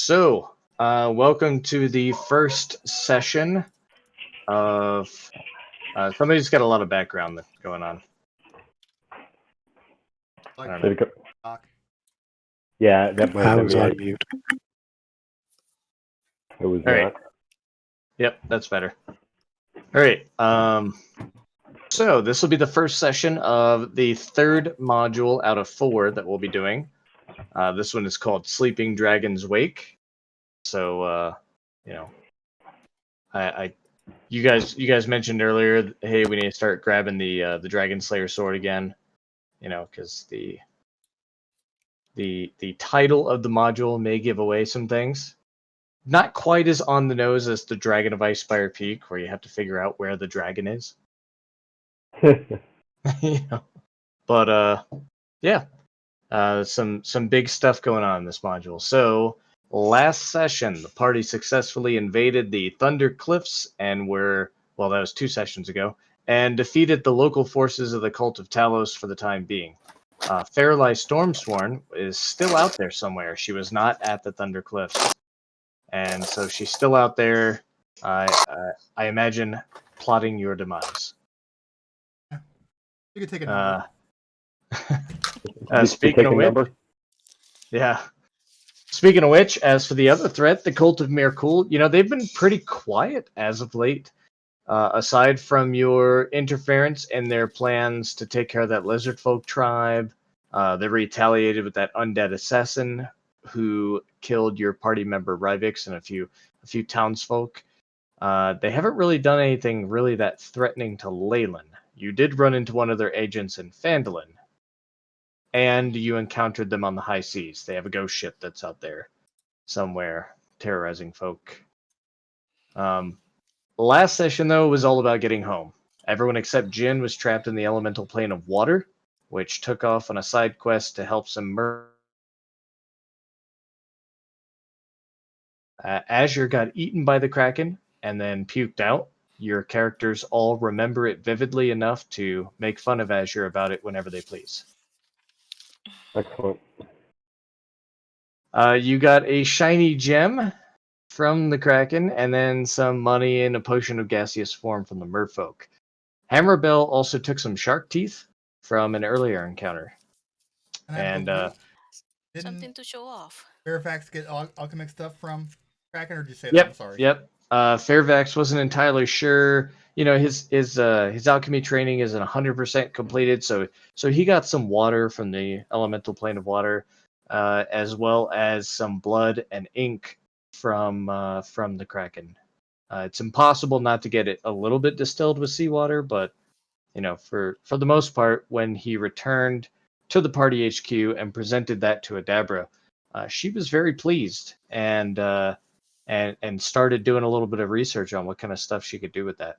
Welcome to the first session of. Somebody's got a lot of background going on. I don't know. Yeah, that might I have was been on me. mute. It was All not. right. Yep, that's better. All right. So this will be the first session of the third module out of 4 that we'll be doing. This one is called Sleeping Dragon's Wake. So, you guys mentioned earlier, hey, we need to start grabbing the Dragon Slayer sword again. Because the title of the module may give away some things. Not quite as on the nose as the Dragon of Icespire Peak, where you have to figure out where the dragon is. But yeah, some big stuff going on in this module. So last session, the party successfully invaded the Thunder Cliffs and that was 2 sessions ago, and defeated the local forces of the Cult of Talos for the time being. Fairlie Stormsworn is still out there somewhere. She was not at the Thunder Cliffs, and so she's still out there. I imagine plotting your demise. You could take a number. Speaking of which, yeah. Speaking of which, as for the other threat, the Cult of Mirkul, they've been pretty quiet as of late. Aside from your interference in their plans to take care of that lizard folk tribe, they retaliated with that undead assassin who killed your party member Rivix and a few townsfolk. They haven't really done anything really that threatening to Leilon. You did run into one of their agents in Phandalin, and you encountered them on the high seas. They have a ghost ship that's out there somewhere terrorizing folk. Last session, though, was all about getting home. Everyone except Jin was trapped in the elemental plane of water, which took off on a side quest to help some Azure got eaten by the Kraken and then puked out. Your characters all remember it vividly enough to make fun of Azure about it whenever they please. Excellent. You got a shiny gem from the Kraken, and then some money and a potion of gaseous form from the merfolk. Hammerbell also took some shark teeth from an earlier encounter. And something to show off. Fairfax get alchemic stuff from Kraken, or did you say yep, that? I'm sorry. Yep. Fairfax wasn't entirely sure. His alchemy training isn't 100% completed, so he got some water from the elemental plane of water, as well as some blood and ink from the Kraken. It's impossible not to get it a little bit distilled with seawater, but for the most part, when he returned to the party HQ and presented that to Adabra, she was very pleased and started doing a little bit of research on what kind of stuff she could do with that.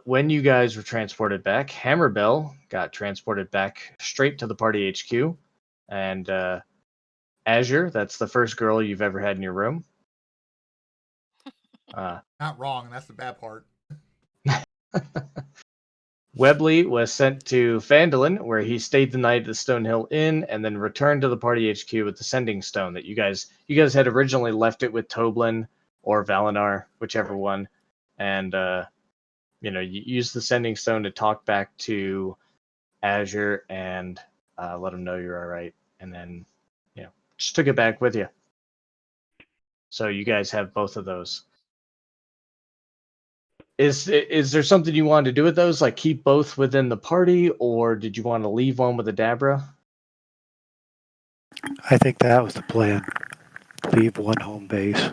When you guys were transported back, Hammerbell got transported back straight to the party HQ, and Azure, that's the first girl you've ever had in your room. Not wrong. That's the bad part. Webley was sent to Phandalin, where he stayed the night at the Stonehill Inn, and then returned to the party HQ with the Sending Stone that you guys had originally left it with Toblin or Valinar, whichever one, and you used the Sending Stone to talk back to Azure and let him know you're all right, and then just took it back with you. So you guys have both of those. Is there something you wanted to do with those, like keep both within the party, or did you want to leave one with Adabra? I think that was the plan. Leave one home base.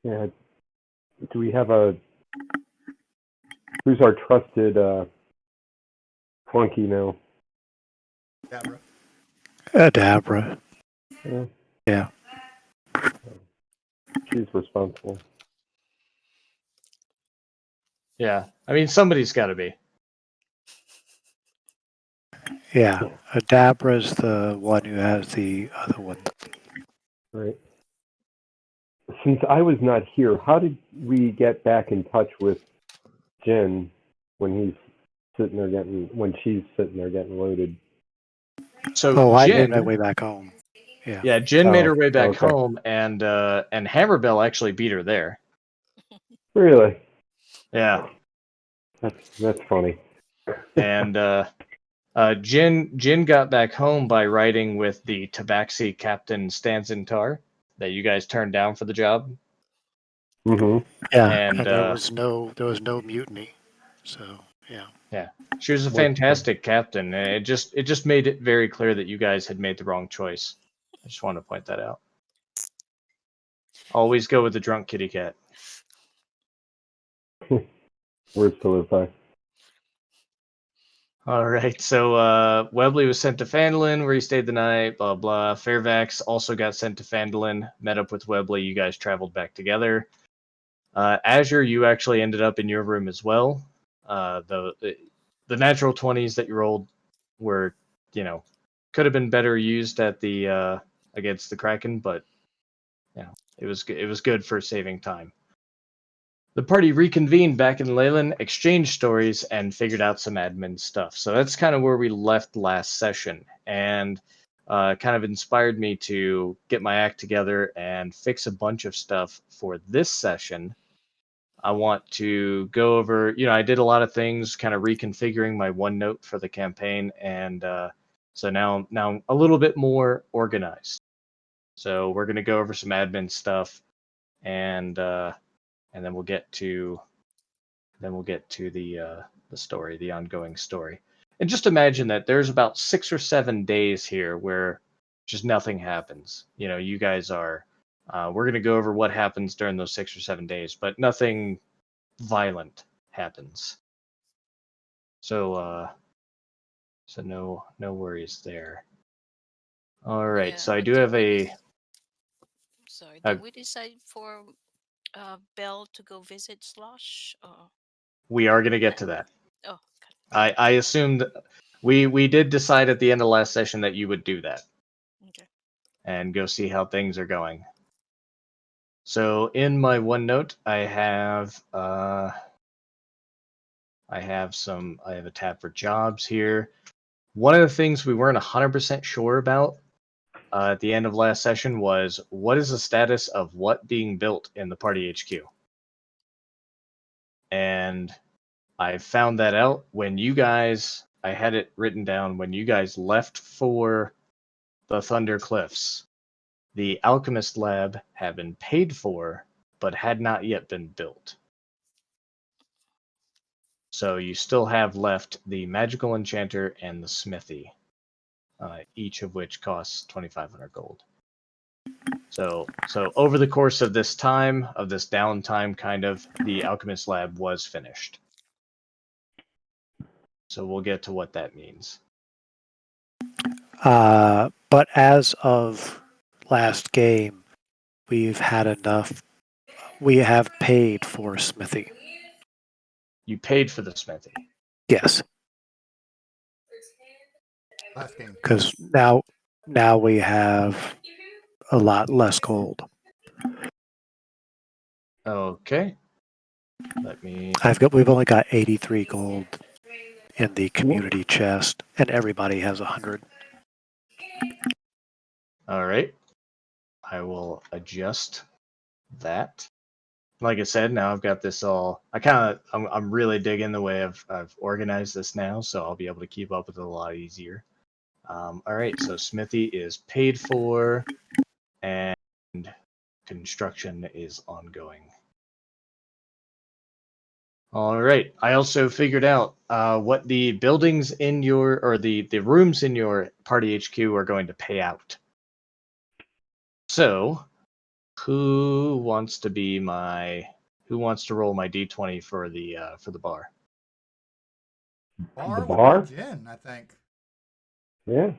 Yeah. Do we have who's our trusted flunky now? Dabra. Adabra. Yeah. She's responsible. Yeah, I mean somebody's got to be. Yeah, Adabra's the one who has the other one. Right. Since I was not here, how did we get back in touch with Jen when she's sitting there getting loaded? So Oh, I made my Jin, way back home. Yeah. yeah, Jin made Oh, her way back okay. home, and Hammerbell actually beat her there. Really? Yeah, That's funny. and Jin got back home by riding with the Tabaxi Captain Stanzentar that you guys turned down for the job. hmm Yeah, And and there was no mutiny. So yeah. yeah, she was a What's fantastic captain. And it just made it very clear that you guys had made the wrong choice. I just want to point that out. Always go with the drunk kitty cat. Words to live by. All right, so Webley was sent to Phandalin, where he stayed the night. Blah blah. Fairfax also got sent to Phandalin, met up with Webley. You guys traveled back together. Azure, you actually ended up in your room as well. The natural 20s that you rolled were, could have been better used at the against the Kraken, but it was good for saving time. The party reconvened back in Leilon, exchanged stories, and figured out some admin stuff. So that's kind of where we left last session, and kind of inspired me to get my act together and fix a bunch of stuff for this session. I want to go over, I did a lot of things, kind of reconfiguring my OneNote for the campaign, and so now I'm a little bit more organized. So we're going to go over some admin stuff, and then we'll get to the story, the ongoing story. And just imagine that there's about 6 or 7 days here where just nothing happens. You guys are. We're going to go over what happens during those 6 or 7 days, but nothing violent happens. So no worries there. All right. Yeah. So I do have Sorry. a Did we decide for Belle to go visit Slosh? we are going to get to that. Oh, God. I assumed we did decide at the end of last session that you would do that Okay. and go see how things are going. So in my OneNote, I have a tab for jobs here. One of the things we weren't 100% sure about at the end of last session was what is the status of what being built in the party HQ? And I found that out when I had it written down when you guys left for the Thunder Cliffs. The Alchemist Lab had been paid for, but had not yet been built. So you still have left the Magical Enchanter and the Smithy, each of which costs 2,500 gold. So over the course of this time, of this downtime, kind of, the Alchemist Lab was finished. So we'll get to what that means. But as of last game, we've had enough. We have paid for Smithy. You paid for the Smithy. Yes, Last game. because now we have a lot less gold. Okay. We've only got 83 gold in the community chest, and everybody has 100. All right. I will adjust that. Like I said, now I've got this all. I'm really digging the way I've organized this now, so I'll be able to keep up with it a lot easier. All right, so Smithy is paid for, and construction is ongoing. All right. I also figured out what the buildings in the rooms in your party HQ are going to pay out. So, who wants to roll my D20 for the bar? Bar The would bar? be Jin, I think. Yeah.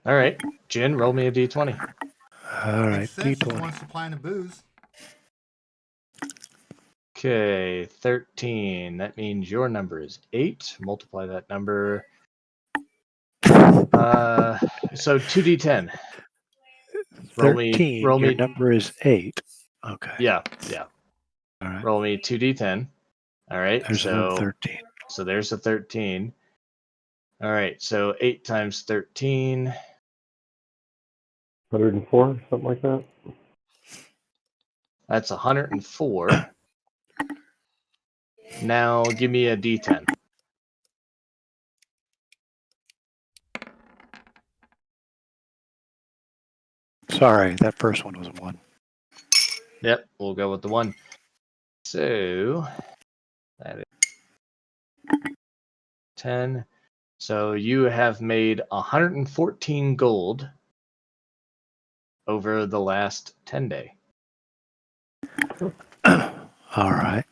All right, Jin, roll me a D20. All right, Makes sense. He's the D20. one supplying the booze. Okay, 13. That means your number is 8. Multiply that number. So 2d10. 13. Roll Your me. number is 8. Okay. Yeah. All right. Roll me 2d10. All right. There's a 13. So there's a 13. All right, so 8 times 13. 104, something like that. That's 104. Now give me a D10. Sorry, that first one was a 1. Yep, we'll go with the 1. So that is 10. So you have made 114 gold over the last 10 day. All right.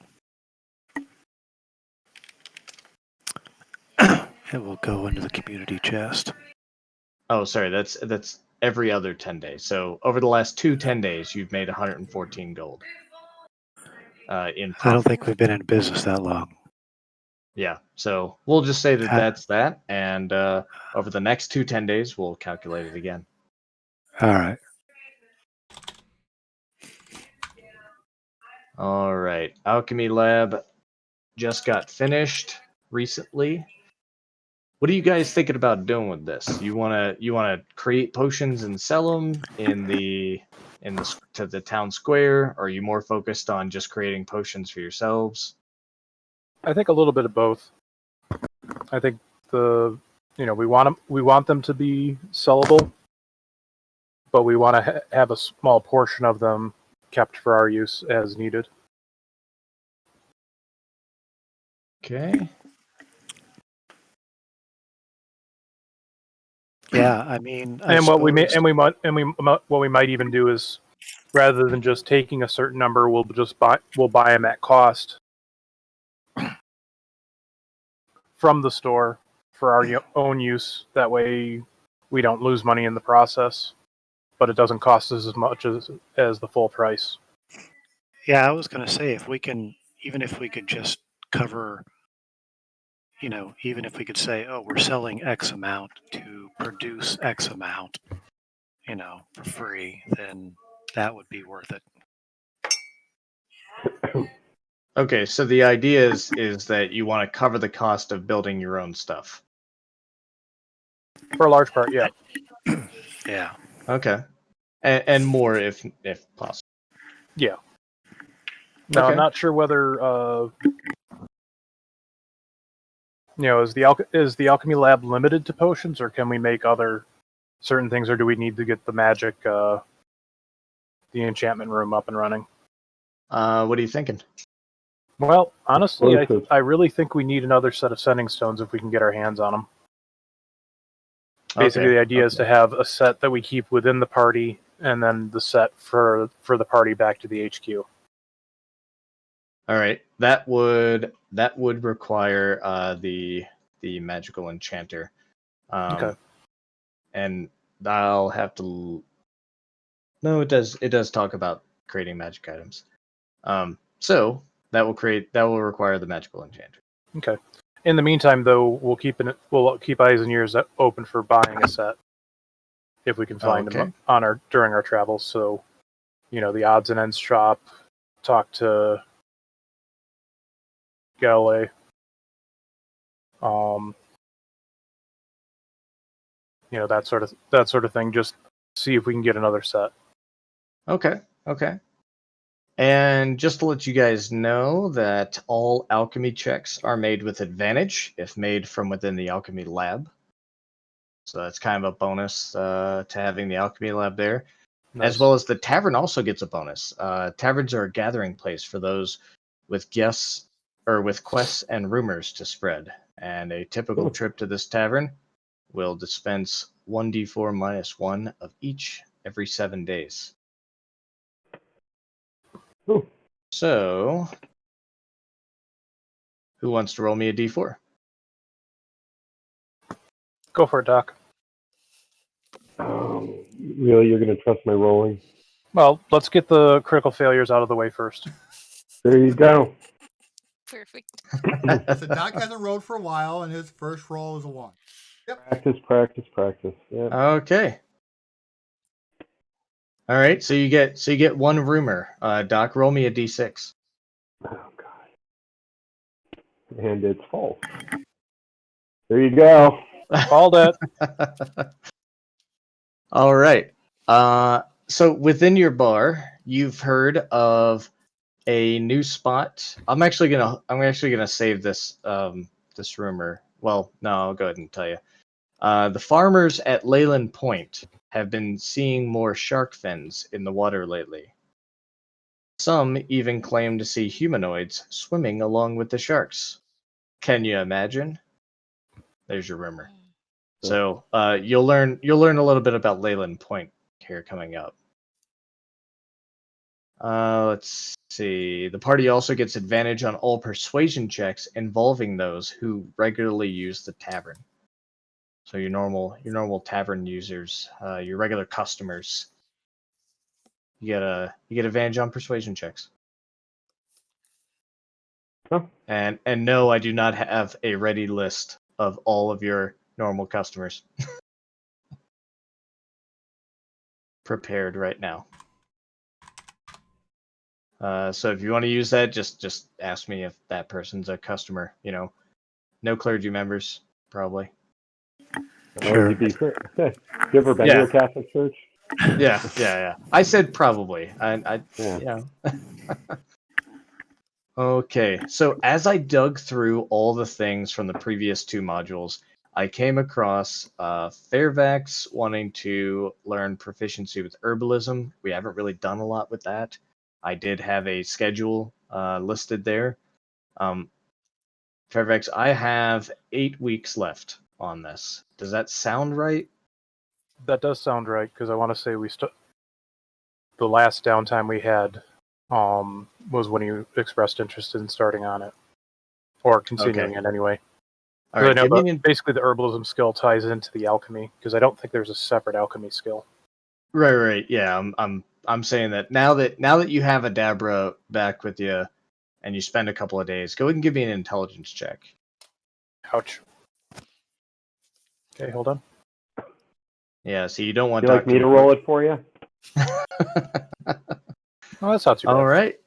It will go into the community chest. Oh, sorry, that's every other 10 days. So over the last 10 days, you've made 114 gold. In profit. I don't think we've been in business that long. Yeah, so we'll just say that Ah. that's that, and over the next 10 days, we'll calculate it again. All right. All right, Alchemy Lab just got finished recently. What are you guys thinking about doing with this? You wanna create potions and sell them to the town square? Or are you more focused on just creating potions for yourselves? I think a little bit of both. I think we want them to be sellable, but we want to have a small portion of them kept for our use as needed. Okay. Yeah, I mean, And what we might even do is, rather than just taking a certain number, we'll buy them at cost from the store for our own use. That way, we don't lose money in the process, but it doesn't cost us as much as the full price. Yeah, I was going to say even if we could just cover, even if we could say, oh, we're selling X amount to produce X amount, for free, then that would be worth it. Okay, so the idea is that you want to cover the cost of building your own stuff. For a large part, yeah. Yeah. Okay. And more if possible. Yeah. Now, Okay. I'm not sure whether is the alchemy lab limited to potions, or can we make other certain things, or do we need to get the magic, the enchantment room up and running? What are you thinking? Well, honestly, Explosive. I really think we need another set of sending stones if we can get our hands on them. Basically, Okay, the idea is to have a set that we keep within the party, and then the set for the party back to the HQ. All right. That would require the magical enchanter. Okay. And I'll have to. No, it does talk about creating magic items. So that will require the magical enchanter. Okay. In the meantime, though, we'll keep eyes and ears open for buying a set if we can find them during our travels. So, the odds and ends shop, talk to Galloway. That sort of thing. Just see if we can get another set. Okay. And just to let you guys know that all alchemy checks are made with advantage if made from within the alchemy lab. So that's kind of a bonus to having the alchemy lab there. Nice. As well as the tavern also gets a bonus. Taverns are a gathering place for those with guests or with quests and rumors to spread. And a typical trip to this tavern will dispense 1d4 minus 1 of each every 7 days. Ooh. So, who wants to roll me a d4? Go for it, Doc. Really, you're going to trust my rolling? Well, let's get the critical failures out of the way first. There you go. Perfect. So Doc hasn't rolled for a while, and his first roll is a 1. Practice. Yeah. Okay. All right, so you get one rumor. Doc, roll me a d6. Oh god. And it's false. There you go. Called it. All right. So within your bar, you've heard of a new spot. I'm actually gonna save this this rumor. Well, no, I'll go ahead and tell you. The farmers at Leilon Point have been seeing more shark fins in the water lately. Some even claim to see humanoids swimming along with the sharks. Can you imagine? There's your rumor. Mm. So you'll learn a little bit about Leyland Point here coming up. Let's see. The party also gets advantage on all persuasion checks involving those who regularly use the tavern. So your normal tavern users, your regular customers, you get advantage on persuasion checks. Oh. And no, I do not have a ready list of all of your normal customers prepared right now. So if you want to use that, just ask me if that person's a customer. You know, no clergy members, probably. Or to be fair, have you ever been to Yeah. a Catholic church? Yeah. I said probably. Yeah. You know. Okay, so as I dug through all the things from the previous two modules, I came across Fairvax wanting to learn proficiency with herbalism. We haven't really done a lot with that. I did have a schedule listed there. Fairvax, I have 8 weeks left on this. Does that sound right? That does sound right, because I want to say the last downtime we had was when you expressed interest in starting on it, or continuing it anyway. All right, I know give me basically the herbalism skill ties into the alchemy, because I don't think there's a separate alchemy skill. right. Yeah, I'm saying that now that you have a Dabra back with you, and you spend a couple of days, go ahead and give me an intelligence check. Ouch. Okay, hold on. Yeah, so you don't want. You like me to roll it for you? Oh, that's not too bad. All right.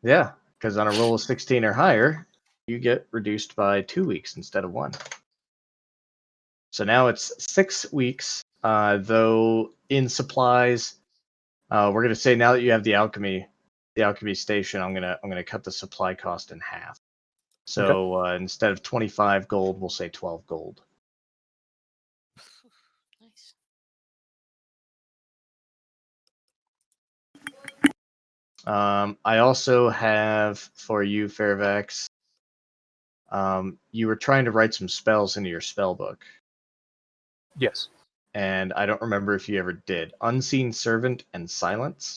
Yeah, because on a roll of 16 or higher, you get reduced by 2 weeks instead of 1. So now it's 6 weeks. Though in supplies, we're gonna say now that you have the alchemy station, I'm gonna cut the supply cost in half. So instead of 25 gold, we'll say 12 gold. Nice. I also have for you, Fairvax. You were trying to write some spells into your spell book. Yes. And I don't remember if you ever did. Unseen Servant and Silence.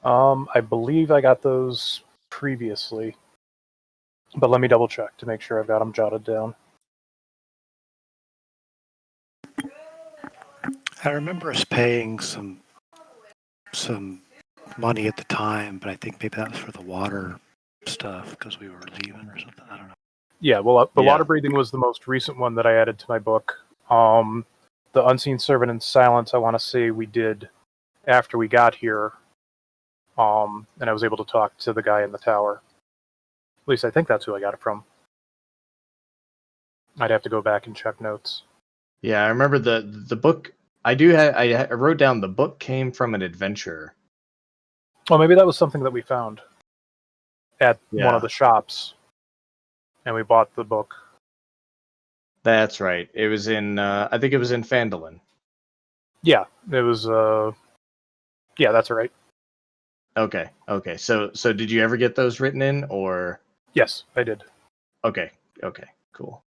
I believe I got those previously, but let me double check to make sure I've got them jotted down. I remember us paying some money at the time, but I think maybe that was for the water stuff because we were leaving or something. I don't know. Yeah, well, the Yeah. water breathing was the most recent one that I added to my book. The Unseen Servant and Silence, I want to say we did after we got here, and I was able to talk to the guy in the tower. At least I think that's who I got it from. I'd have to go back and check notes. Yeah, I remember the book. I wrote down the book came from an adventurer. Well, maybe that was something that we found at one Yeah. of the shops, and we bought the book. That's right. It was in. I think it was in Phandalin. Yeah, it was. Yeah, that's right. Okay. So did you ever get those written in, or? Yes, I did. Okay. Cool.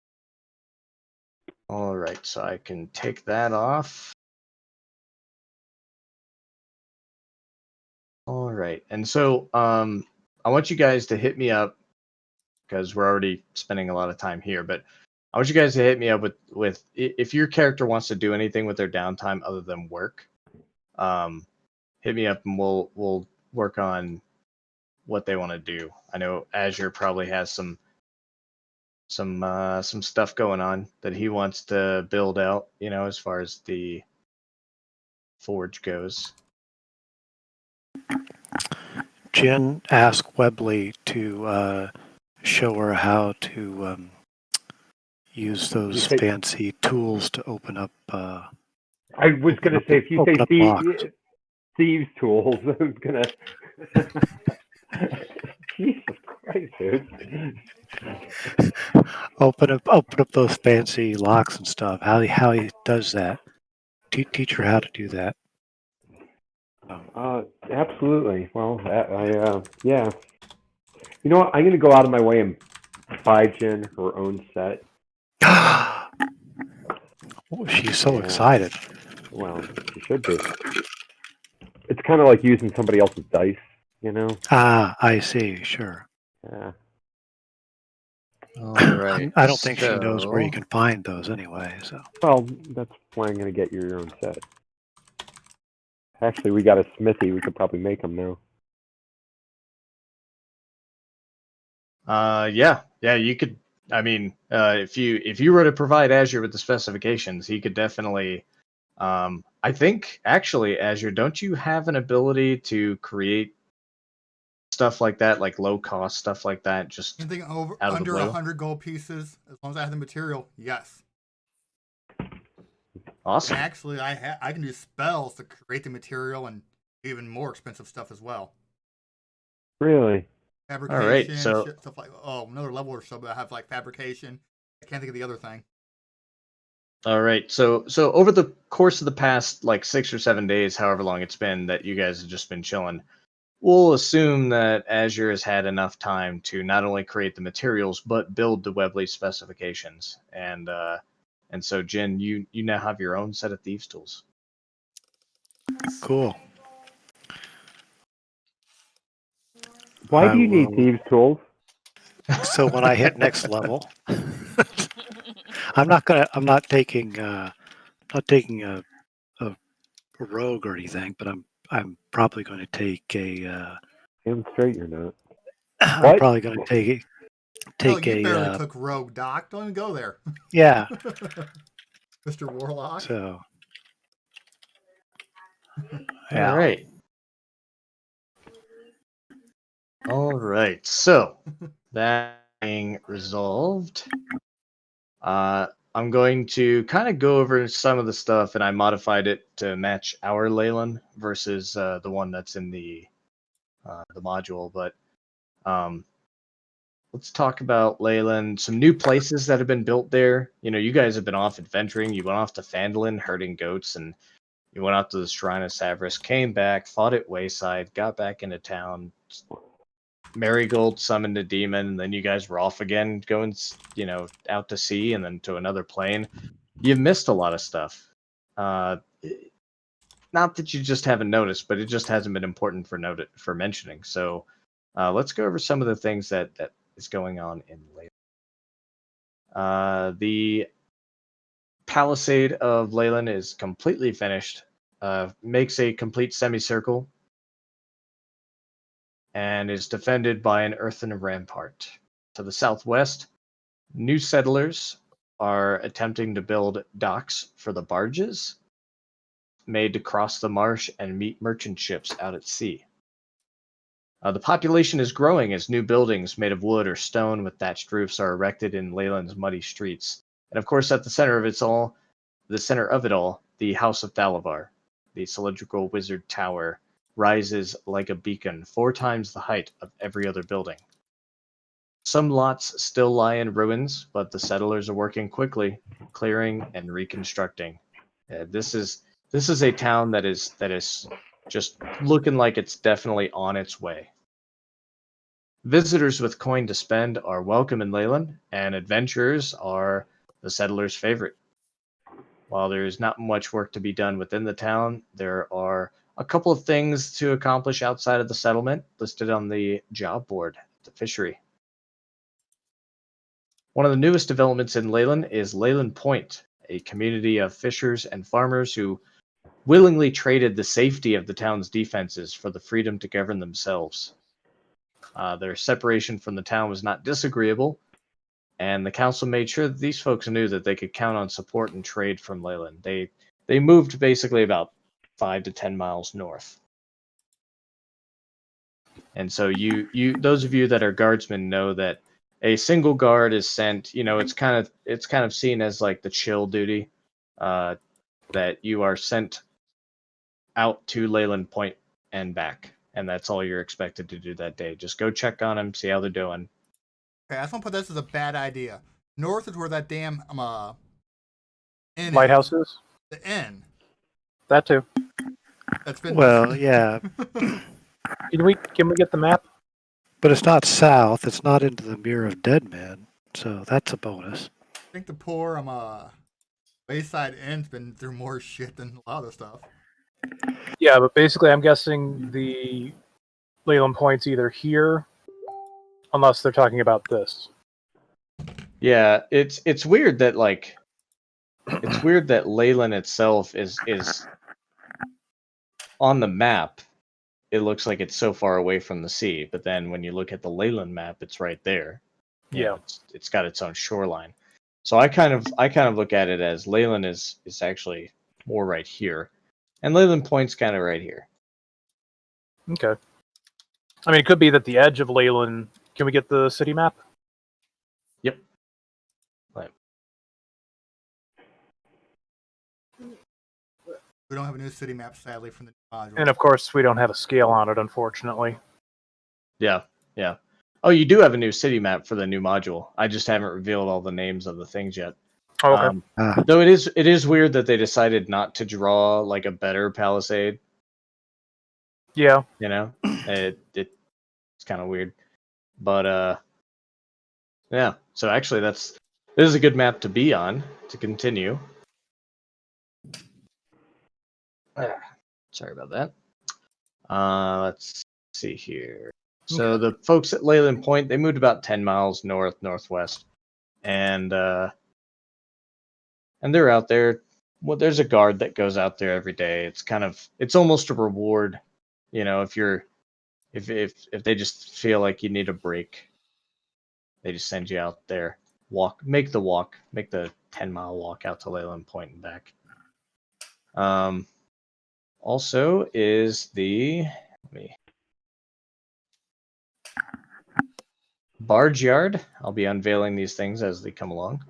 All right, so I can take that off. All right, and so I want you guys to hit me up because we're already spending a lot of time here, but I want you guys to hit me up with if your character wants to do anything with their downtime other than work. Hit me up and we'll work on what they want to do. I know Azure probably has some stuff going on that he wants to build out, you know, as far as the forge goes. Jen asked Webley to show her how to use those say- fancy tools to open up. I was Open going to up say, the- if you open say up locks. thieves tools, I was going to. Jesus Christ, dude. Open up those fancy locks and stuff. How he does that? Teach her how to do that. Absolutely. Well, yeah. You know what? I'm going to go out of my way and buy Jen her own set. Oh, she's so Yeah. excited. Well, she should be. It's kind of like using somebody else's dice, you know? Ah, I see. Sure. Yeah. All right. I don't think she knows where you so- can find those anyway. So Well, that's why I'm going to get you your own set. Actually, we got a smithy. We could probably make them now. Yeah, you could. I mean, if you were to provide Azure with the specifications, he could definitely. I think actually, Azure, don't you have an ability to create stuff like that, like low cost stuff like that, just Anything out of the under blue? 100 gold pieces, as long as I have the material, yes. Awesome. And actually, I can do spells to create the material and even more expensive stuff as well. Really? Fabrication, so- stuff like another level or so, but I have like fabrication. I can't think of the other thing. All right. So over the course of the past like 6 or 7 days, however long it's been that you guys have just been chilling, we'll assume that Azure has had enough time to not only create the materials but build the Webley specifications. And so Jen, you now have your own set of thieves tools. cool. Why I do you need will- thieves' tools? So when I hit next level, I'm not taking a rogue or anything, but I'm probably going to take a. Damn straight you're not. I'm What? probably going to take Oh, you a. barely took Rogue, Doc. Don't even go there. Yeah. Mr. Warlock. So. All Yeah. right. All right. So that being resolved, I'm going to kind of go over some of the stuff, and I modified it to match our Leilon versus the one that's in the module. But let's talk about Leilon. Some new places that have been built there. You know, you guys have been off adventuring. You went off to Phandalin herding goats, and you went out to the Shrine of Savras, came back, fought at Wayside, got back into town. Marigold summoned a demon, and then you guys were off again, going, out to sea and then to another plane. You've missed a lot of stuff. Not that you just haven't noticed, but it just hasn't been important for mentioning. So let's go over some of the things that is going on in Leilon. The Palisade of Leilon is completely finished. Makes a complete semicircle and is defended by an earthen rampart. To the southwest, new settlers are attempting to build docks for the barges made to cross the marsh and meet merchant ships out at sea. The population is growing as new buildings made of wood or stone with thatched roofs are erected in Leilon's muddy streets. And of course, at the center of it all, the House of Thalavar, the cylindrical wizard tower, rises like a beacon 4 times the height of every other building. Some lots still lie in ruins, but the settlers are working quickly, clearing and reconstructing. This is a town that is just looking like it's definitely on its way. Visitors with coin to spend are welcome in Leilon, and adventurers are the settlers' favorite. While there's not much work to be done within the town, there are a couple of things to accomplish outside of the settlement listed on the job board at the fishery. One of the newest developments in Leilon is Leilon Point, a community of fishers and farmers who willingly traded the safety of the town's defenses for the freedom to govern themselves. Their separation from the town was not disagreeable, and the council made sure that these folks knew that they could count on support and trade from Leilon. They moved basically about 5 to 10 miles north. And so you those of you that are guardsmen know that a single guard is sent. It's kind of seen as like the chill duty, that you are sent out to Leyland Point and back, and that's all you're expected to do that day. Just go check on them, see how they're doing. Okay, I just want to put this as a bad idea. North is where that damn inn Lighthouse is? the inn. That too. That's been Well, yeah, Can we get the map? but it's not south. It's not into the Mirror of Dead Men, so that's a bonus. I think the poor Wayside Inn's been through more shit than a lot of stuff. Yeah, but basically, I'm guessing the Leilon Point's either here, unless they're talking about this. Yeah, it's weird that Leyland itself is on the map. It looks like it's so far away from the sea, but then when you look at the Leyland map, it's right there. Yeah. It's got its own shoreline. So I kind of look at it as Leyland is actually more right here, and Leyland Point's kind of right here. Okay. I mean, it could be that the edge of Leilon. Can we get the city map? Yep. Right. We don't have a new city map, sadly, from the module. And of course, we don't have a scale on it, unfortunately. Yeah. Oh, you do have a new city map for the new module. I just haven't revealed all the names of the things yet. Oh, okay. Though it is weird that they decided not to draw like a better palisade. Yeah. It's kind of weird, but yeah. So actually, this is a good map to be on to continue. Sorry about that. Let's see here. So the folks at Leyland Point, they moved about 10 miles northwest, and they're out there. Well, there's a guard that goes out there every day. It's almost a reward, if they just feel like you need a break, they just send you out there, make the 10-mile walk out to Leyland Point and back. Also is the barge yard. I'll be unveiling these things as they come along.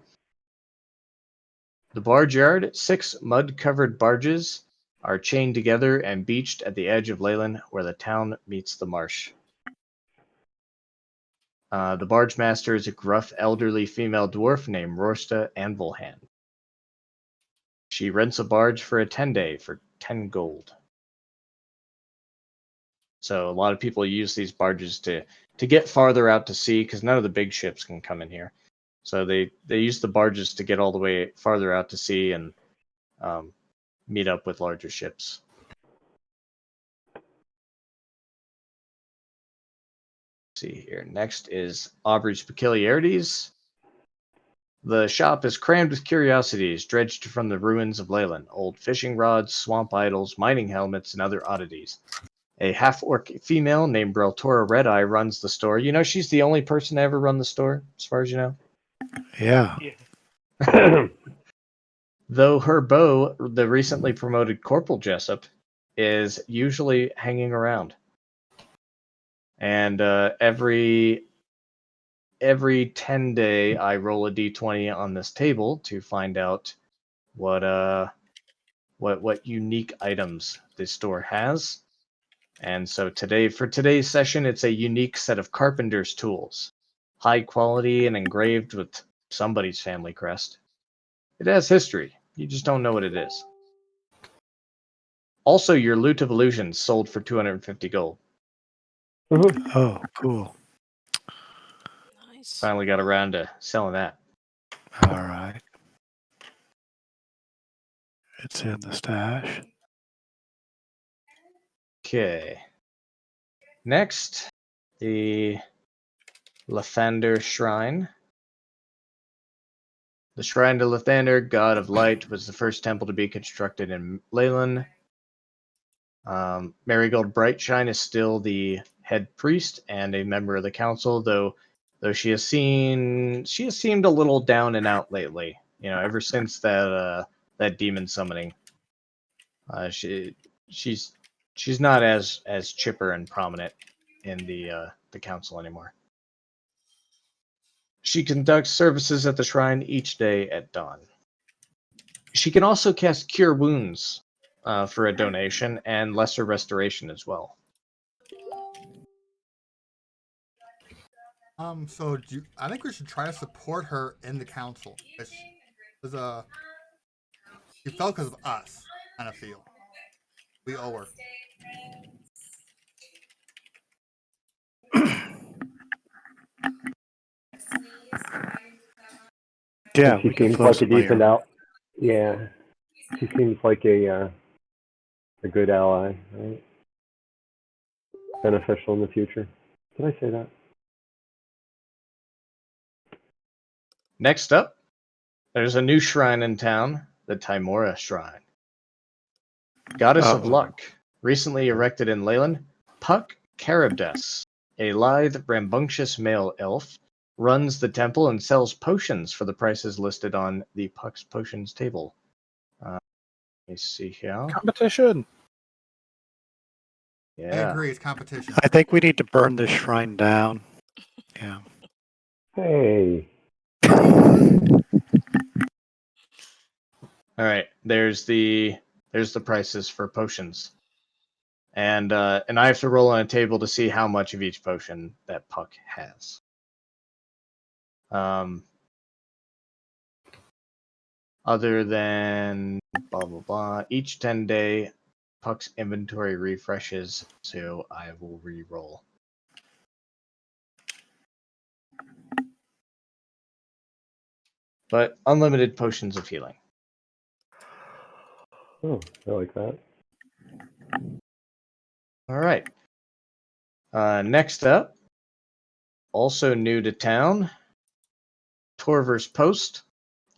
The barge yard, 6 mud-covered barges are chained together and beached at the edge of Leilon, where the town meets the marsh. The barge master is a gruff, elderly female dwarf named Rosta Anvilhand. She rents a barge for a 10-day for 10 gold. So a lot of people use these barges to get farther out to sea because none of the big ships can come in here. So they use the barges to get all the way farther out to sea and meet up with larger ships. Let's see here. Next is Aubrey's Peculiarities. The shop is crammed with curiosities dredged from the ruins of Leilon, old fishing rods, swamp idols, mining helmets, and other oddities. A half-orc female named Breltora Redeye runs the store. She's the only person to ever run the store, as far as you know. Yeah. Though her beau, the recently promoted Corporal Jessup, is usually hanging around. And every 10-day, I roll a d20 on this table to find out what unique items this store has. And so for today's session, it's a unique set of carpenter's tools, high quality and engraved with somebody's family crest. It has history. You just don't know what it is. Also, your Loot of Illusions sold for 250 gold. Oh, cool. Nice. Finally got around to selling that. All right. It's in the stash. Okay. Next, the Lathander Shrine. The Shrine to Lathander, god of light, was the first temple to be constructed in Leilon. Marigold Brightshine is still the head priest and a member of the council, though she has seemed a little down and out lately. Ever since that demon summoning, she's not as chipper and prominent in the council anymore. She conducts services at the shrine each day at dawn. She can also cast Cure Wounds for a donation and Lesser Restoration as well. So I think we should try to support her in the council. She fell because of us. Kind of feel we owe her. Yeah, She we can seems throw like a somebody decent around. out. Yeah, she seems like a good ally, right? Beneficial in the future. Did I say that? Next up, there's a new shrine in town, the Timora Shrine. Goddess of Uh-oh. Luck, recently erected in Leilon, Puck Caribdes, a lithe, rambunctious male elf, runs the temple and sells potions for the prices listed on the Puck's Potions table. Let me see here. Competition. I Yeah. agree. It's competition. I think we need to burn this shrine down. Yeah. Hey, All right. There's the prices for potions. And I have to roll on a table to see how much of each potion that Puck has. Other than blah blah blah, each 10-day Puck's inventory refreshes, so I will re-roll. But unlimited potions of healing. oh, I like that. All right. Next up, also new to town, Torver's Post.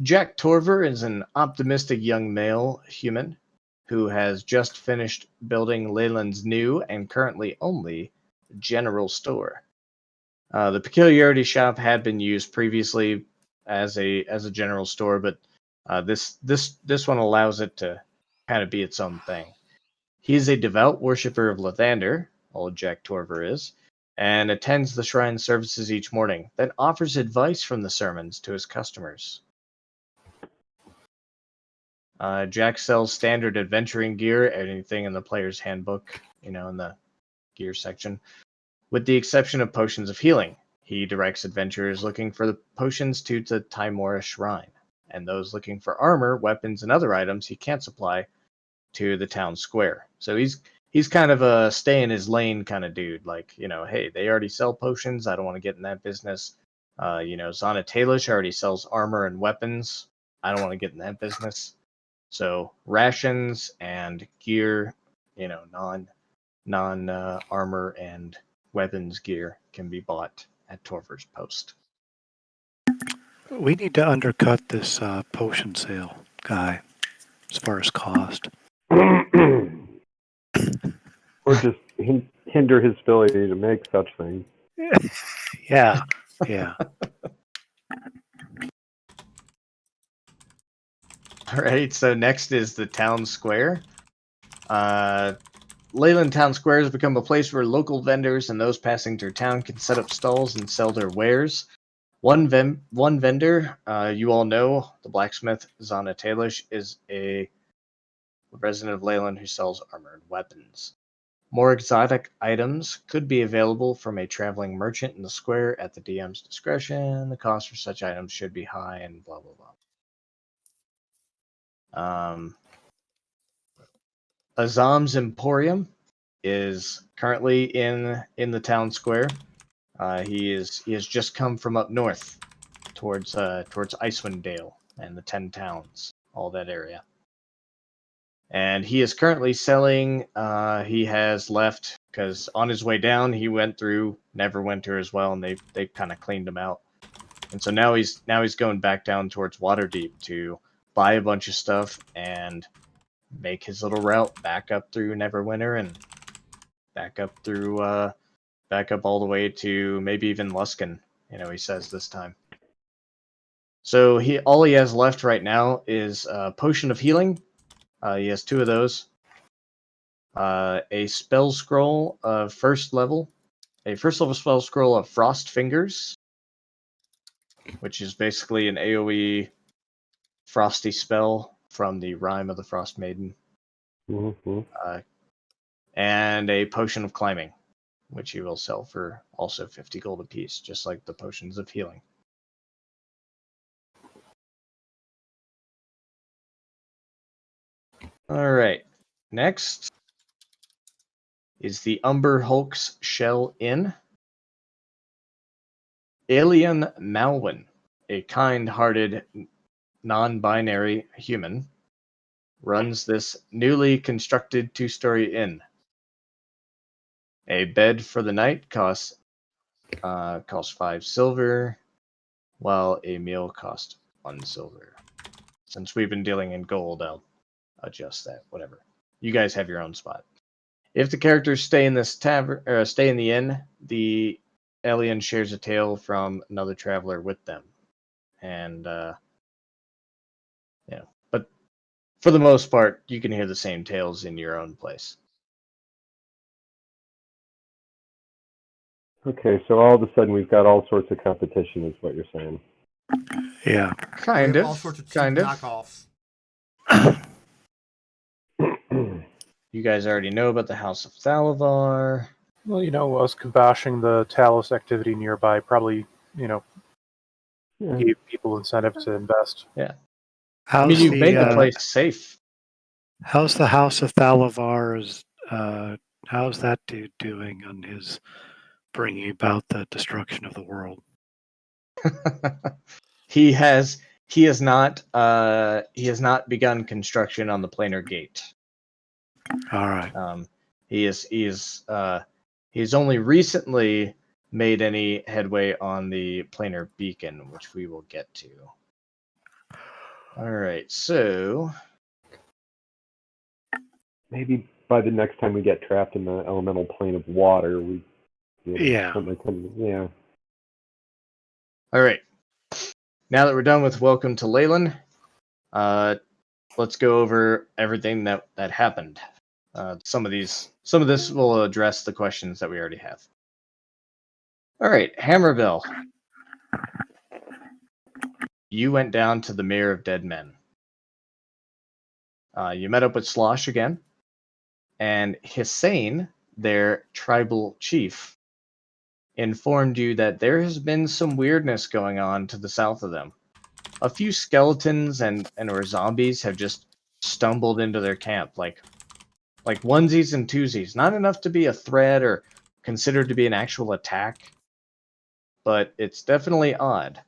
Jack Torver is an optimistic young male human who has just finished building Leilon's new and currently only general store. The Peculiarity Shop had been used previously as a general store, but this one allows it to kind of be its own thing. He is a devout worshiper of Lathander, old Jack Torver is, and attends the shrine services each morning, then offers advice from the sermons to his customers. Jack sells standard adventuring gear, anything in the player's handbook, in the gear section, with the exception of potions of healing. He directs adventurers looking for the potions to the Timora Shrine, and those looking for armor, weapons, and other items he can't supply to the town square. So he's kind of a stay in his lane kind of dude. Like, hey, they already sell potions. I don't want to get in that business. Zana Talish already sells armor and weapons. I don't want to get in that business. So rations and gear, non armor and weapons gear can be bought at Torver's Post. We need to undercut this potion sale guy as far as cost. Or just hinder his ability to make such things. Yeah. Yeah. All right, so next is the town square. Leilon Town Square has become a place where local vendors and those passing through town can set up stalls and sell their wares. One vendor, you all know, the blacksmith Zana Talish, is a resident of Leilon who sells armor and weapons. More exotic items could be available from a traveling merchant in the square at the DM's discretion. The cost for such items should be high and blah blah blah. Azam's Emporium is currently in the town square. He has just come from up north towards Icewind Dale and the 10 towns, all that area. And he is currently selling. He has left because on his way down he went through Neverwinter as well, and they kind of cleaned him out. And so now he's going back down towards Waterdeep to buy a bunch of stuff and make his little route back up through Neverwinter and back up all the way to maybe even Luskan. He says this time. So all he has left right now is a potion of healing. He has 2 of those. A spell scroll of first level spell scroll of Frost Fingers, which is basically an AoE frosty spell from the Rime of the Frost Maiden, Mm-hmm. and a potion of climbing, which you will sell for also 50 gold apiece, just like the potions of healing. All right. Next is the Umber Hulk's Shell Inn. Alien Malwyn, a kind-hearted, non-binary human, runs this newly constructed two-story inn. A bed for the night costs 5 silver, while a meal costs 1 silver. Since we've been dealing in gold, I'll adjust that. Whatever. You guys have your own spot. If the characters stay in this tavern or stay in the inn, the alien shares a tale from another traveler with them, and but for the most part, you can hear the same tales in your own place. Okay, so all of a sudden we've got all sorts of competition, is what you're saying. Yeah. Kind We of, have all sorts of cheap kind of. knockoffs. You guys already know about the House of Thalavar. Well, us kibashing the Talus activity nearby probably, Yeah. gave people incentive to invest. I How's mean, you've the made the place safe. how's the House of Thalavar's how's that dude doing on his bringing about the destruction of the world? he has not begun construction on the planar gate. All right. He's only recently made any headway on the planar beacon, which we will get to. All right, so Maybe by the next time we get trapped in the elemental plane of water, we Yeah. yeah. all right. Now that we're done with Welcome to Leilon, let's go over everything that happened. Some of this will address the questions that we already have. All right, Hammerbill. You went down to the Mayor of Dead Men. You met up with Slosh again, and Hussein, their tribal chief, informed you that there has been some weirdness going on to the south of them. A few skeletons and or zombies have just stumbled into their camp, like onesies and twosies. Not enough to be a threat or considered to be an actual attack, but it's definitely odd.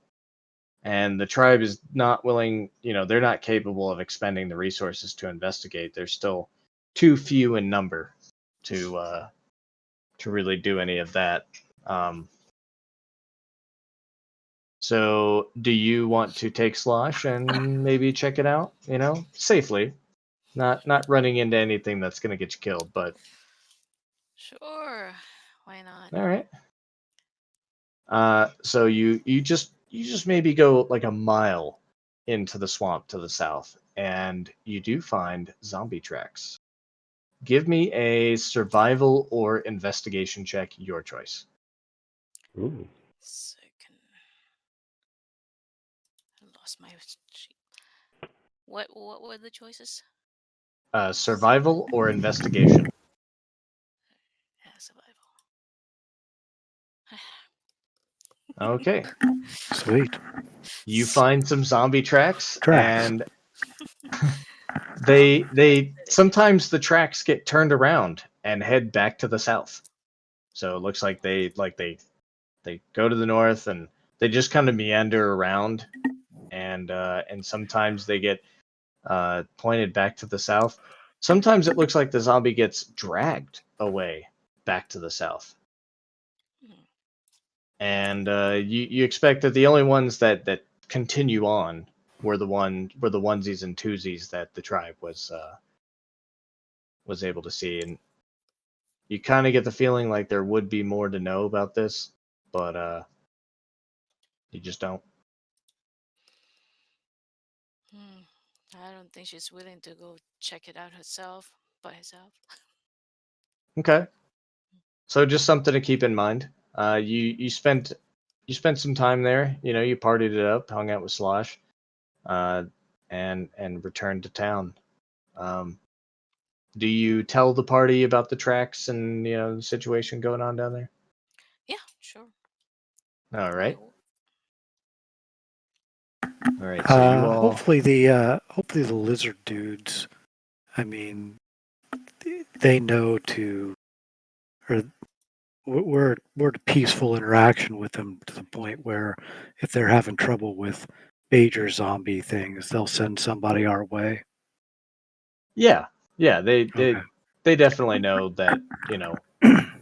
And the tribe is not willing, they're not capable of expending the resources to investigate. They're still too few in number to really do any of that. So do you want to take Slosh and maybe check it out, safely? Not running into anything that's going to get you killed, but Sure. Why not? all right. So you just maybe go like a mile into the swamp to the south, and you do find zombie tracks. Give me a survival or investigation check, your choice. Ooh. Second. I lost my sheet. What were the choices? Survival or investigation. Yeah, survival. Okay. Sweet. You find some zombie tracks, Tracks. and they sometimes the tracks get turned around and head back to the south. So it looks like they go to the north and they just kind of meander around, and sometimes they get pointed back to the south. Sometimes it looks like the zombie gets dragged away back to the south. Hmm. And you expect that the only ones that continue on were the onesies and twosies that the tribe was able to see, and you kind of get the feeling like there would be more to know about this, but you just don't. Hmm. I don't think she's willing to go check it out herself by herself. Okay, so just something to keep in mind. You you spent some time there. You know, you partied it up, hung out with Slosh, and returned to town. Um, do you tell the party about the tracks and the situation going on down there? Yeah, sure. All I right, w- all right. So you all, Hopefully the lizard dudes. I mean, they know to, or we're at peaceful interaction with them to the point where if they're having trouble with major zombie things, they'll send somebody our way. yeah, yeah. They Okay. they they definitely know that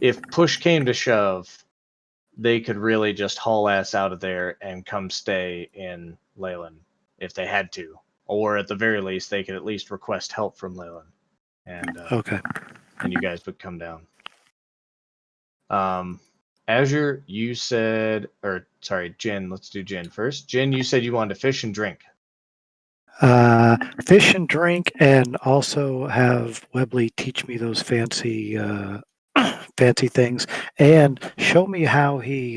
if push came to shove, they could really just haul ass out of there and come stay in Leilon if they had to, or at the very least, they could at least request help from Leilon, Okay. and you guys would come down. Azure, you said, or sorry, Jin. Let's do Jin first. Jin, you said you wanted to fish and drink. Fish and drink, and also have Webley teach me those fancy fancy things, and show me how he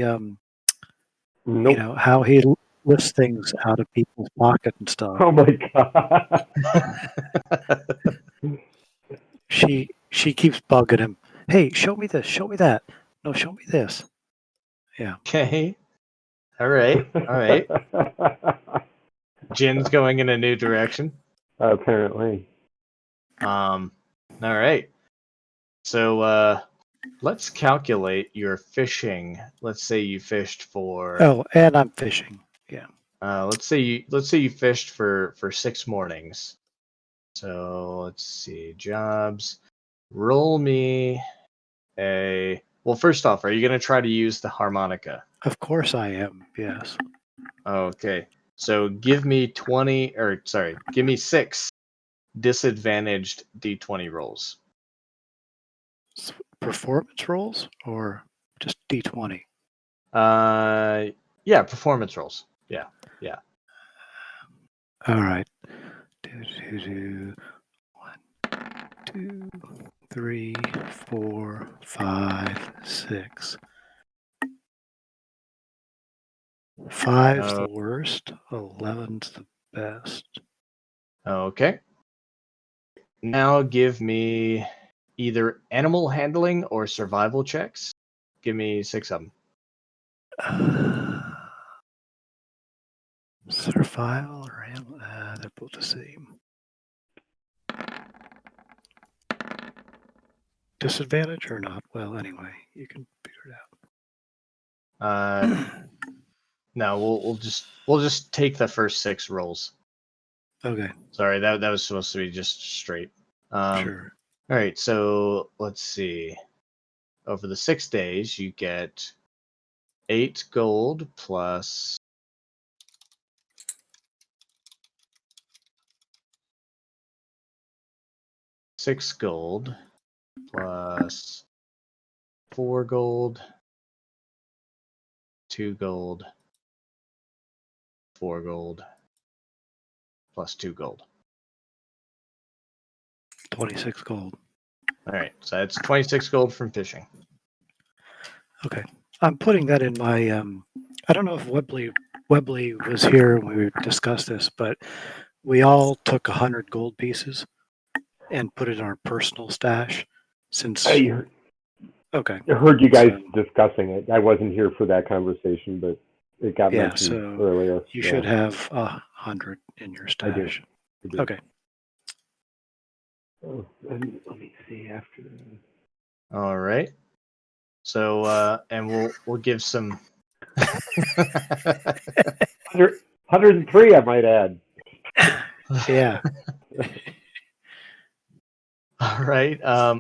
Nope. how he lifts things out of people's pocket and stuff. Oh my god. She keeps bugging him. Hey, show me this. Show me that. No, show me this. Yeah. Okay. All right. All right. Jin's going in a new direction. Apparently. All right. So let's calculate your fishing. Let's say you fished for Oh, and I'm fishing. Yeah. let's say you fished for 6 mornings. So let's see. Jobs. Roll me well, first off, are you going to try to use the harmonica? Of course I am. Yes. Okay. So give me 6 disadvantaged D20 rolls. Performance rolls or just D20? Yeah, performance rolls. Yeah. All right. 1, 2, 3, 4, 5, 6. 5's the worst. 11's the best. Okay. Now give me either animal handling or survival checks. Give me 6 of them. Survival or animal? They're both the same. Disadvantage or not? Well, anyway, you can figure it out. No, we'll just take the first 6 rolls. Okay. Sorry, that was supposed to be just straight. Sure. All right, so let's see. Over the 6 days, you get 8 gold plus 6 gold plus 4 gold, 2 gold, 4 gold, plus 2 gold. 26 gold. All right, so that's 26 gold from fishing. Okay. I'm putting that in my. I don't know if Webley was here when we discussed this, but we all took 100 gold pieces and put it in our personal stash. Since okay, I heard you guys So- discussing it. I wasn't here for that conversation, but it got yeah, mentioned so earlier. you Yeah, should have 100 in your I do. stash. I do. Okay. Oh, and let me see after. All right. So and we'll give some 103, I might add. Yeah. All right.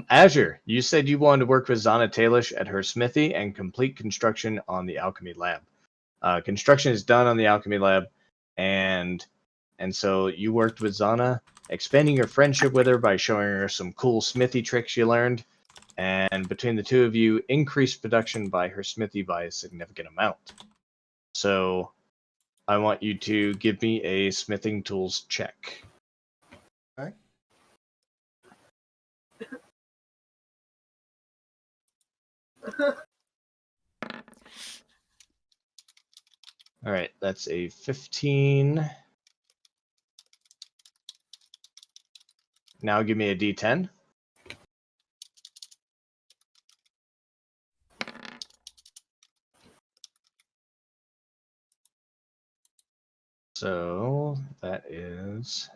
Azure, you said you wanted to work with Zana Talish at her smithy and complete construction on the alchemy lab. Construction is done on the alchemy lab, and so you worked with Zana, expanding your friendship with her by showing her some cool smithy tricks you learned, and between the two of you, increased production by her smithy by a significant amount. So I want you to give me a smithing tools check. Okay. All right, that's a 15. Now give me a D10. So that is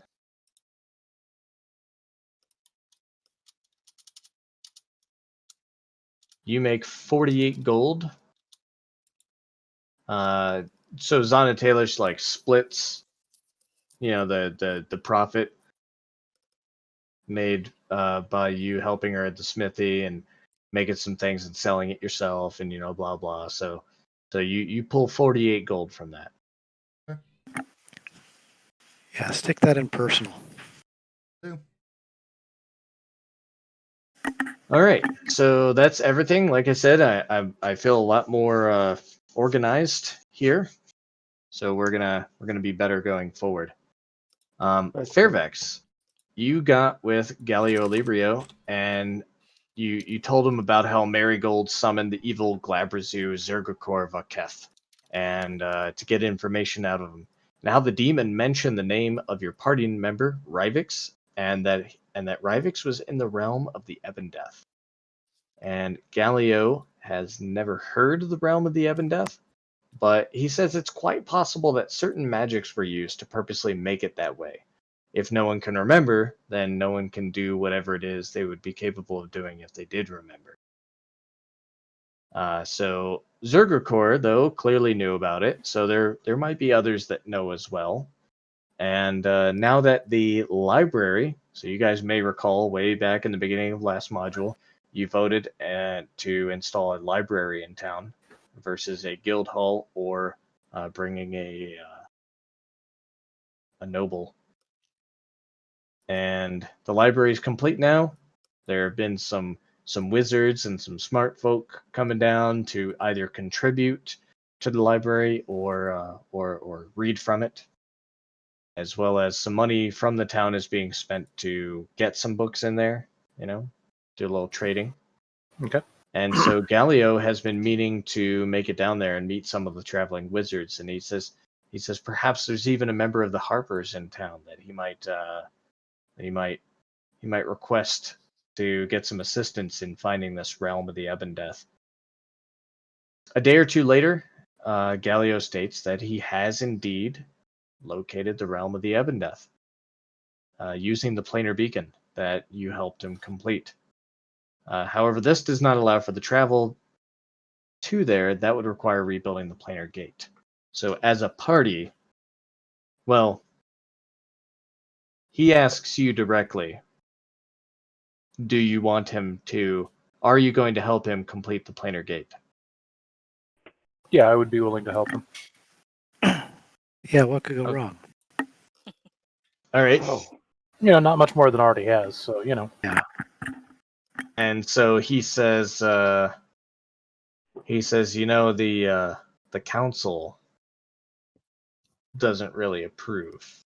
you make 48 gold. So Zana Taylor's like splits, the profit made by you helping her at the smithy and making some things and selling it yourself and blah blah. So you pull 48 gold from that. Yeah, stick that in personal. All right, so that's everything. Like I said, I feel a lot more organized here, so we're gonna be better going forward. Fairvex, you got with Galio Librio, and you told him about how Marigold summoned the evil Glabrazu Zergakor Vaketh, and to get information out of him. And how the demon mentioned the name of your party member, Rivix, and that Rivix was in the realm of the Ebondeath. And Galio has never heard of the realm of the Ebondeath, but he says it's quite possible that certain magics were used to purposely make it that way. If no one can remember, then no one can do whatever it is they would be capable of doing if they did remember. So Zergakor, though, clearly knew about it, so there might be others that know as well. And now that the library, so you guys may recall way back in the beginning of last module, you voted to install a library in town versus a guild hall or bringing a noble. And the library is complete now. There have been some wizards and some smart folk coming down to either contribute to the library or read from it, as well as some money from the town is being spent to get some books in there, do a little trading. Okay. And so Galio has been meaning to make it down there and meet some of the traveling wizards, and he says perhaps there's even a member of the Harpers in town that he might request to get some assistance in finding this realm of the Ebondeath. A day or two later, Galio states that he has indeed located the realm of the Ebondeath, using the planar beacon that you helped him complete. However, this does not allow for the travel to there. That would require rebuilding the planar gate. So as a party, well, he asks you directly, are you going to help him complete the planar gate? Yeah, I would be willing to help him. Yeah, what could go Okay. wrong? All right. Oh, Not much more than already has, so, Yeah. And so he says, the council doesn't really approve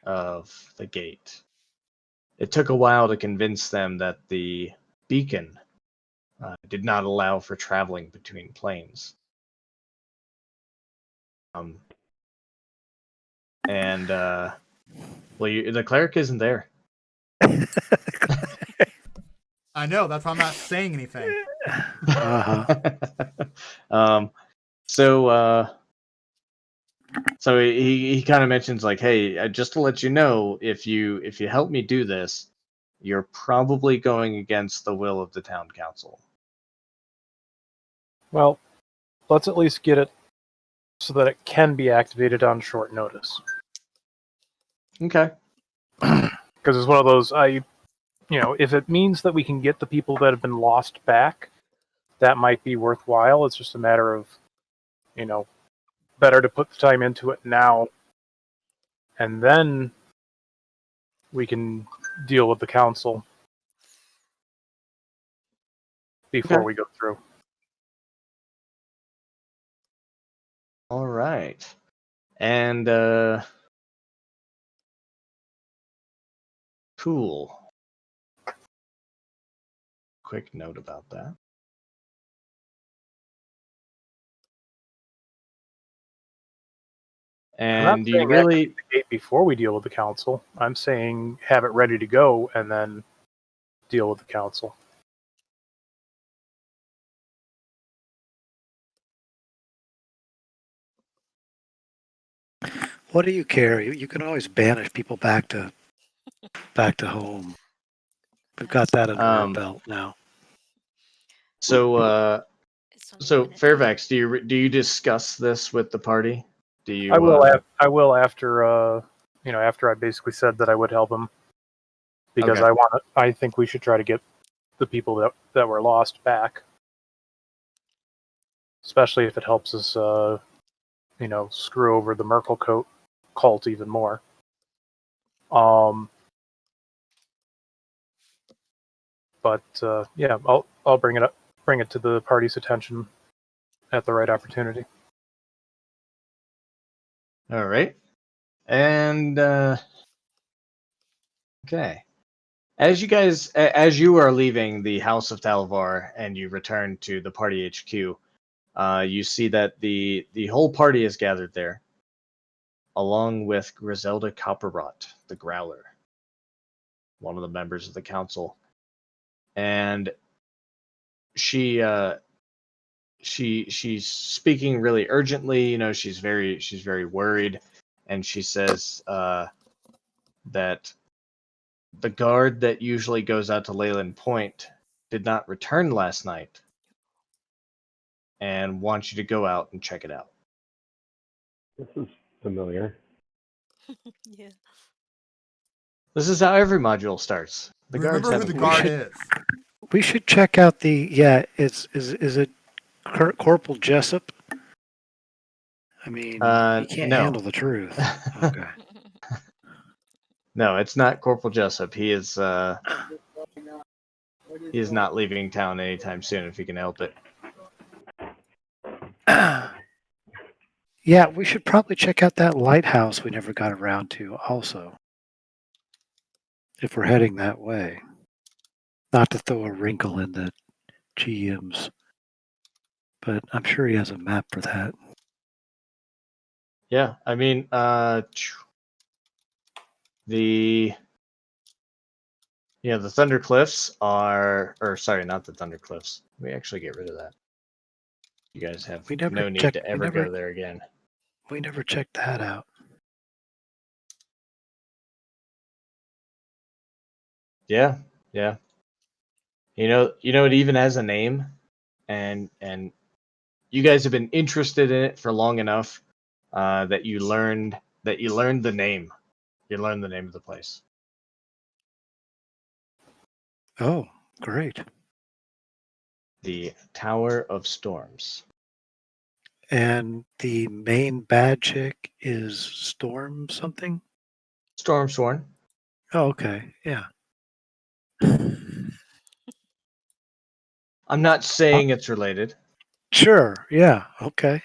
of the gate. It took a while to convince them that the beacon did not allow for traveling between planes. The cleric isn't there. I know. That's why I'm not saying anything. So he kind of mentions like, hey, just to let you know, if you help me do this, you're probably going against the will of the town council. Well, let's at least get it so that it can be activated on short notice. Okay. Because it's one of those, if it means that we can get the people that have been lost back, that might be worthwhile. It's just a matter of, better to put the time into it now, and then we can deal with the council before we go through. All right. And cool. Quick note about that. I'm not And do you saying really? activate the gate before we deal with the council. I'm saying have it ready to go and then deal with the council. What do you care? You can always banish people back to home. We've got that under our belt now. So, It's only so one a day. Fairfax, do you discuss this with the party? Do you? I will. I will after after I basically said that I would help him because Okay. I think we should try to get the people that were lost back, especially if it helps us screw over the Merkle cult even more. But yeah, I'll bring it to the party's attention at the right opportunity. All right. And okay. As you are leaving the House of Talavar and you return to the party HQ, you see that the whole party is gathered there, along with Griselda Copperrot, the Growler, one of the members of the council, and she's speaking really urgently. You know, she's very worried, and she says that the guard that usually goes out to Leilon Point did not return last night, and wants you to go out and check it out. This is familiar. Yeah. This is how every module starts. The guards Remember who have the a guard briefing. is. We should check out the is it Corporal Jessup? I mean, he can't No. handle the truth. Okay. No, it's not Corporal Jessup. He is not leaving town anytime soon if he can help it. Yeah, we should probably check out that lighthouse we never got around to also. If we're heading that way. Not to throw a wrinkle in the GM's, but I'm sure he has a map for that. Yeah, I mean, the Thunder Cliffs are, or sorry, not the Thunder Cliffs. We actually get rid of that. You guys have no need to ever go there again. We never checked that out. Yeah, yeah. You know, it even has a name, and you guys have been interested in it for long enough that you learned the name. You learned the name of the place. Oh, great. The Tower of Storms. And the main bad chick is Storm something? Stormsworn. Oh, okay. Yeah. I'm not saying it's related. Sure. Yeah. Okay.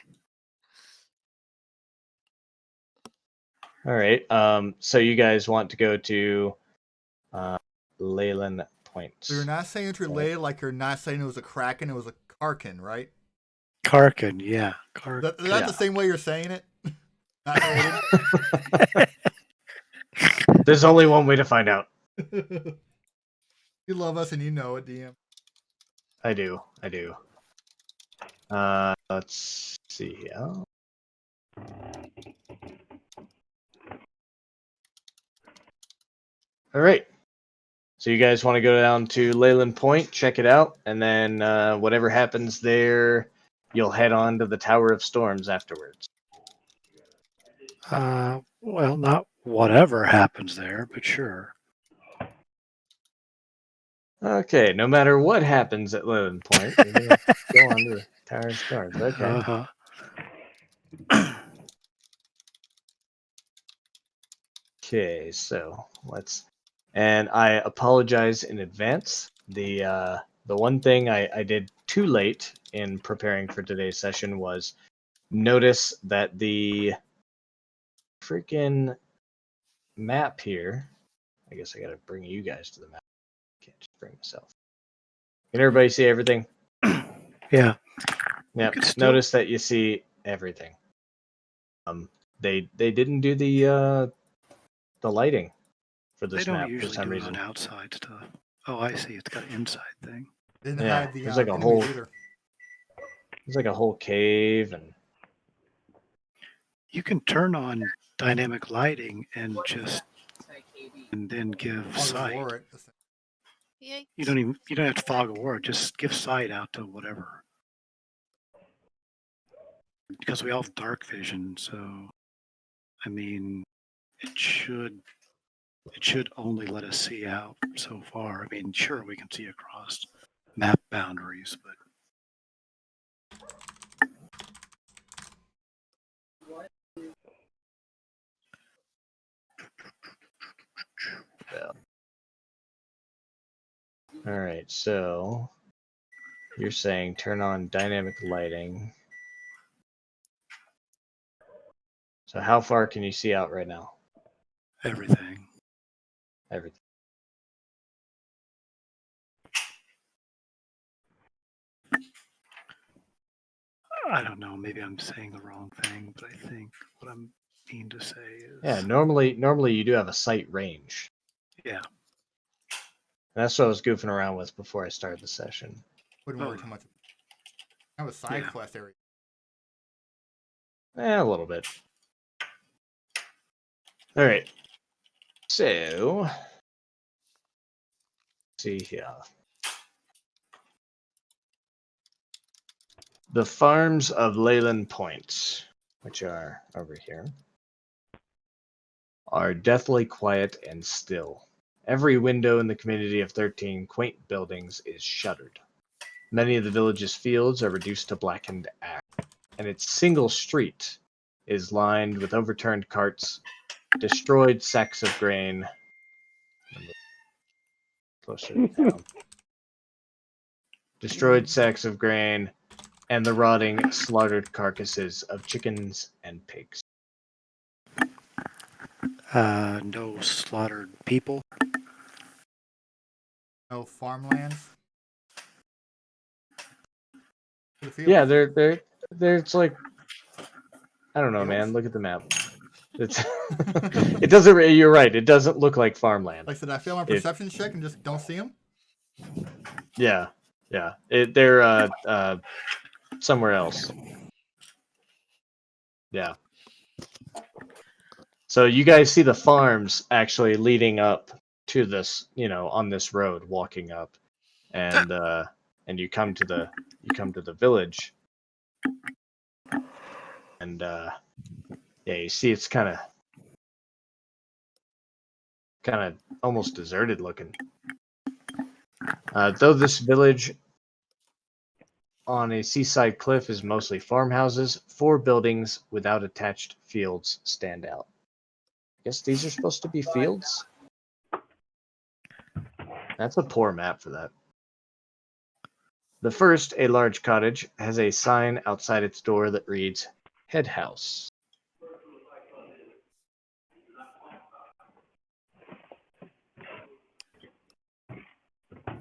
All right. So you guys want to go to Leilon Point. So you're not saying it's related, like you're not saying it was a Kraken, it was a Karkin, right? Karkin, yeah. Is that Yeah. the same way you're saying it? Not related? There's only one way to find out. You love us and you know it, DM. I do. Let's see here. All right. So you guys want to go down to Leilon Point, check it out, and then whatever happens there, you'll head on to the Tower of Storms afterwards. Well, not whatever happens there, but sure. Okay, no matter what happens at Leilon Point, you're going to go on to the Tower of Storms. Okay. Uh-huh. Okay, so let's. And I apologize in advance. The one thing I did too late in preparing for today's session was notice that the freaking map here. I guess I gotta bring you guys to the map. Can't just bring myself. Can everybody see everything? Yeah. Yeah. could still- Notice that you see everything. they didn't do the lighting for They this don't map for usually some do it reason. on outside stuff. Oh, I see. It's got an inside thing. They didn't Yeah, hide the there's like a enemies whole either. there's like a whole cave and You can turn on dynamic lighting and then give Fog of sight. war it. Yikes. You don't have to fog of war. Just give sight out to whatever. Because we all have dark vision, so I mean, it should only let us see out so far. I mean, sure, we can see across map boundaries, but all right. So you're saying turn on dynamic lighting. So how far can you see out right now? everything. Everything. I don't know. Maybe I'm saying the wrong thing, but I think what I'm mean to say is Yeah, normally you do have a sight range. yeah. And that's what I was goofing around with before I started the session. Wouldn't worry Oh. too much. That was side Yeah. quest area. A little bit. All right. So, let's see here. The farms of Leilon Point, which are over here, are deathly quiet and still. Every window in the community of 13 quaint buildings is shuttered. Many of the village's fields are reduced to blackened ash, and its single street is lined with overturned carts, destroyed sacks of grain. Closer down. Destroyed sacks of grain, and the rotting, slaughtered carcasses of chickens and pigs. No slaughtered people. No farmlands. For the field. Yeah, they're it's like I don't know, man. Fields? Look at the map. It's it doesn't. You're right. It doesn't look like farmland. Like I said, I fail my It- perception check and just don't see them. Yeah, yeah. They're somewhere else. Yeah. So you guys see the farms actually leading up to this, on this road, walking up, and you come to the village, and yeah, you see it's kind of almost deserted looking. Though this village on a seaside cliff is mostly farmhouses, 4 buildings without attached fields stand out. I guess these are supposed to be fields? That's a poor map for that. The first, a large cottage, has a sign outside its door that reads Head House.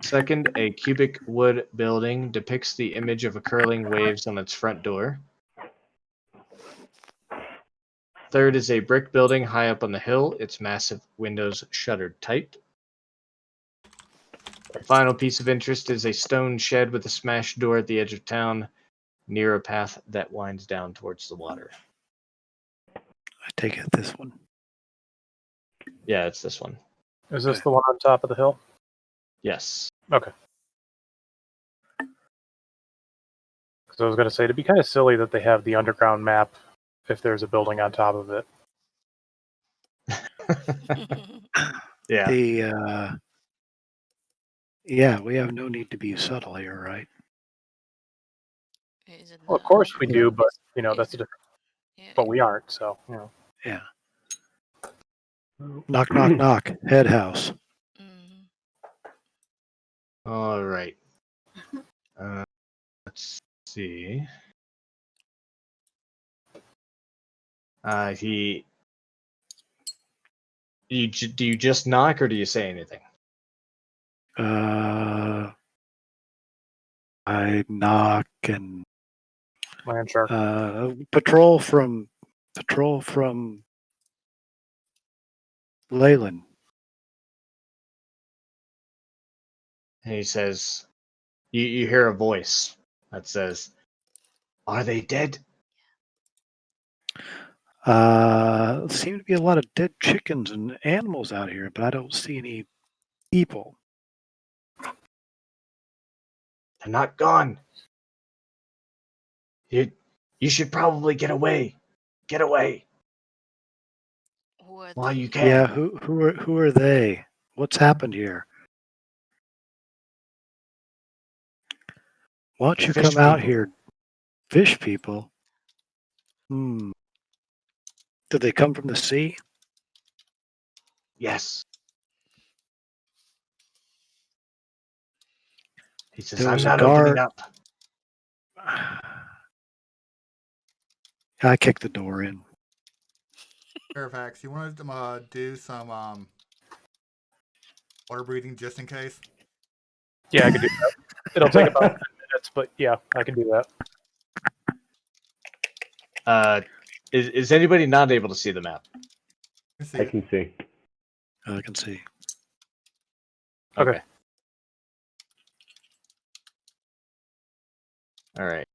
Second, a cubic wood building depicts the image of a curling waves on its front door. Third is a brick building high up on the hill, its massive windows shuttered tight. The final piece of interest is a stone shed with a smashed door at the edge of town, near a path that winds down towards the water. I take it this one. Yeah, it's this one. Is this the one on top of the hill? Yes. Okay. Because I was going to say, it'd be kind of silly that they have the underground map if there's a building on top of it. Yeah. The yeah, we have no need to be subtle here, right? Is it Well, of not? course we do, but Yeah. that's a different. Yeah. But we aren't, so Yeah. Knock, knock, knock. Head house. Mhm. All right. Let's see. Do you just knock or do you say anything? I knock and land shark. patrol from Patrol from Leilon. And he says, you hear a voice that says, "Are they dead?" Seem to be a lot of dead chickens and animals out here, but I don't see any people. They're not gone. You should probably get away. Get away Who are while they? you can. Yeah, who are they? What's happened here? Why don't They're you fish come out people. here, fish people? Did they come from the sea? Yes. He says, There "I'm was a not opening guard. up." I kicked the door in. Fairfax, you want to do some water breathing just in case? Yeah, I could do that. It'll take about 10 minutes, but yeah, I can do that. Is anybody not able to see the map? You see I it. can see. I can see. Okay. All right.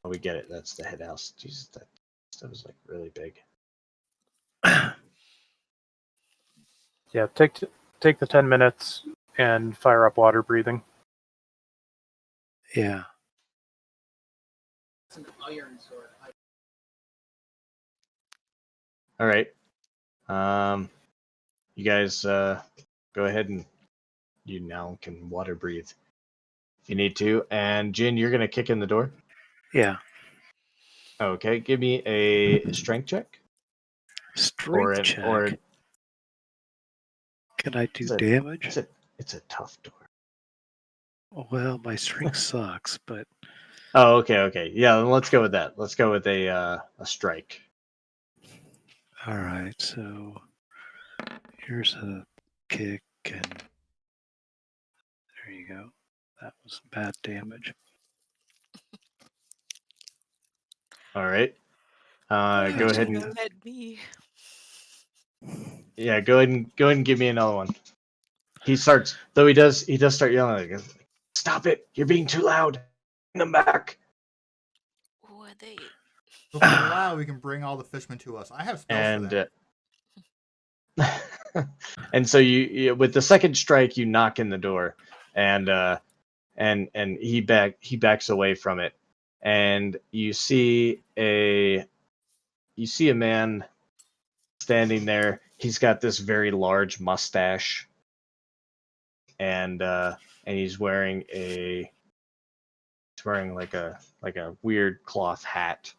We get it. That's the head house. Jesus, that stuff is like really big. Yeah, take the 10 minutes and fire up water breathing. Yeah. All right. You guys go ahead and you now can water breathe if you need to. And Jin, you're gonna kick in the door. Yeah. Okay, give me a strength check Strength check. or Can I do it's a, damage? it's a tough door. Well, my strength sucks, but Oh, okay. Yeah, then let's go with that. Let's go with a strike. all right. So here's a kick, and there you go. That was bad damage. All right. Why Go would ahead you and let me? yeah, go ahead and give me another one. He starts though he does start yelling like, "Stop it! You're being too loud. Bring them back." Who are they? So if they're loud, we can bring all the fishmen to us. I have spells for And that. and so you with the second strike you knock in the door and he backs away from it and you see a man standing there. He's got this very large mustache and he's wearing like a weird cloth hat.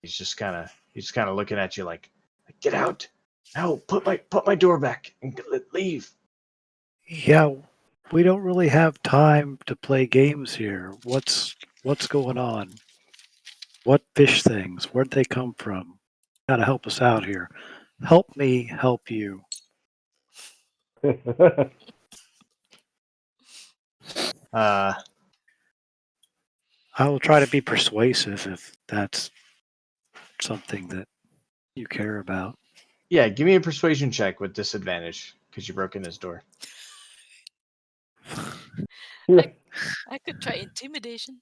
He's just kind of looking at you like, "Get out. No, put my door back and leave." Yeah, we don't really have time to play games here. What's going on? What fish things? Where'd they come from? Gotta help us out here. Help me help you. Uh I will try to be persuasive if that's something that you care about. Yeah, give me a persuasion check with disadvantage because you broke in his door. I could try intimidation.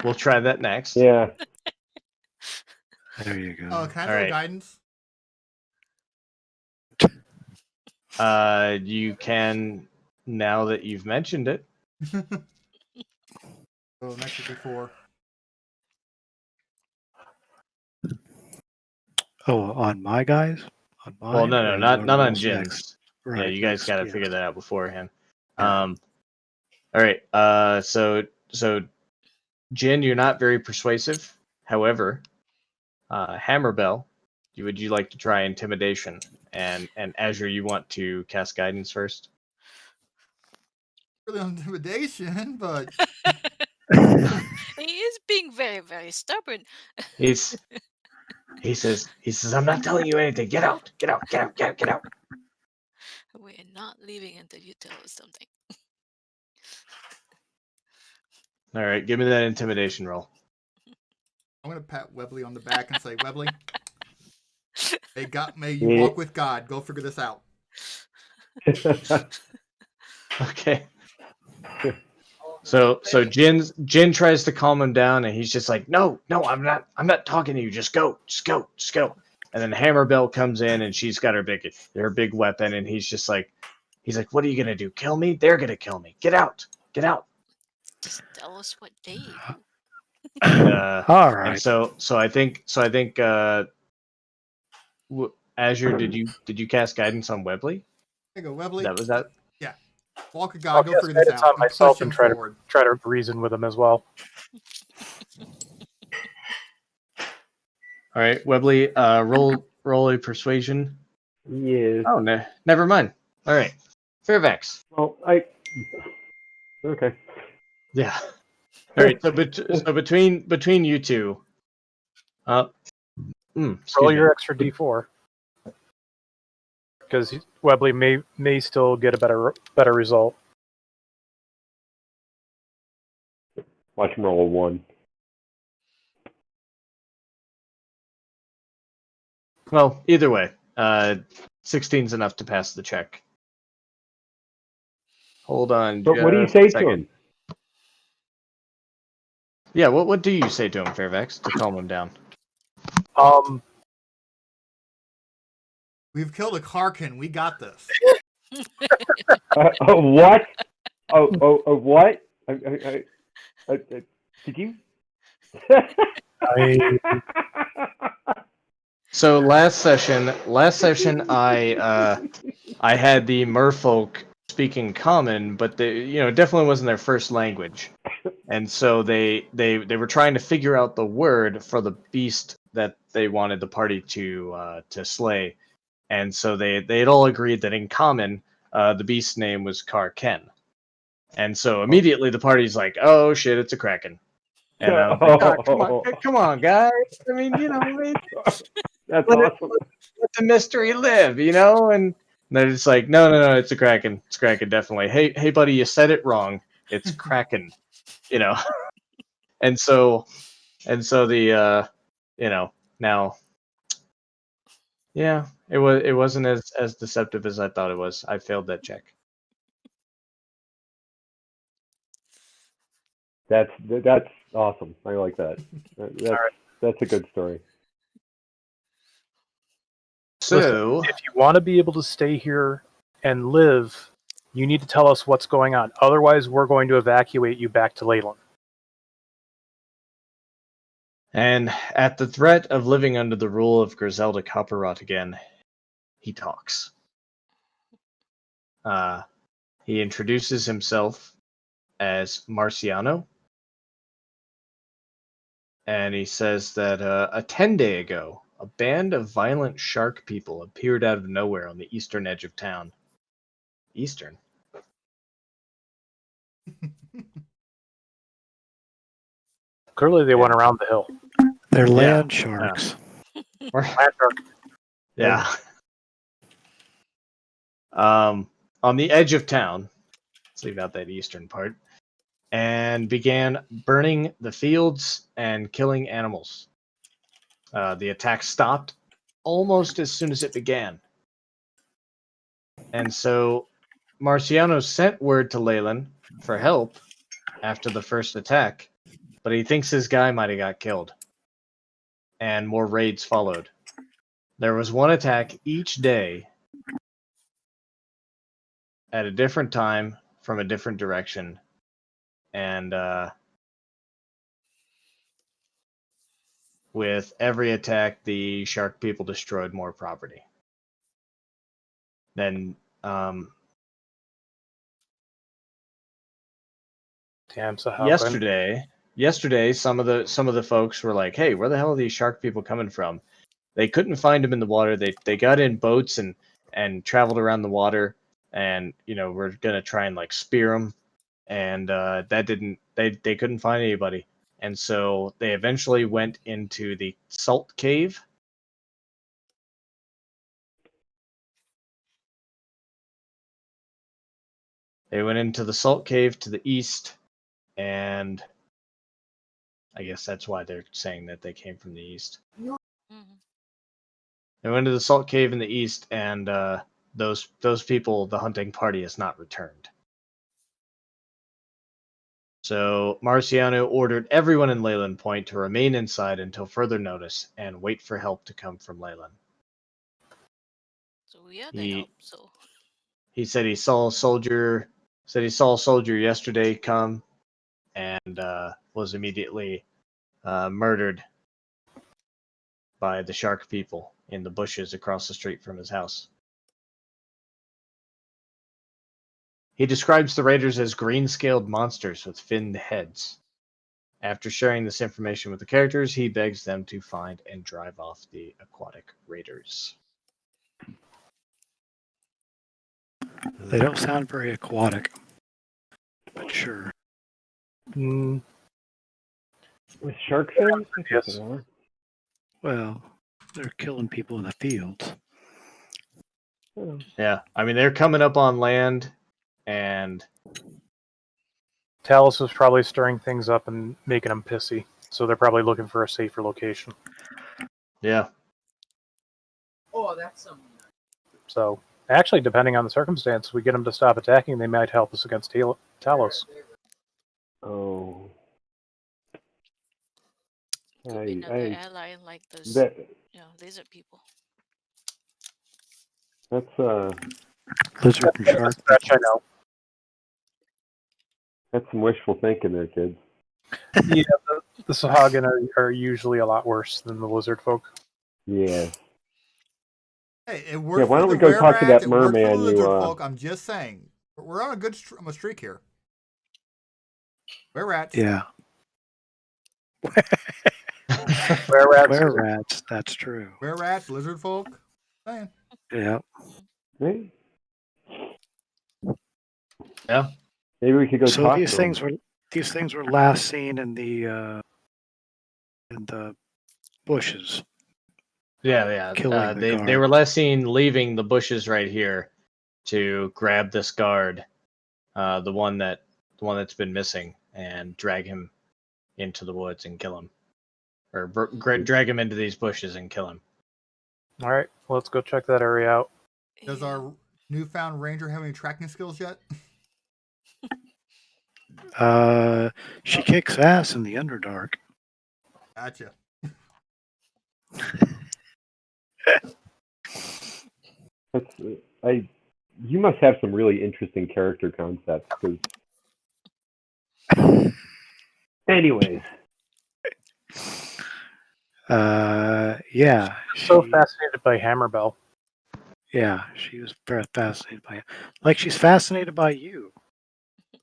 We'll try that next. Yeah. There you go. Can I All throw right. guidance? You can now that you've mentioned it. So next would be 4. Oh, on my guys? On mine? Well, no, or not whoever on rolls Jin's. next? Yeah, Right. you guys next, got to yeah. figure that out beforehand. Yeah. All right. So Jin, you're not very persuasive. However, Hammerbell, would you like to try intimidation? And Azure, you want to cast guidance first? Really on intimidation, but He is being very, very stubborn. He says, "I'm not telling you anything. Get out. Get out. Get out. Get out. Get out." We're not leaving until you tell us something. All right, give me that intimidation roll. I'm gonna pat Webley on the back and say, Webley, may you walk with God. Go figure this out. Okay. So Jin tries to calm him down, and he's just like, no, I'm not talking to you. Just go. And then Hammerbell comes in, and she's got her big weapon, and he's like, what are you gonna do? Kill me? They're gonna kill me. Get out. Just tell us what day. And All and right. so I think Azure, did you cast guidance on Webley? There you go, Webley. That was that. Yeah. Walk with I'll God. Go cast figure this guidance out. on And push myself him and try forward. to reason with him as well. All right, Webley, roll a persuasion. Yes. Oh, never mind. All right, Fairfax. Well, okay. Yeah. All right. So, between you two, excuse Roll me. your extra D4 because Webley may still get a better result. Watch him roll a 1. Well, either way, 16's enough to pass the check. Hold on. But what do you just a say to second. him? Yeah. What do you say to him, Fairfax, to calm him down? We've killed a Karkin. We got this. What? What? Did you? So last session, I had the merfolk speaking common, but it definitely wasn't their first language, and so they were trying to figure out the word for the beast that they wanted the party to slay, and so they had all agreed that in common, the beast's name was Karken, and so immediately the party's like, oh shit, it's a kraken, and I was like, oh, come on, guys, I mean, That's let awesome. let the mystery live, and they're just like, no, it's a kraken. It's kraken, definitely. Hey, buddy, you said it wrong. It's kraken, you know. And so the now, yeah, it wasn't as deceptive as I thought it was. I failed that check. That's awesome. I like that. That's a good story. So Listen, if you want to be able to stay here and live, you need to tell us what's going on. Otherwise, we're going to evacuate you back to Leilon. and at the threat of living under the rule of Griselda Copperrot again, he talks. He introduces himself as Marciano, and he says that a 10-day ago, a band of violent shark people appeared out of nowhere on the eastern edge of town. Eastern? Clearly, they went around the hill. They're Yeah. land sharks. Land shark. Yeah. On the edge of town, let's leave out that eastern part, and began burning the fields and killing animals. The attack stopped almost as soon as it began. And so Marciano sent word to Leilon for help after the first attack, but he thinks his guy might have got killed. And more raids followed. There was one attack each day at a different time from a different direction. And with every attack, the shark people destroyed more property. Then Damn, so how yesterday some of the folks were like, hey, where the hell are these shark people coming from? They couldn't find them in the water. They got in boats and traveled around the water, and we're gonna try and like spear them, and that didn't they couldn't find anybody, and so they eventually went into the salt cave. They went into the salt cave to the east, and I guess that's why they're saying that they came from the east. Mhm. They went to the salt cave in the east, and those people, the hunting party, has not returned. So Marciano ordered everyone in Leyland Point to remain inside until further notice and wait for help to come from Leyland. So we are the He help. So he said he saw a soldier. Said he saw a soldier yesterday come and was immediately murdered by the shark people in the bushes across the street from his house. He describes the raiders as green-scaled monsters with finned heads. After sharing this information with the characters, he begs them to find and drive off the aquatic raiders. They don't sound very aquatic, but sure. Mm, With shark fins? I think Yes. they are. Well, they're killing people in the fields. Oh. Yeah, I mean, they're coming up on land, and Talus was probably stirring things up and making them pissy, so they're probably looking for a safer location. yeah, So, actually, depending on the circumstance, we get them to stop attacking, they might help us against Talos. Oh. could be another ally like those, that lizard people. that's Lizard and That's a shark. stretch, I know. that's some wishful thinking there, kids. Yeah, the Sahagin are usually a lot worse than the lizard folk. Yeah. Hey, it worked why for don't the we go talk to were-rats, that it worked for the merman you, lizard folk. I'm just saying. We're on a good streak here. Were-rats. Yeah. Were-rats, that's true. Were-rats, lizard folk. Saying. Yeah. Hey, yeah. maybe we could go So talk these to things him. were last seen in the bushes. Yeah. Killing the They guard. were last seen leaving the bushes right here to grab this guard, the one that's been missing, and drag him into the woods and kill him, or drag him into these bushes and kill him. All right, let's go check that area out. Does Yeah. our newfound ranger have any tracking skills yet? She kicks ass in the Underdark. Gotcha. You must have some really interesting character concepts. Cause... Anyways, Yeah. So fascinated by Hammerbell. Yeah, she was very fascinated by it. Like she's fascinated by you.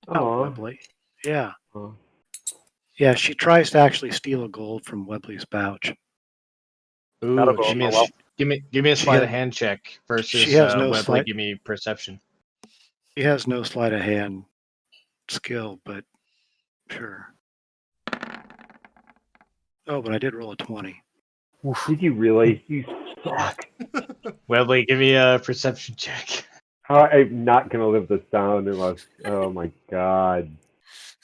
Aw. Webley. Yeah. Aw. Yeah, she tries to actually steal a gold from Webley's pouch. That'll Ooh, go give me well. give me a She sleight has- of hand check versus she has no Webley. sleight- Give me perception. He has no sleight of hand skill, but sure. Oh, but I did roll a 20. Did you really? You suck. Webley, give me a perception check. I'm not gonna live this down unless. Oh my god.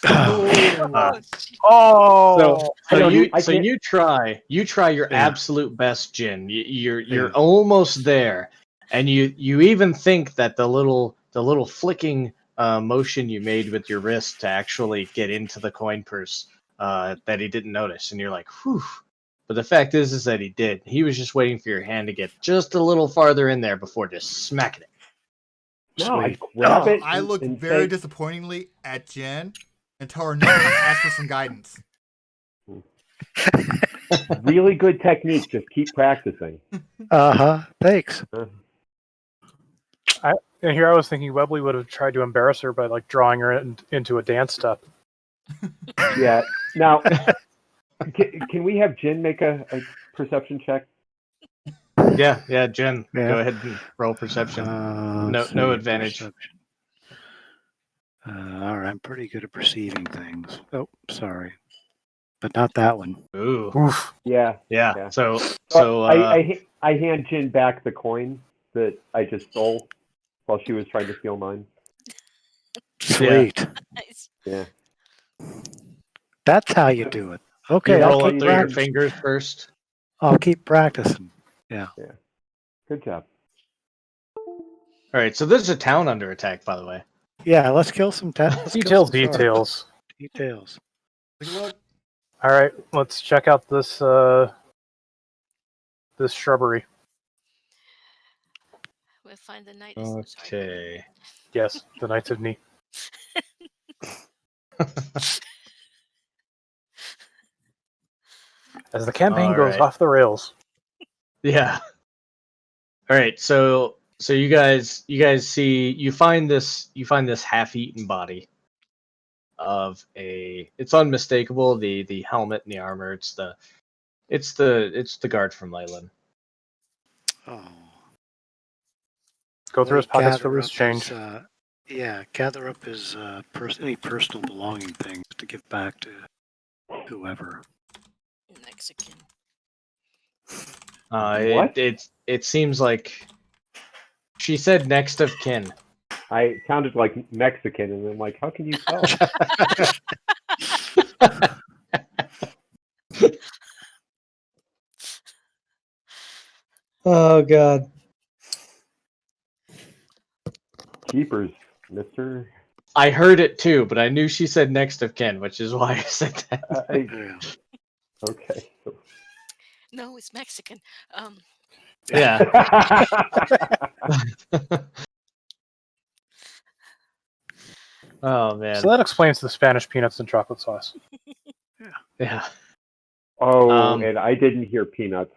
Ah. Oh! You try your Yeah. absolute best, Jin. You're almost there, and you even think that the little flicking motion you made with your wrist to actually get into the coin purse that he didn't notice, and you're like, whew. But the fact is that he did. He was just waiting for your hand to get just a little farther in there before just smacking it. No, I Sweet. grab it. I looked and very say, disappointingly at Jen and told her next time to ask for some guidance. really good technique. Just keep practicing. Thanks. And here I was thinking Webley would have tried to embarrass her by like drawing her into a dance step. Yeah. Now, can we have Jin make a perception check? Yeah, Jen, Yeah. go ahead and roll perception. Let's No see, advantage. perception. All right, I'm pretty good at perceiving things. Oh, sorry, but not that one. Ooh, Oof. Yeah. yeah. So I hand Jin back the coin that I just stole while she was trying to steal mine. Sweet. Nice. Yeah. That's how you do it. Okay, You I'll roll keep it through your practicing. fingers first. I'll keep practicing. Yeah. Good job. All right, so there's a town under attack, by the way. Yeah, let's kill some Details. Details. Take a look. All right, let's check out this this shrubbery. We'll find the night. Okay. Yes, the Knights of Knee. As the campaign All goes right. off the rails. Yeah. All right, so you guys see you find this half-eaten body of it's unmistakable, the helmet and the armor. It's the guard from Leilon. Oh. Go through his pockets for Gather loose up change. gather up his any personal belonging things to give back to whoever. Mexican. What? It seems like she said next of kin. I sounded like Mexican, and I'm like, how can you tell? Oh God. Keepers, Mister. I heard it too, but I knew she said next of kin, which is why I said that. Yeah. Okay. No, it's Mexican. Yeah. Oh man. So that explains the Spanish peanuts and chocolate sauce. Yeah. Oh, and I didn't hear peanuts.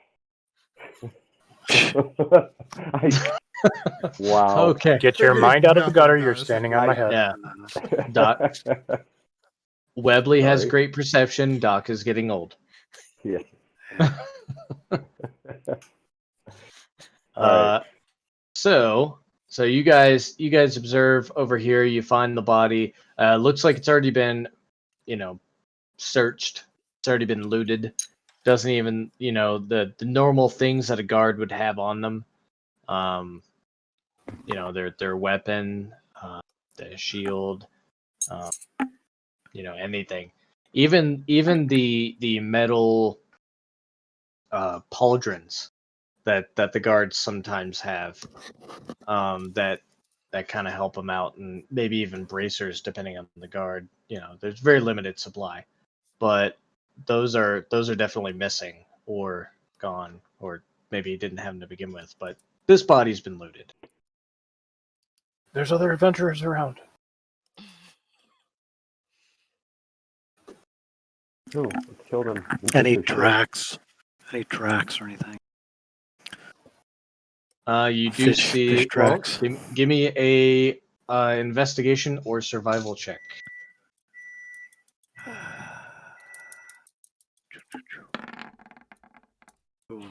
Wow. Okay. Get your Figured mind out of the nothing gutter. does. You're standing on my head. Yeah. Doc. Webley has Sorry. great perception. Doc is getting old. Yeah. Uh, so you guys observe over here. You find the body. Looks like it's already been, searched. It's already been looted. Doesn't even, the normal things that a guard would have on them. Their weapon, the shield, anything. Even the metal pauldrons that the guards sometimes have, that kind of help them out, and maybe even bracers depending on the guard. There's very limited supply, but those are definitely missing or gone, or maybe didn't have them to begin with. But this body's been looted. There's other adventurers around. Oh, let's kill them. Any tracks or anything? You do Fish see. Well, tracks. give me a investigation or survival check. Cool.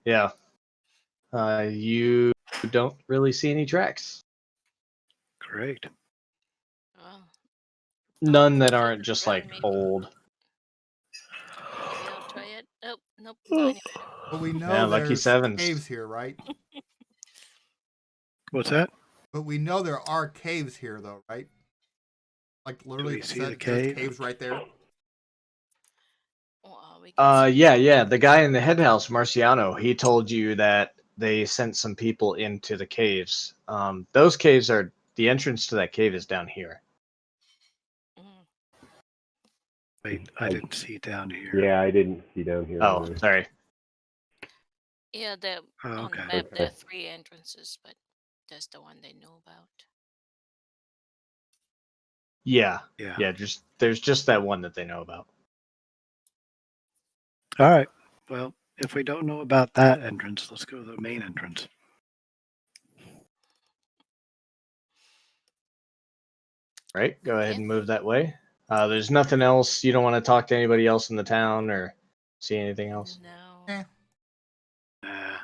Yeah. You don't really see any tracks. Great. Well, None that keep aren't it just around like me. old. Okay, I'll try it. Oh, nope, not anything. But we know Yeah, lucky there's sevens. caves here, right? What's that? But we know there are caves here, though, right? Like literally, we see said the there's cave? caves right there. Well, we can see. Yeah. The guy in the head house, Marciano, he told you that they sent some people into the caves. Those caves are the entrance to that cave is down here. Mhm. Wait, I didn't see down here. Yeah, I didn't see down here. Oh, either. sorry. Yeah, Oh, on the okay. map there are Okay. 3 entrances, but that's the one they know about. Yeah. Yeah. Yeah, there's just that one that they know about. All right. Well, if we don't know about that entrance, let's go to the main entrance. Right? Go ahead Yeah. and move that way. There's nothing else. You don't want to talk to anybody else in the town or see anything else? No. Eh, Uh, I'm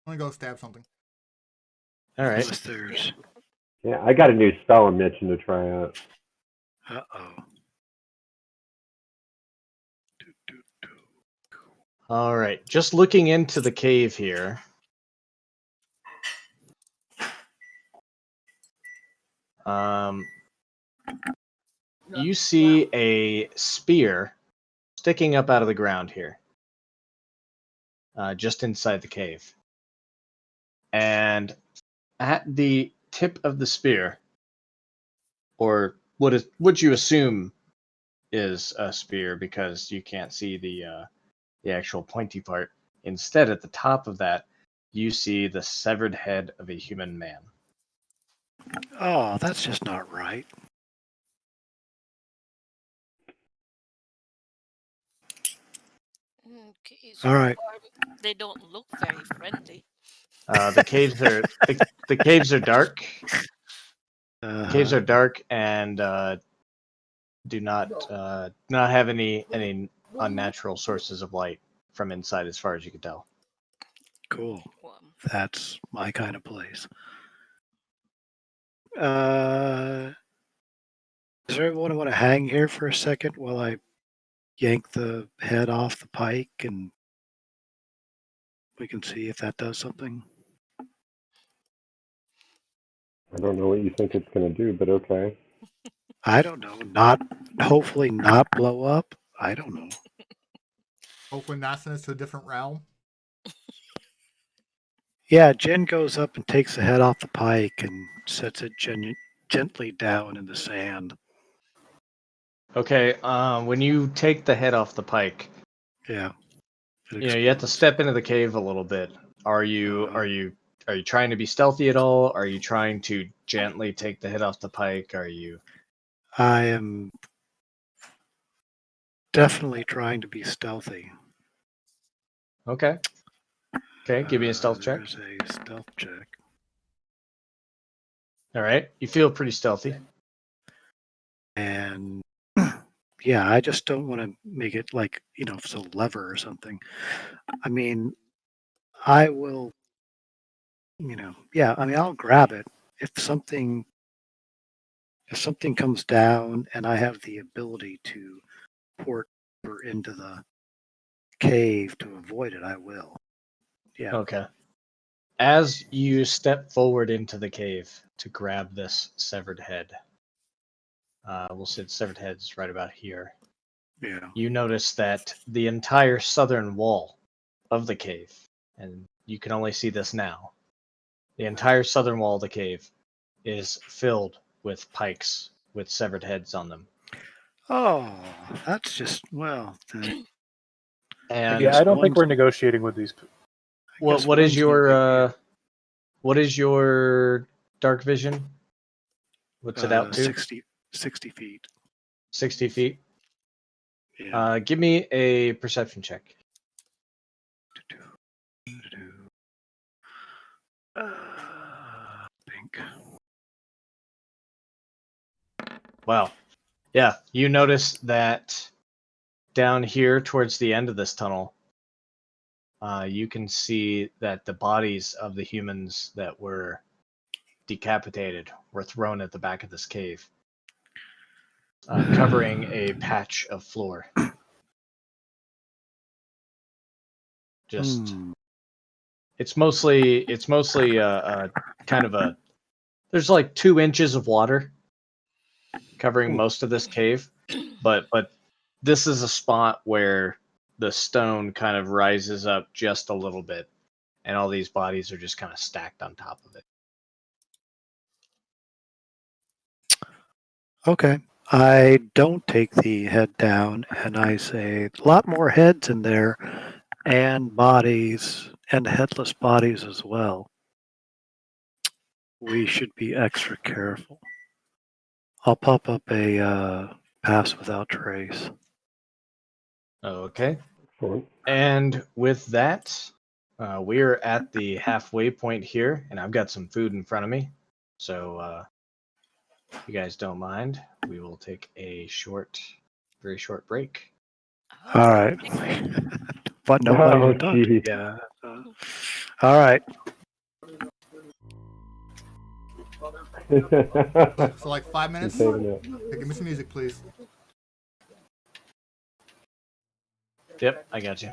gonna go stab something. All right. unless there's. Yeah, I got a new spell I'm itching to try out. Uh-oh. All right. Just looking into the cave here. you see a spear sticking up out of the ground here, just inside the cave. And at the tip of the spear, or what you assume is a spear because you can't see the actual pointy part. Instead, at the top of that, you see the severed head of a human man. Oh, that's just not right. Okay, All right. they don't look very friendly. The caves are the caves are dark. Caves Uh, are dark and do not have any unnatural sources of light from inside, as far as you can tell. cool. Well, That's my kind of place. Does everyone want to hang here for a second while I yank the head off the pike and we can see if that does something? I don't know what you think it's going to do, but okay. I don't know. Not hopefully not blow up. I don't know. Hopefully not send us to a different realm. Yeah, Jen goes up and takes the head off the pike and sets it gently down in the sand. Okay, when you take the head off the pike, Yeah. you have to step into the cave a little bit. Are you trying to be stealthy at all? Are you trying to gently take the head off the pike? Are you I am definitely trying to be stealthy. okay? Okay, give me a stealth check. There's a stealth check. All right, you feel pretty stealthy. And yeah, I just don't want to make it like, if it's a lever or something. I mean, I will, I'll grab it if something comes down and I have the ability to port over into the cave to avoid it, I will. Yeah. Okay. As you step forward into the cave to grab this severed head, we'll say the severed head's right about here. Yeah. You notice that the entire southern wall of the cave, and you can only see this now, the entire southern wall of the cave is filled with pikes with severed heads on them. Oh, that's just, well, then And Yeah, I don't think one's- we're negotiating with these. what guess what is one's no big your deal. what is your dark vision? What's it out to? 60 feet. 60 feet. Yeah. Give me a perception check. Pink. Wow. Yeah, you notice that down here towards the end of this tunnel, you can see that the bodies of the humans that were decapitated were thrown at the back of this cave, covering a patch of floor. Just it's mostly kind of a there's like 2 inches of water covering most of this cave, but this is a spot where the stone kind of rises up just a little bit, and all these bodies are just kind of stacked on top of it. Okay. I don't take the head down and I say, a lot more heads in there and bodies and headless bodies as well. We should be extra careful. I'll pop up a pass without trace. Okay. Excellent. And with that, we're at the halfway point here, and I've got some food in front of me. So, if you guys don't mind, we will take a very short break. All right. But nobody Oh, to talk to. geez. Yeah. All right. So like 5 minutes. You're saving it. Okay, give me some music, please. Yep, I got you.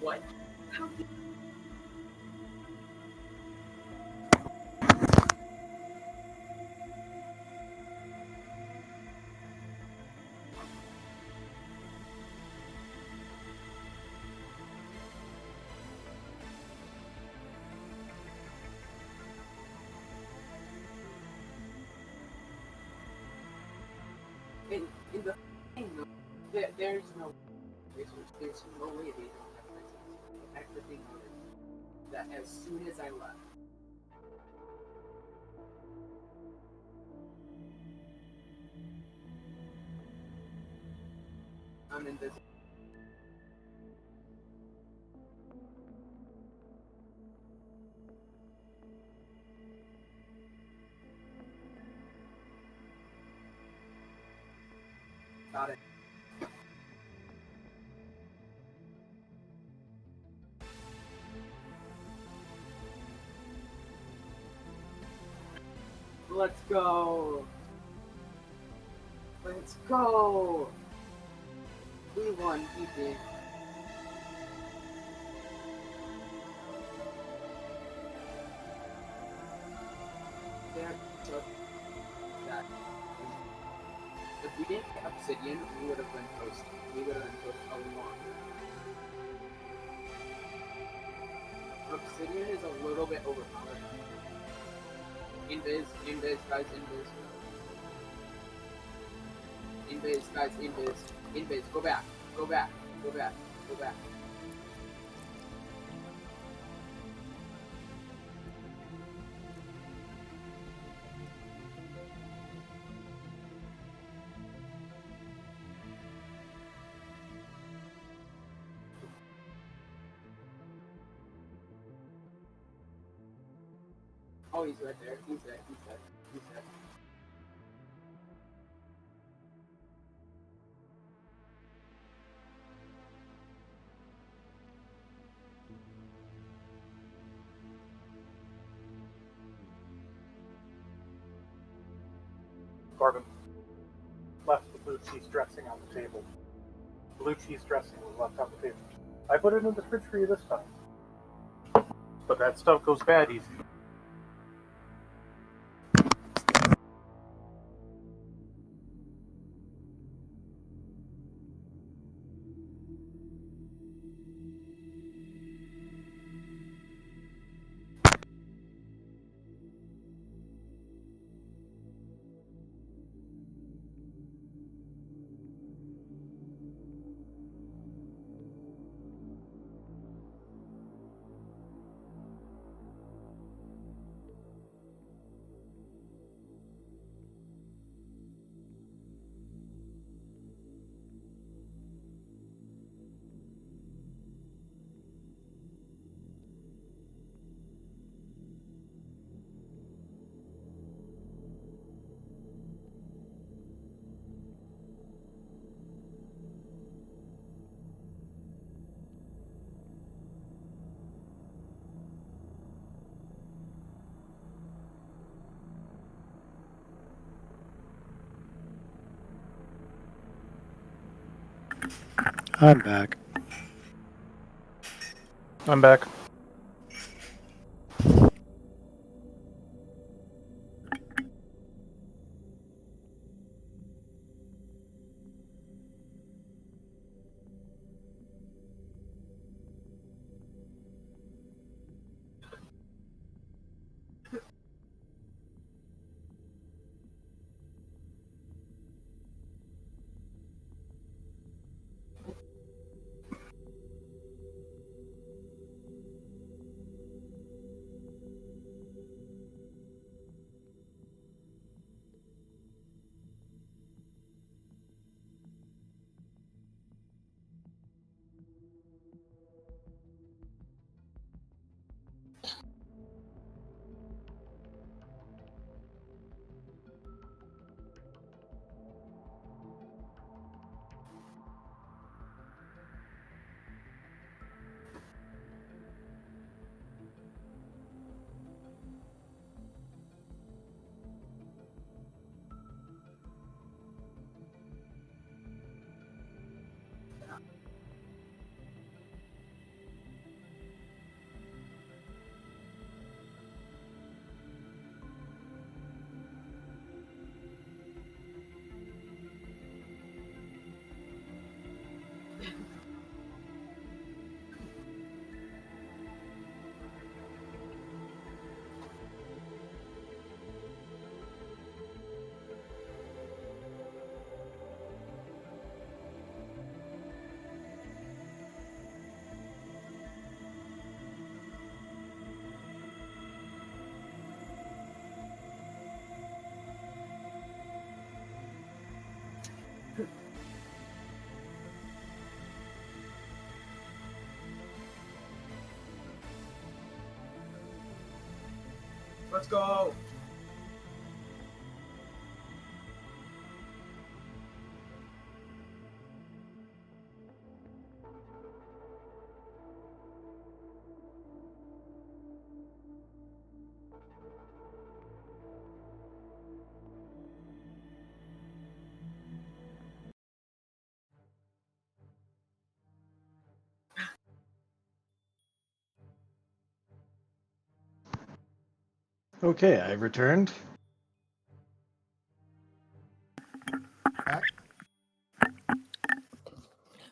What? How in the thing, no, there's no research. There's no way they don't have license. That's the thing is that as soon as I left, I'm invisible. Got it. Let's go. Let's go. We won, he did. There, so that. If we didn't get obsidian, we would have been toast. We would have been toast a lot. Obsidian is a little bit overpowered. Invis, guys, invis. Invis, guys, invis. Invis, go back. Go back. Go back. Go back. Oh, he's right there. He's there. He's there. He's there. Corbin left the blue cheese dressing on the table. Blue cheese dressing was left on the table. I put it in the fridge for you this time. But that stuff goes bad easy. I'm back. I'm back. Let's go. Okay, I've returned. Back.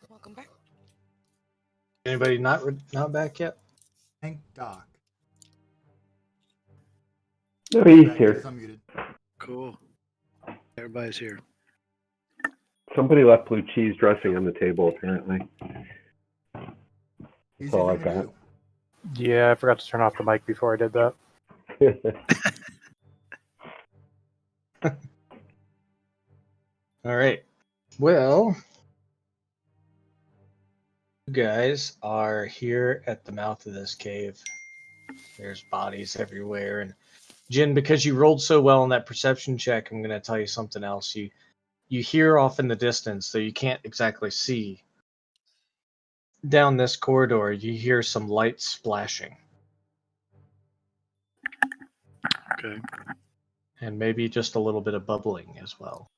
Welcome back. Anybody not back yet? Thank Doc. No, he's Back, here. he's unmuted. Cool. Everybody's here. Somebody left blue cheese dressing on the table, apparently. Easy all I thing to got. do. Yeah, I forgot to turn off the mic before I did that. All right. Well, you guys are here at the mouth of this cave. There's bodies everywhere, and Jin, because you rolled so well on that perception check, I'm going to tell you something else. You hear off in the distance, so you can't exactly see. Down this corridor, you hear some light splashing, Okay. and maybe just a little bit of bubbling as well.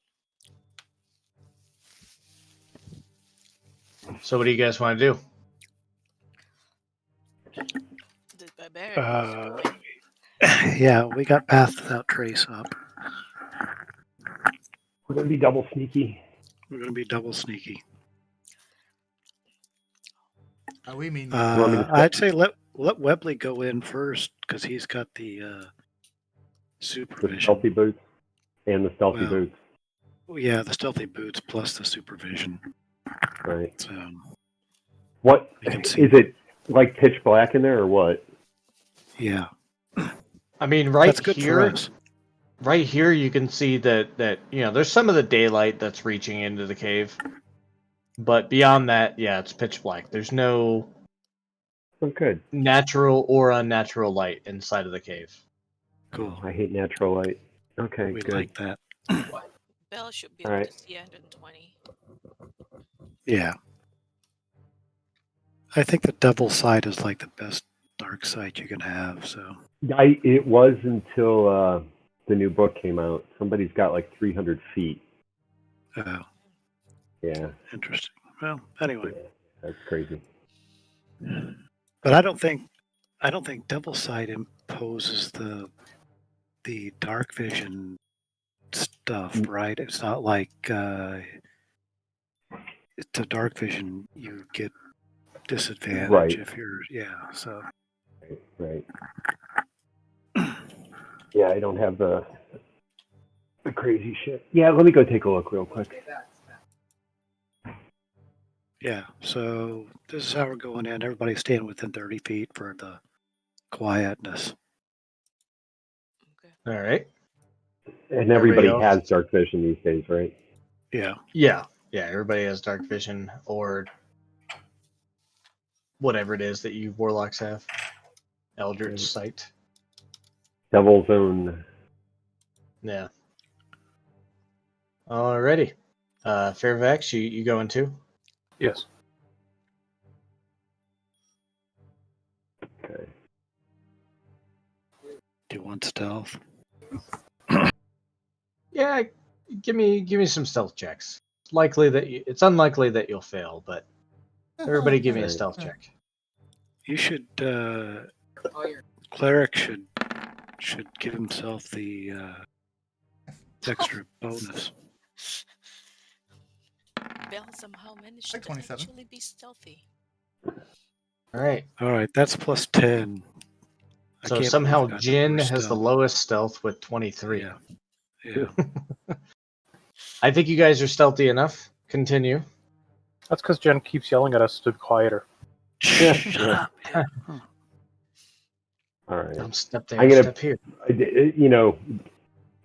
So, what do you guys want to do? The barbarians going. Yeah, we got Path Without Trace up. We're going to be double sneaky. We're going to be double sneaky. We mean want me to I'd say let Webley go in first because he's got the The supervision. stealthy boots and the stealthy Well, boots. Yeah, the stealthy boots plus the supervision. Right. So What you can see. is it like pitch black in there or what? Yeah, I mean, right that's good here, for us. right here, you can see that there's some of the daylight that's reaching into the cave, but beyond that, yeah, it's pitch black. There's no Oh, good. natural or unnatural light inside of the cave. Cool. I hate natural light. Okay, We good. like that. Bell should be All able right. to see 120. Yeah. I think the double sight is like the best dark sight you can have. So It was until the new book came out. Somebody's got like 300 feet. Yeah, interesting. Well, anyway, that's crazy. but I don't think double sight imposes the dark vision stuff, right? It's not like to dark vision you get disadvantage Right. if you're so Right. Yeah, I don't have the crazy shit. Yeah, let me go take a look real quick. yeah. So this is how we're going in. Everybody's staying within 30 feet for the quietness. Okay. All right. And everybody else? has dark vision these days, right? Yeah. Yeah. Everybody has dark vision or whatever it is that you warlocks have. Eldritch sight. Devil's own. Yeah. Alrighty. Fairfax, you going too? Yes. Okay. Do you want stealth? Yeah, give me some stealth checks. It's unlikely that you'll fail, but everybody give me a Alright. stealth check. You should. Oh, you're Cleric should give himself the extra bonus. Bell somehow managed Like to 27. actually be stealthy. All right. All right, that's plus 10. I So can't somehow believe I got Jin worse has the stealth. lowest stealth with 23. Yeah. I think you guys are stealthy enough. Continue. That's because Jen keeps yelling at us to be quieter. Shut up. Yeah. All right. I'm step there, I'm gonna- step here. You know,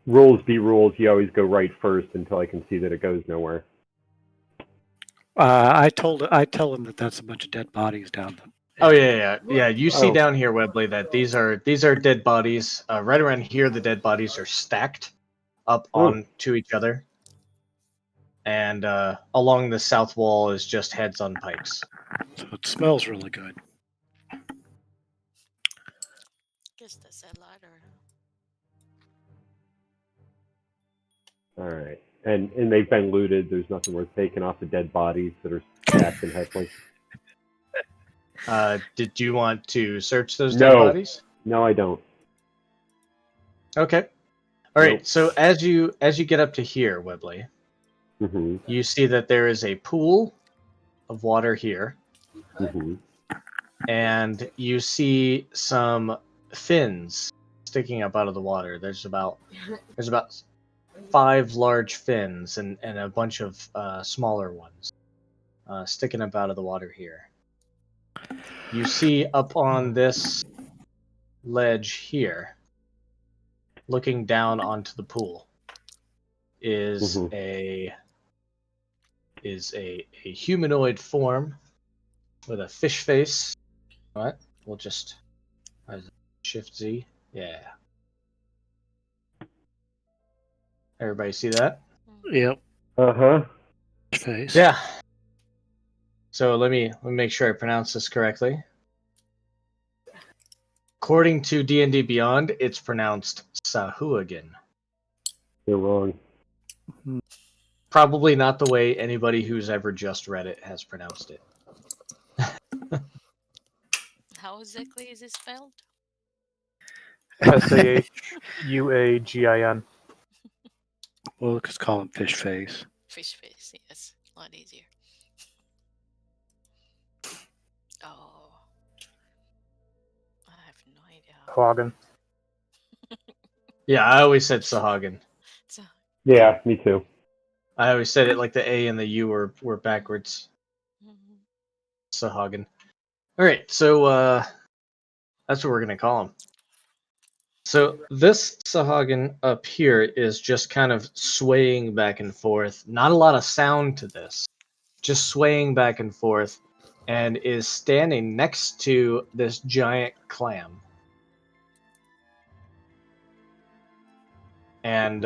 rules be rules. You always go right first until I can see that it goes nowhere. I tell him that that's a bunch of dead bodies down Oh yeah. You see Oh. down here, Webley, that these are dead bodies. Right around here, the dead bodies are stacked up Oh. onto each other, and along the south wall is just heads on pikes. So it smells really good. Guess that's a lot, or All right. And they've been looted. There's nothing worth taking off the dead bodies that are stacked in headless. Did you want to search those dead No. bodies? No, I don't. Okay. All right. Nope. So as you get up to here, Webley, Mm-hmm. you see that there is a pool of water here, Mm-hmm. and you see some fins sticking up out of the water. There's about 5 large fins and a bunch of smaller ones sticking up out of the water here. You see up on this ledge here, looking down onto the pool, is Mhm. a humanoid form with a fish face. What? We'll just Shift Z. Yeah. Everybody see that? Yep. Uh-huh. Face. Yeah. So let me make sure I pronounce this correctly. According to D&D Beyond, it's pronounced Sahuagin. You're wrong. Probably not the way anybody who's ever just read it has pronounced it. how exactly is it spelled? Sahuagin. We'll just call him Fish Face. Fish face, yes, a lot easier. Oh, I have no idea. Hagen. Yeah, I always said Sahagin. So, Yeah, me too. I always said it like the A and the U were backwards. mhm. Sahagin. All right, so that's what we're gonna call him. So this Sahagin up here is just kind of swaying back and forth. Not a lot of sound to this. Just swaying back and forth, and is standing next to this giant clam. And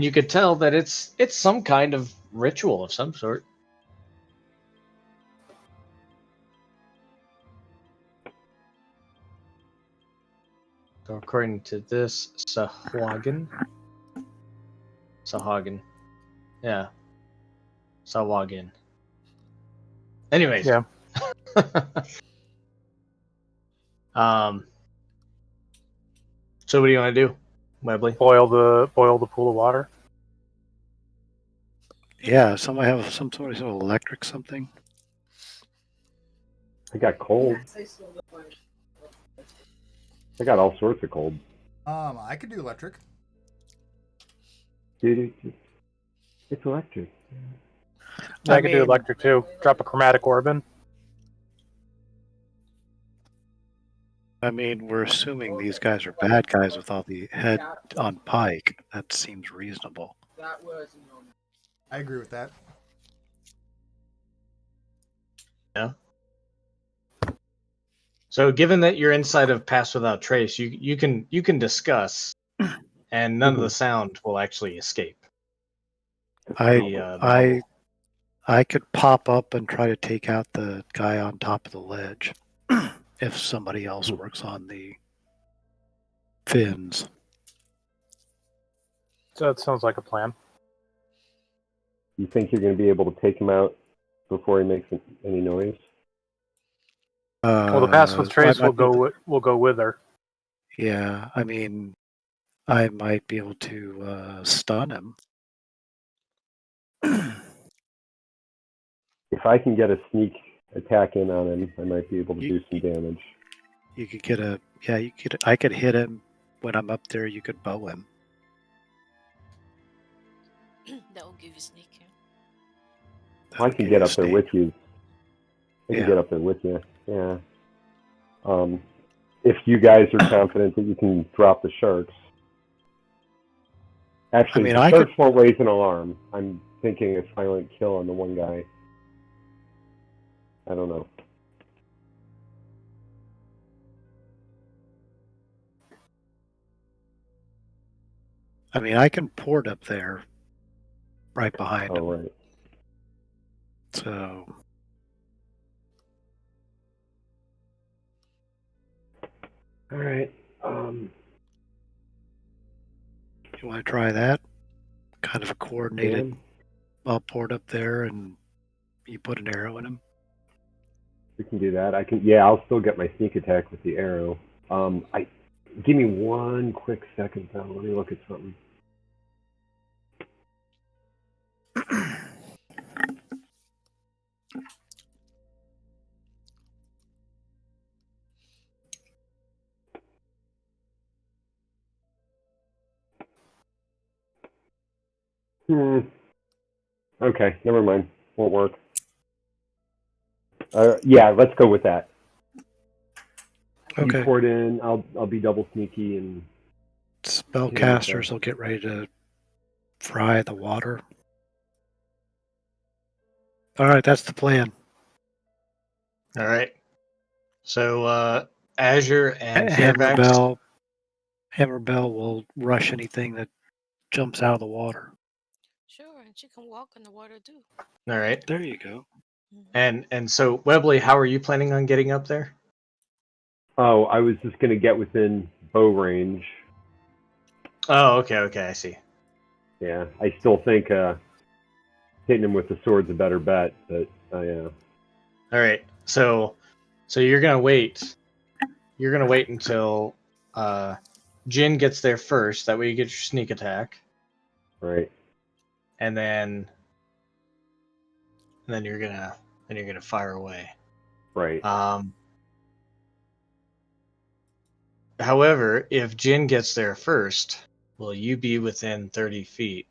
you could tell that it's some kind of ritual of some sort. So according to this, Sahagin, yeah, Sahagin. Anyways, Yeah. So what do you want to do, Webley? Boil the pool of water. Yeah, somebody have some sort of electric something. I got cold. I got all sorts of cold. I could do electric. Dude, it's electric. I could do electric too. Drop a chromatic orb in. I mean, we're assuming these guys are bad guys with all the head on pike. That seems reasonable. That was I agree with that. Yeah. So given that you're inside of Pass Without Trace, you can discuss, and none of the sound will actually escape. I could pop up and try to take out the guy on top of the ledge if somebody else works on the fins. So that sounds like a plan. You think you're going to be able to take him out before he makes any noise? Well, the pass with trace I will go with her. Yeah, I mean, I might be able to stun him. If I can get a sneak attack in on him, I might be able to do some damage. You could get I could hit him when I'm up there. You could bow him. That will give you sneak. I can get up there with you. I can get up there with you. Yeah. If you guys are confident that you can drop the sharks. Actually, the sharks won't raise an alarm. I'm thinking a silent kill on the one guy. I don't know. I mean, I can port up there right behind him. Oh, right. So, All right. you want to try that? Kind of a coordinated. Dan, I'll port up there and you put an arrow in him. we can do that. I can. Yeah, I'll still get my sneak attack with the arrow. I give me one quick second though. Let me look at something. Okay, never mind. Won't work. Yeah, let's go with that. Okay. You port in. I'll be double sneaky and Spellcasters will get ready to fry the water. All right, that's the plan. All right. So Azure and Fairfax. Hammerbell will rush anything that jumps out of the water. Sure, and she can walk in the water too. All right. There you go. And so Webley, how are you planning on getting up there? Oh, I was just gonna get within bow range. Oh, okay, I see. Yeah, I still think hitting him with the sword's a better bet, but yeah. All right. So you're gonna wait. You're gonna wait until Jin gets there first. That way you get your sneak attack, Right. and then you're gonna fire away. Right. However, if Jin gets there first, will you be within 30 feet?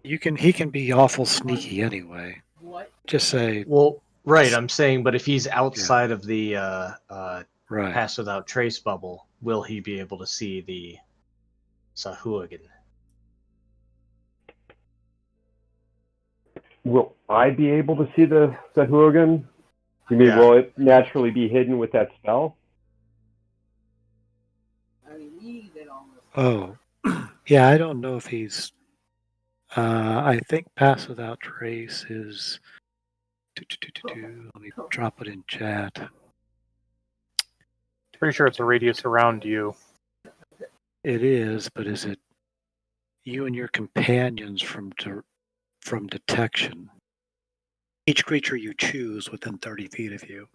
He can be awful sneaky anyway. What? Just say Well, right. I'm saying, but if he's outside of the right. pass without trace bubble, will he be able to see the Sahuagin? Will I be able to see the Sahuagin? You mean, Yeah. will it naturally be hidden with that spell? I mean, we did almost. Oh, yeah. I don't know if he's. I think pass without trace is. Let me drop it in chat. Pretty sure it's a radius around you. It is, but is it you and your companions from detection? Each creature you choose within 30 feet of you.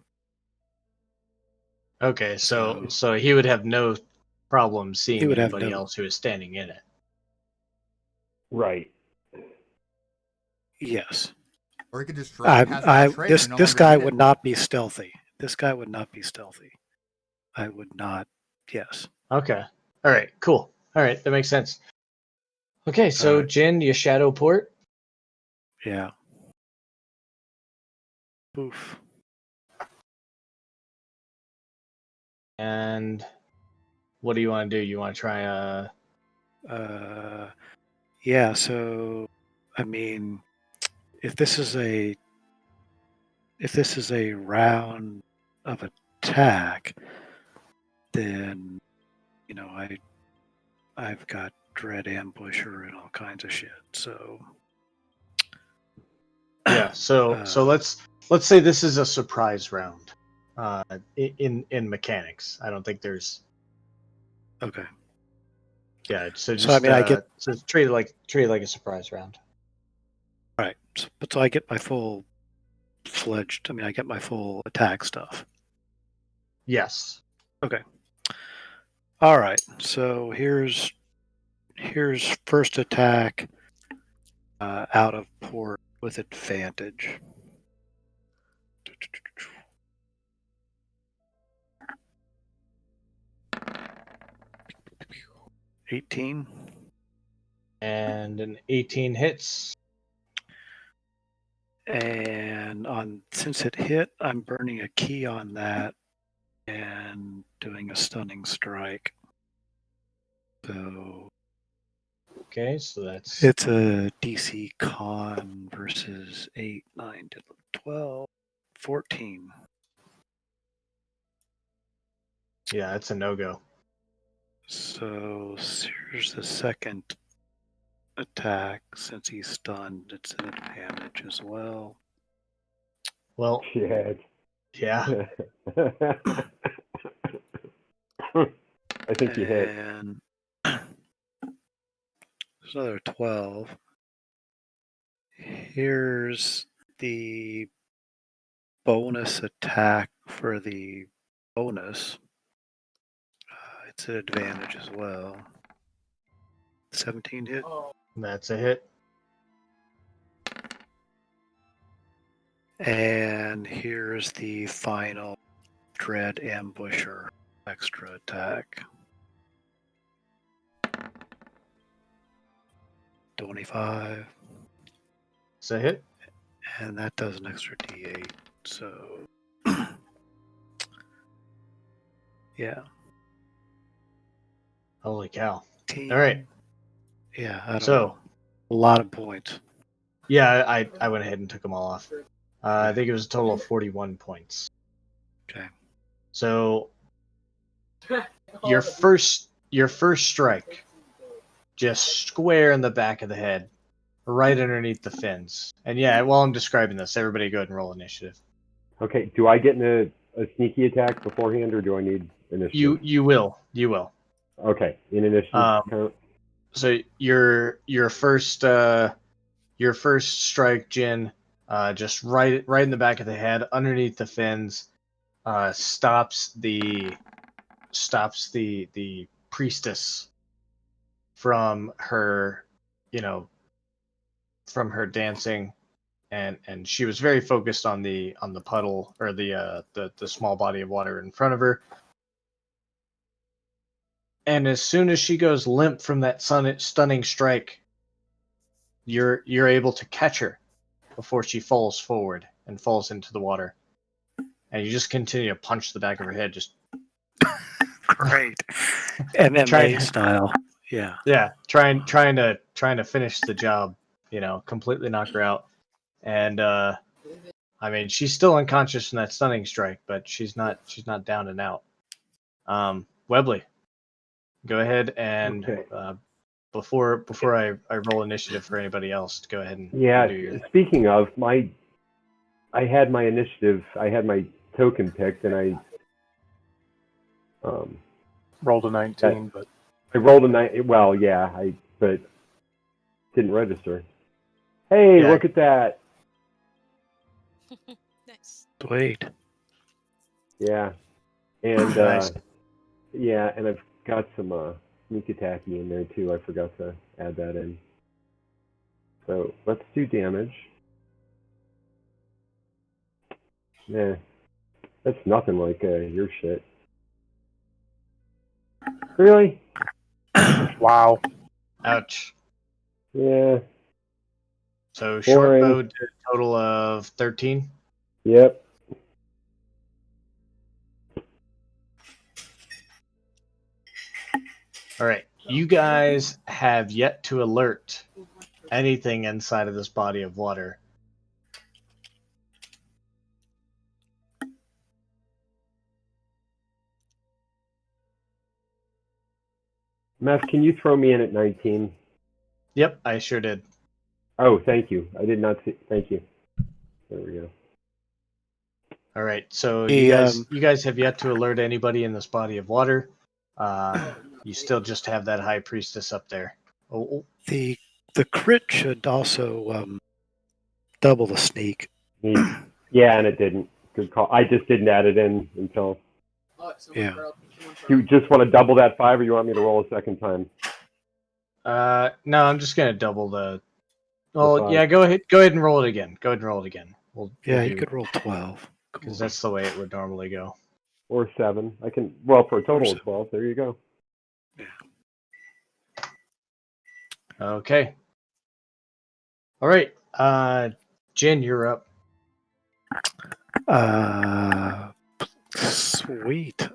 Okay, so he would have no problem seeing He would have anybody no- else who is standing in it. Right. Or Yes. you could just straight pass without trace and no This longer guy be would hidden. not be stealthy. This guy would not be stealthy. I would not. Yes. Okay. All right. Cool. All right, that makes sense. Okay, so All right. Jin, you shadow port. Yeah. Oof. And what do you want to do? You want to try Yeah. So, I mean, if this is a round of attack, then I've got dread ambusher and all kinds of shit. So yeah. So let's say this is a surprise round. In mechanics, I don't think there's. okay. Yeah. So just So, I mean, I get so treat it like a surprise round. all right. So I get my full fledged. I mean, I get my full attack stuff. Yes. Okay. All right. So here's first attack out of port with advantage. $18. And an 18 hits. And since it hit, I'm burning a key on that and doing a stunning strike. So Okay, so that's it's a DC con versus 8, 9, 10, 12, 14. yeah, it's a no-go. So here's the second attack. Since he's stunned, it's an advantage as well. Well, Shit. yeah. I think you hit. And there's another 12. Here's the bonus attack for the bonus. It's an advantage as well. 17 hit. Oh, That's a hit. And here's the final Dread Ambusher extra attack. 25. It's a hit. And that does an extra d8. So, yeah. Holy cow. 18. All right. Yeah, I don't So, know. A lot of points. yeah, I went ahead and took them all off. I think it was a total of 41 points. Okay. So all your the- first strike, just square in the back of the head, right underneath the fins. And yeah, while I'm describing this, everybody go ahead and roll initiative. Okay, do I get in a sneaky attack beforehand, or do I need initiative? You will. Okay, in initiative count. So your first strike, Jin, just right in the back of the head, underneath the fins, stops the priestess from her, from her dancing, and she was very focused on the puddle, or the small body of water in front of her. And as soon as she goes limp from that stunning strike, you're able to catch her before she falls forward and falls into the water. And you just continue to punch the back of her head, just Great. MMA Trying- style. Yeah. trying to finish the job, completely knock her out. And I mean, she's still unconscious from that stunning strike, but she's not down and out. Webley, go ahead and Okay. before I roll initiative for anybody else, to go ahead and Yeah. do your Speaking of, I had my initiative. I had my token picked, and I Rolled a 19, but I rolled a 9. Well, yeah, but didn't register. Hey, Yeah. look at that. Nice. Sweet. Yeah, and Nice. yeah, and I've got some sneak attacky in there too. I forgot to add that in. So let's do damage. Yeah, that's nothing like your shit. Really? wow. Ouch. Yeah. So short Boring. bow did a total of 13. Yep. All right. You guys have yet to alert anything inside of this body of water. Meth, can you throw me in at 19? Yep, I sure did. Oh, thank you. I did not see. Thank you. There we go. All right. So The, you guys have yet to alert anybody in this body of water. You still just have that high priestess up there. Oh, The crit should also double the sneak. Yeah, and it didn't. Good call. I just didn't add it in until. Oh, someone Yeah. broke- someone You broke- just want to double that 5, or you want me to roll a second time? no, I'm just gonna double the. Well, five. yeah, go ahead and roll it again. Go ahead and roll it again. Yeah, you could roll 12. because that's the way it would normally go. Or 7. I can. Well, for a total of 12. There you go. Okay. All right. Jen, you're up. Sweet.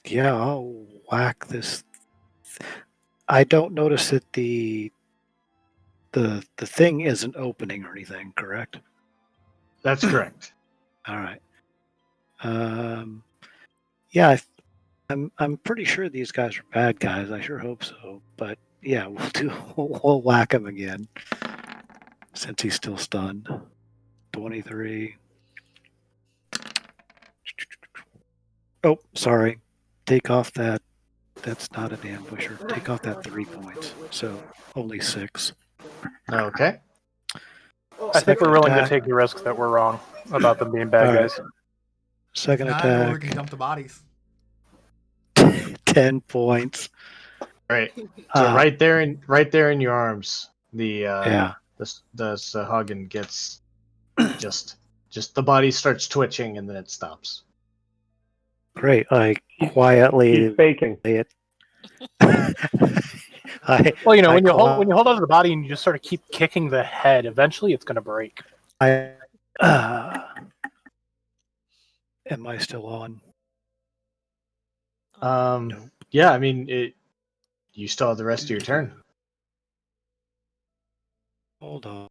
Yeah, I'll whack this. I don't notice that the thing isn't opening or anything, correct? That's correct. All right. Yeah, I'm pretty sure these guys are bad guys. I sure hope so. But yeah, we'll whack him again since he's still stunned. 23. Oh, sorry. Take off that. That's not an ambusher. Take off that 3 points. So only 6. Okay. I think we're willing to attack. take the risk that we're wrong about them being bad All right. guys. Second Not, or we can attack. dump the bodies. 10 points. Right. So right there in your arms, the Yeah. the Sahagin gets just the body starts twitching and then it stops. Great. I quietly He's faking. lay it. Well, you know, I when you qui- hold onto the body and you just sort of keep kicking the head, eventually it's going to break. am I still on? Nope. Yeah, I mean you still have the rest of your turn. Hold on.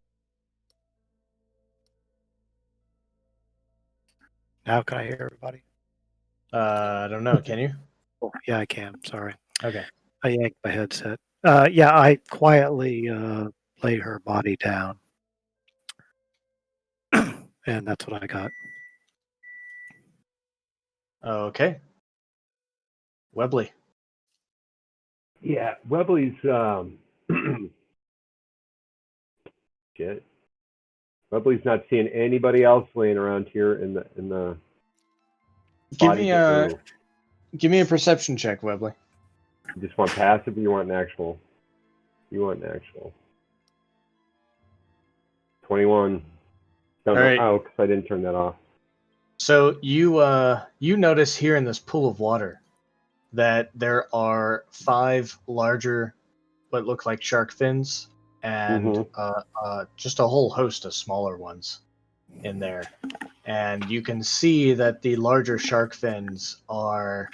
Now can I hear everybody? I don't know, can you? Oh, yeah, I can. Sorry. Okay. I yanked my headset. Yeah, I quietly lay her body down. And that's what I got. Okay. Webley. Yeah, Webley's shit. Webley's not seeing anybody else laying around here in the Give me body. a perception check, Webley. You just want passive or you want an actual? You want an actual. 21. Don't All know. right. Oh, because I didn't turn that off. So you notice here in this pool of water that there are 5 larger, what look like shark fins, and just a whole host of smaller ones in there. And you can see that the larger shark fins are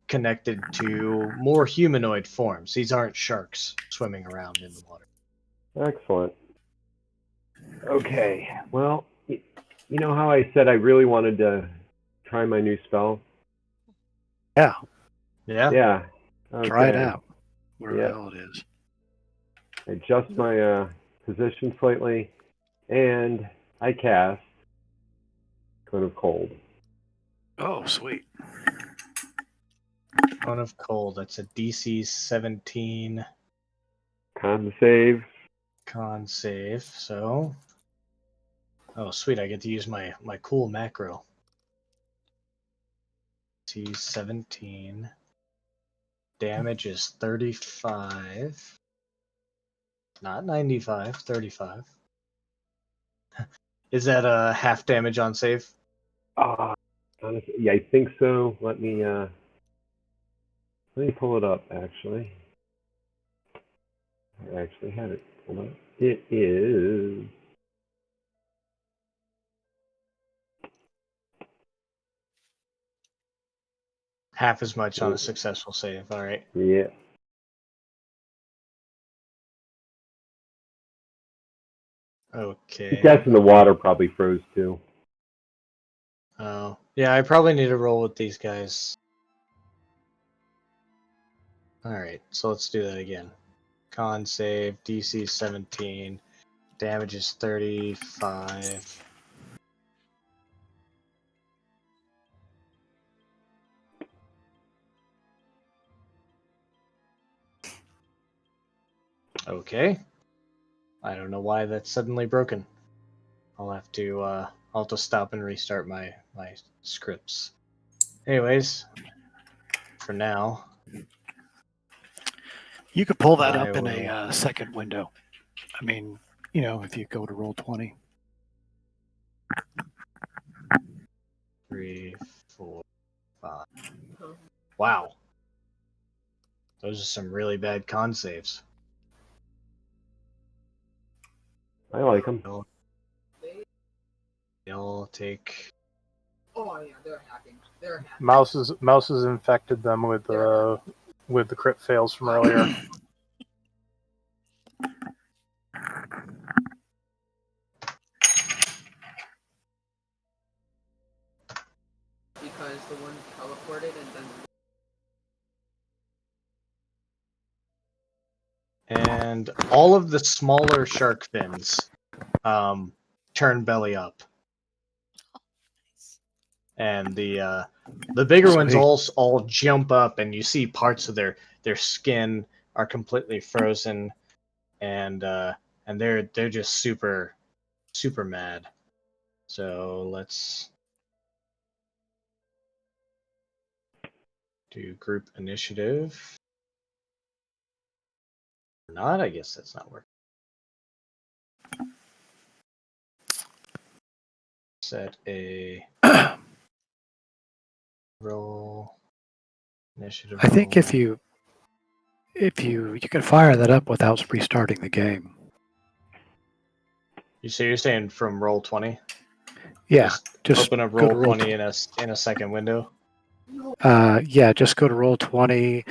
connected to more humanoid forms. These aren't sharks swimming around in the water. Excellent. Okay. Well, you know how I said I really wanted to try my new spell? Yeah, Yeah. Yeah. Okay. try it out. Where Yep. the hell it is. Adjust my position slightly, and I cast Cone of Cold. Oh, sweet. Cone of Cold. That's a DC 17 Con save. con save. So, oh sweet, I get to use my cool macro. DC 17. Damage is 35. Not 95, 35. Is that a half damage on save? Honestly, yeah, I think so. Let me pull it up. Actually, I actually had it pulled up. It is. Half as much on a successful save. All right. Yeah. Okay. I'm guessing the water probably froze too. Oh, yeah, I probably need to roll with these guys. Alright, so let's do that again. Con save, DC 17, damage is 35. Okay. I don't know why that's suddenly broken. I'll have to stop and restart my scripts. Anyways, for now, You could pull that I up in will- a second window. I mean, you know, if you go to roll 20. 3, 4, 5. Wow. Those are some really bad con saves. I like them. They'll take. Oh yeah, they're hacking. They're hacking. Mouses infected them with the crit fails from earlier. Because the one teleported and then and all of the smaller shark fins turn belly up, and the bigger ones Sweet. all jump up, and you see parts of their skin are completely frozen, and they're just super mad. So let's do group initiative. Or not, I guess that's not working. Set a roll initiative. I think if roll. you can fire that up without restarting the game. You're saying from roll 20? Yeah, just open up go to roll roll 20 in a second window. Yeah, just go to Roll20.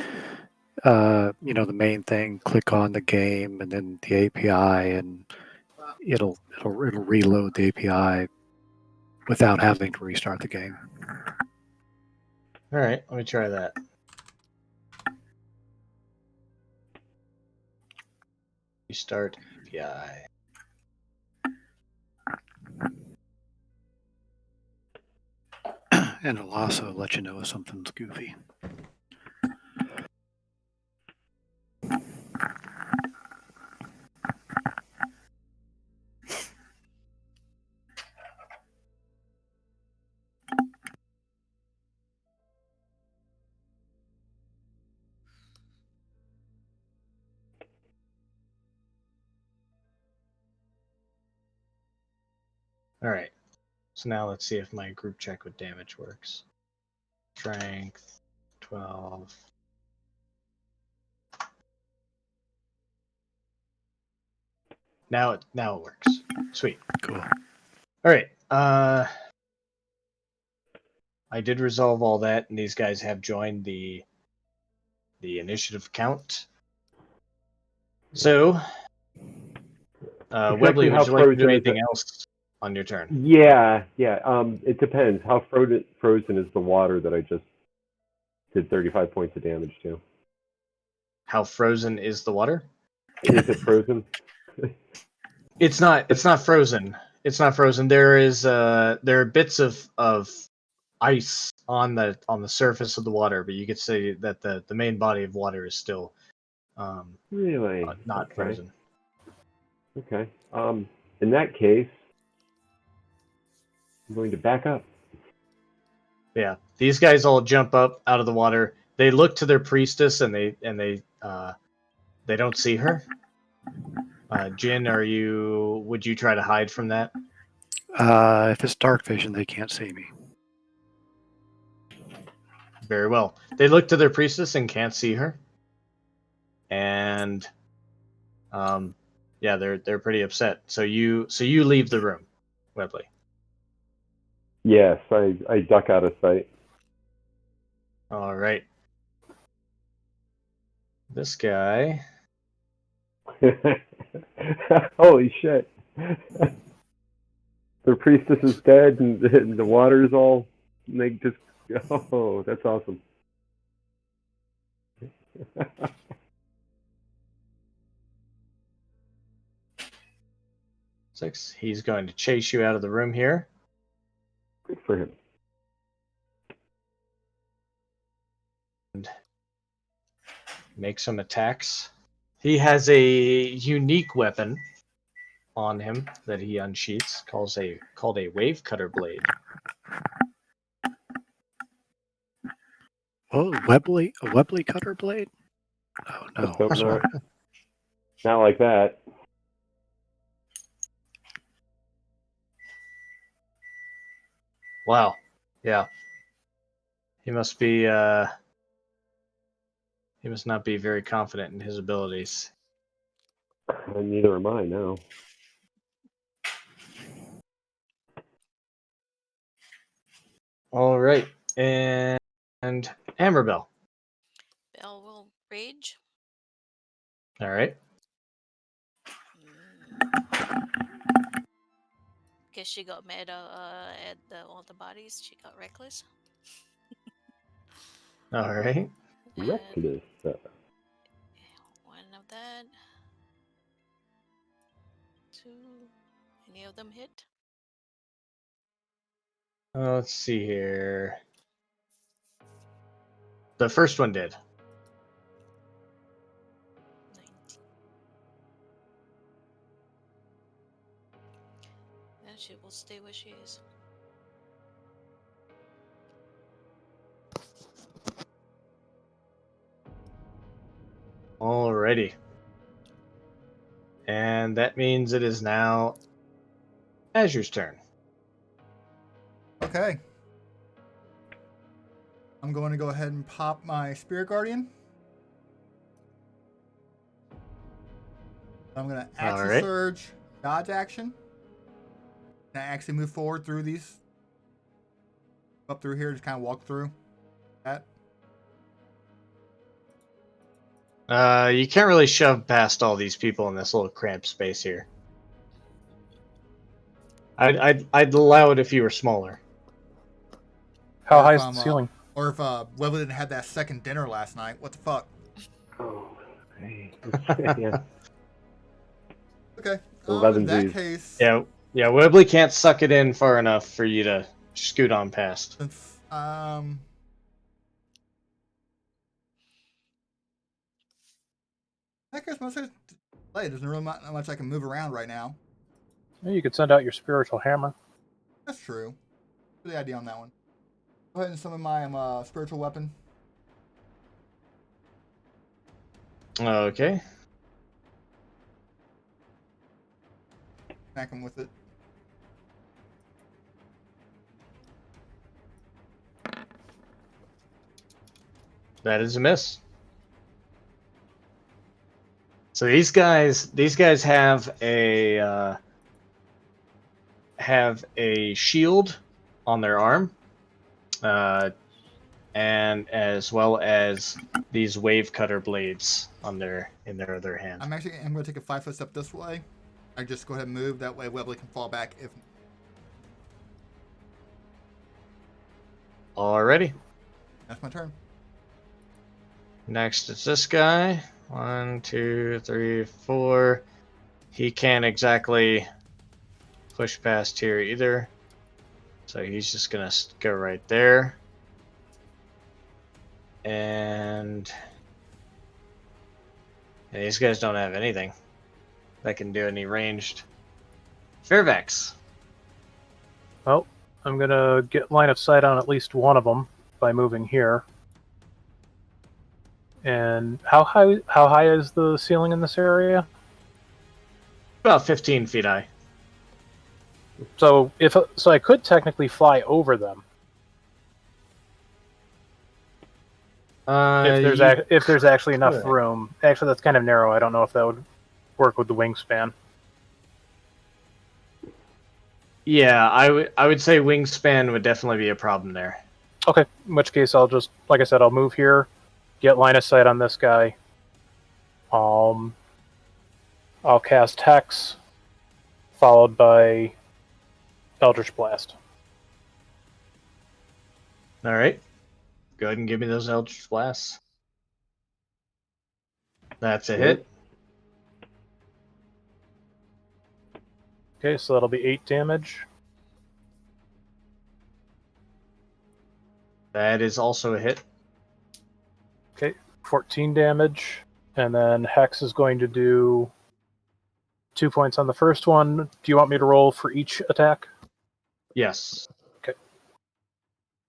The main thing. Click on the game, and then the API, and it'll reload the API without having to restart the game. All right, let me try that. Restart API. And it'll also let you know if something's goofy. All right. So now let's see if my group check with damage works. Strength 12. Now it works. Sweet. Cool. All right. I did resolve all that, and these guys have joined the initiative count. So, Webley, would you like to do anything else on your turn? Yeah. It depends. How frozen is the water that I just did 35 points of damage to? How frozen is the water? Is it frozen? It's not frozen. It's not frozen. There are bits of ice on the surface of the water, but you could say that the main body of water is still Really? not frozen. Okay. In that case, I'm going to back up. Yeah, these guys all jump up out of the water. They look to their priestess, and they don't see her. Jin, would you try to hide from that? If it's dark vision, they can't see me. Very well. They look to their priestess and can't see her. And yeah, they're pretty upset. So you leave the room, Webley. Yes, I duck out of sight. All right. This guy. Holy shit. Their priestess is dead, and the water is all. And they just. Oh, that's awesome. He's going to chase you out of the room here. Good for him. And make some attacks. He has a unique weapon on him that he unsheaths, called a wave cutter blade. Oh, a Webley cutter blade? Oh no, Let's hope sorry. Not like that. Wow. Yeah. He must not be very confident in his abilities. Neither am I now. All right. And Hammerbell. Belle will rage. All right. Guess she got mad at all the bodies. She got reckless. All right. Reckless. One of that. 2. Any of them hit? Let's see here. The first one did. 19. Then she will stay where she is. Alrighty. And that means it is now Azure's turn. Okay. I'm going to go ahead and pop my Spirit Guardian. I'm going to action Alright. surge, dodge action. And I actually move forward through these. Up through here, just kind of walk through that. You can't really shove past all these people in this little cramped space here. I'd allow it if you were smaller. How Or high if is the I'm, ceiling? Or if Webley didn't have that second dinner last night. What the fuck? Oh, hey. Yeah. Okay. In 11 that Z's. case, Yeah, Webley can't suck it in far enough for you to scoot on past. since I guess most of it's late. There's really not much I can move around right now. You could send out your spiritual hammer. That's true. Good idea on that one. Go ahead and summon my spiritual weapon. Okay. Smack him with it. That is a miss. So these guys have a shield on their arm, and as well as these wave cutter blades in their other hand. I'm going to take a 5-foot step this way. I just go ahead and move. That way Webley can fall back if. Alrighty. That's my turn. Next is this guy. 1, 2, 3, 4. He can't exactly push past here either. So he's just gonna go right there. And these guys don't have anything that can do any ranged. Fairvex. Well, I'm gonna get line of sight on at least one of them by moving here. And how high is the ceiling in this area? About 15 feet high. So I could technically fly over them if there's actually enough could. room. Actually, that's kind of narrow. I don't know if that would work with the wingspan. Yeah, I would say wingspan would definitely be a problem there. Okay, in which case I'll just, like I said, I'll move here, get line of sight on this guy. I'll cast Hex, followed by Eldritch Blast. All right. Go ahead and give me those Eldritch Blasts. That's a hit. Okay, so that'll be 8 damage. That is also a hit. Okay, 14 damage. And then Hex is going to do 2 points on the first one. Do you want me to roll for each attack? Yes. Okay.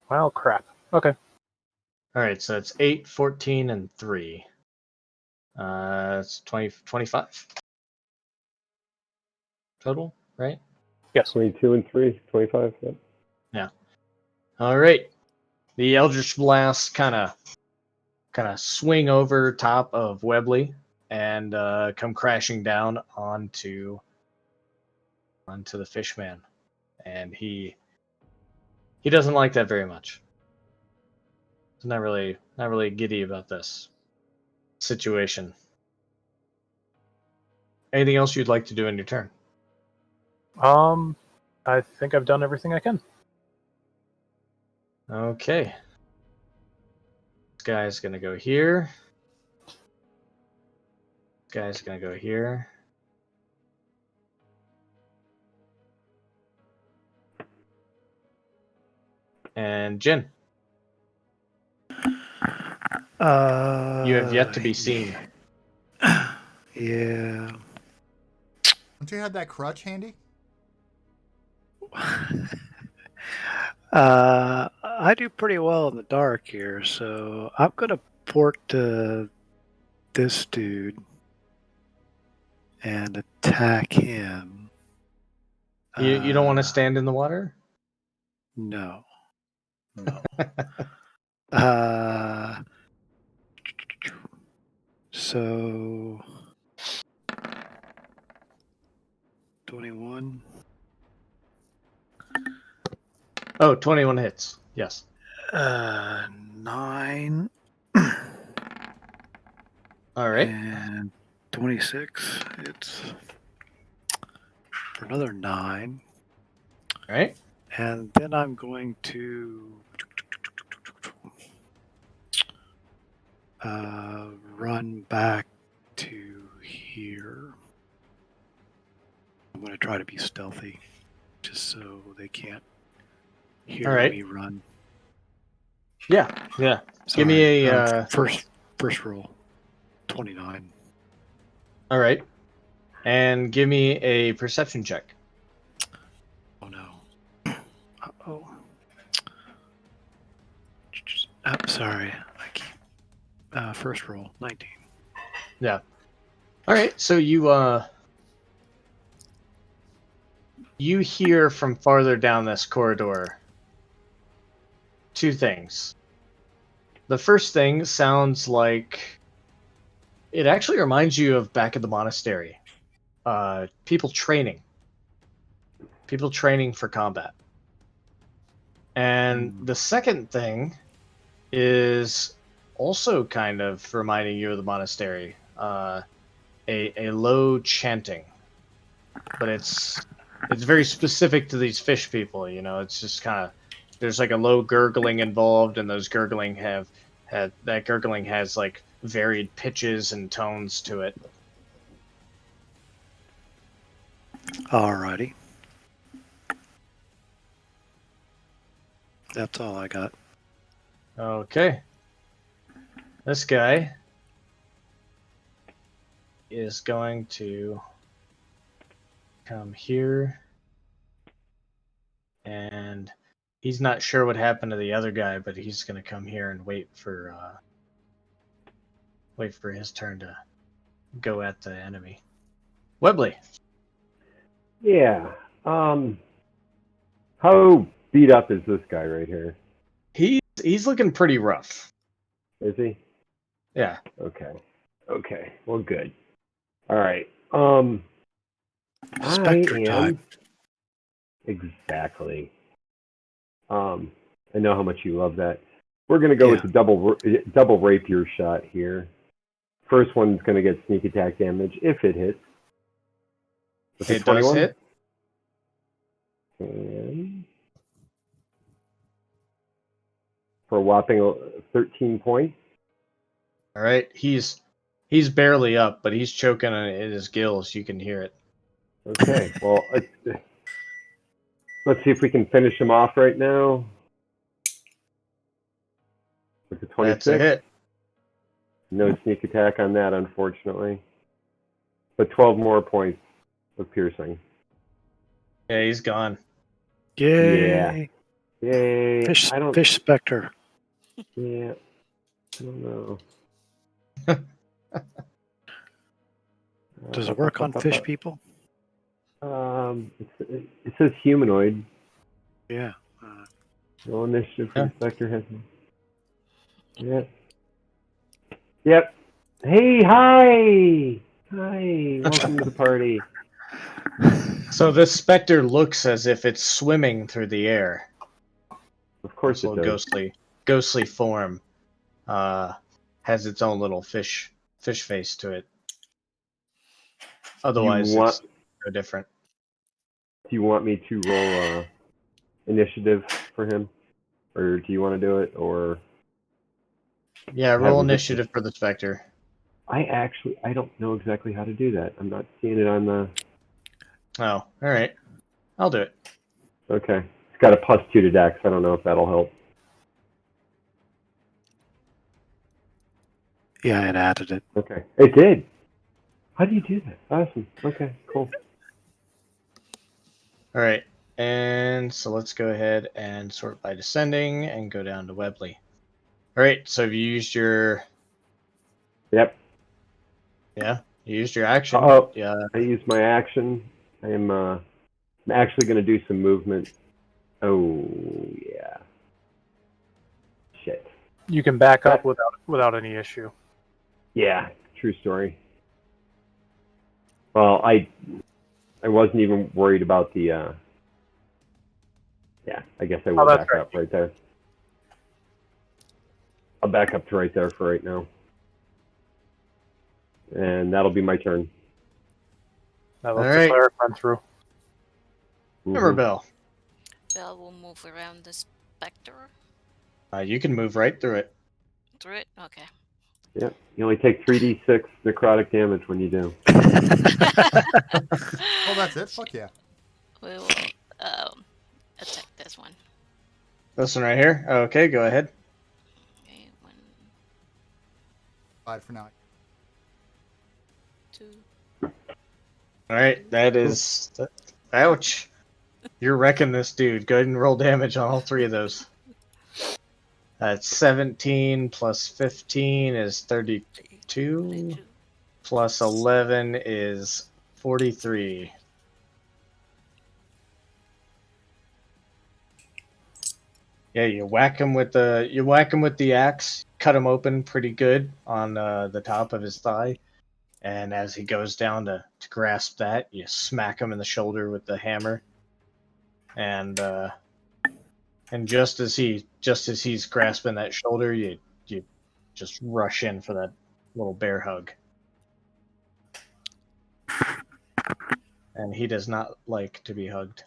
Well, crap. Okay. All right, so it's 8, 14, and 3. It's 20, 25 total, right? Yes. 22 and 3, 25. Yep. Yeah. All right. The Eldritch Blast kind of swing over top of Webley and come crashing down onto the Fishman, and he doesn't like that very much. He's not really giddy about this situation. Anything else you'd like to do in your turn? I think I've done everything I can. Okay. This guy's gonna go here. This guy's gonna go here. And Jin, Uh, you have yet to be seen. Yeah. Don't you have that crutch handy? I do pretty well in the dark here, so I'm gonna port to this dude and attack him. You don't want to stand in the water? No. Uh, so 21. Oh, 21 hits. Yes. 9 All right. and 26. It's for another 9. All right. And then I'm going to run back to here. I'm going to try to be stealthy just so they can't hear All right. me run. Yeah. Yeah. Sorry. Give me a first roll. 29. All right. And give me a perception check. Oh no. Uh-oh. I'm sorry. I keep first roll 19. Yeah. All right. So you hear from farther down this corridor two things. The first thing sounds like it actually reminds you of back at the monastery. People training for combat. And the second thing is also kind of reminding you of the monastery. A low chanting, but it's very specific to these fish people. You know, it's just kind of there's like a low gurgling involved, and those gurgling that gurgling has like varied pitches and tones to it. Alrighty. That's all I got. Okay. This guy is going to come here, and he's not sure what happened to the other guy, but he's going to come here and wait for his turn to go at the enemy. Webley. Yeah. How beat up is this guy right here? He's looking pretty rough. Is he? Yeah. Okay. Okay. Well, good. All right. Spectre time. Exactly. I know how much you love that. We're gonna go with the double rapier shot here. First one's gonna get sneak attack damage if it hits. It does hit. And for a whopping 13 points. All right. He's barely up, but he's choking in his gills. You can hear it. Okay. Well, let's see if we can finish him off right now. With the 26. That's a hit. No sneak attack on that, unfortunately. But 12 more points of piercing. Yeah, he's gone. Yay! Yeah. Yay! Fish specter. Yeah. I don't know. Does it work on fish people? It says humanoid. Yeah. No initiative for the Spectre has. Yep. Yep. Hey, hi! Hi, welcome to the party. So this specter looks as if it's swimming through the air. Of course This it little does. ghostly form has its own little fish face to it. Otherwise, it's no different. Do you want me to roll initiative for him? Or do you want to do it? Or Yeah, roll initiative for the specter. I don't know exactly how to do that. I'm not seeing it on the... Oh, alright. I'll do it. Okay. It's got a +2 to Dex. I don't know if that'll help. Yeah, it added it. Okay, it did. How do you do that? Awesome. Okay, cool. All right, and so let's go ahead and sort by descending and go down to Webley. All right, so have you used your? Yep. Yeah, you used your action. Oh, Yeah. I used my action. I'm actually going to do some movement. Oh yeah. Shit. You can back up without any issue. Yeah, true story. Well, I wasn't even worried about the. Yeah, I guess I will that's back up right there. I'll back up to right there for right now, and that'll be my turn. Now All let's right. declare it went through. Mhm. Bell. Bell will move around the specter. You can move right through it. Through it? Okay. Yep. You only take 3d6 necrotic damage when you do. Oh, that's it. Fuck yeah. We will attack this one. This one right here. Okay, go ahead. Okay, 1, Bye for now. 2. All right, that is. Ouch. You're wrecking this dude. Go ahead and roll damage on all 3 of those. That's 17 plus 15 is 32. 32. Plus 11 is 43. Yeah, you whack him with the axe, cut him open pretty good on the top of his thigh, and as he goes down to grasp that, you smack him in the shoulder with the hammer, and just as he's grasping that shoulder, you just rush in for that little bear hug, and he does not like to be hugged.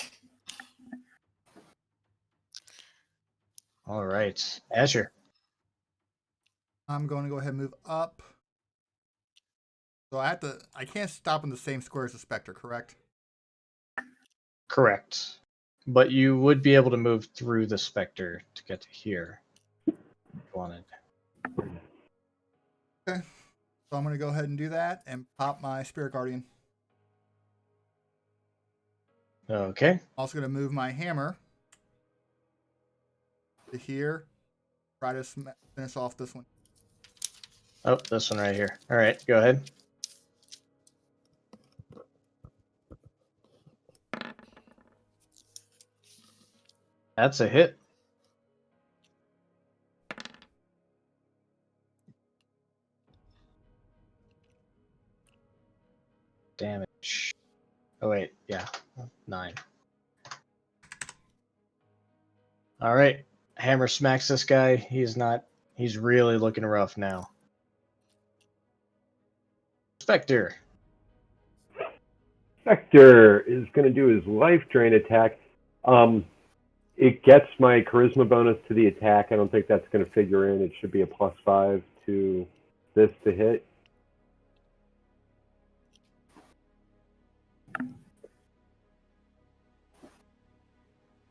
All right, Azure. I'm going to go ahead and move up. So I can't stop in the same square as the Spectre, correct? Correct. But you would be able to move through the specter to get to here if you wanted. Okay. So I'm going to go ahead and do that and pop my Spirit Guardian. Okay. Also going to move my hammer to here. Try to finish off this one. Oh, this one right here. All right, go ahead. That's a hit. Damage. Oh, wait. Yeah. 9. All right. Hammer smacks this guy. He's really looking rough now. Spectre. Spectre is going to do his life drain attack. It gets my charisma bonus to the attack. I don't think that's going to figure in. It should be a +5 to this to hit.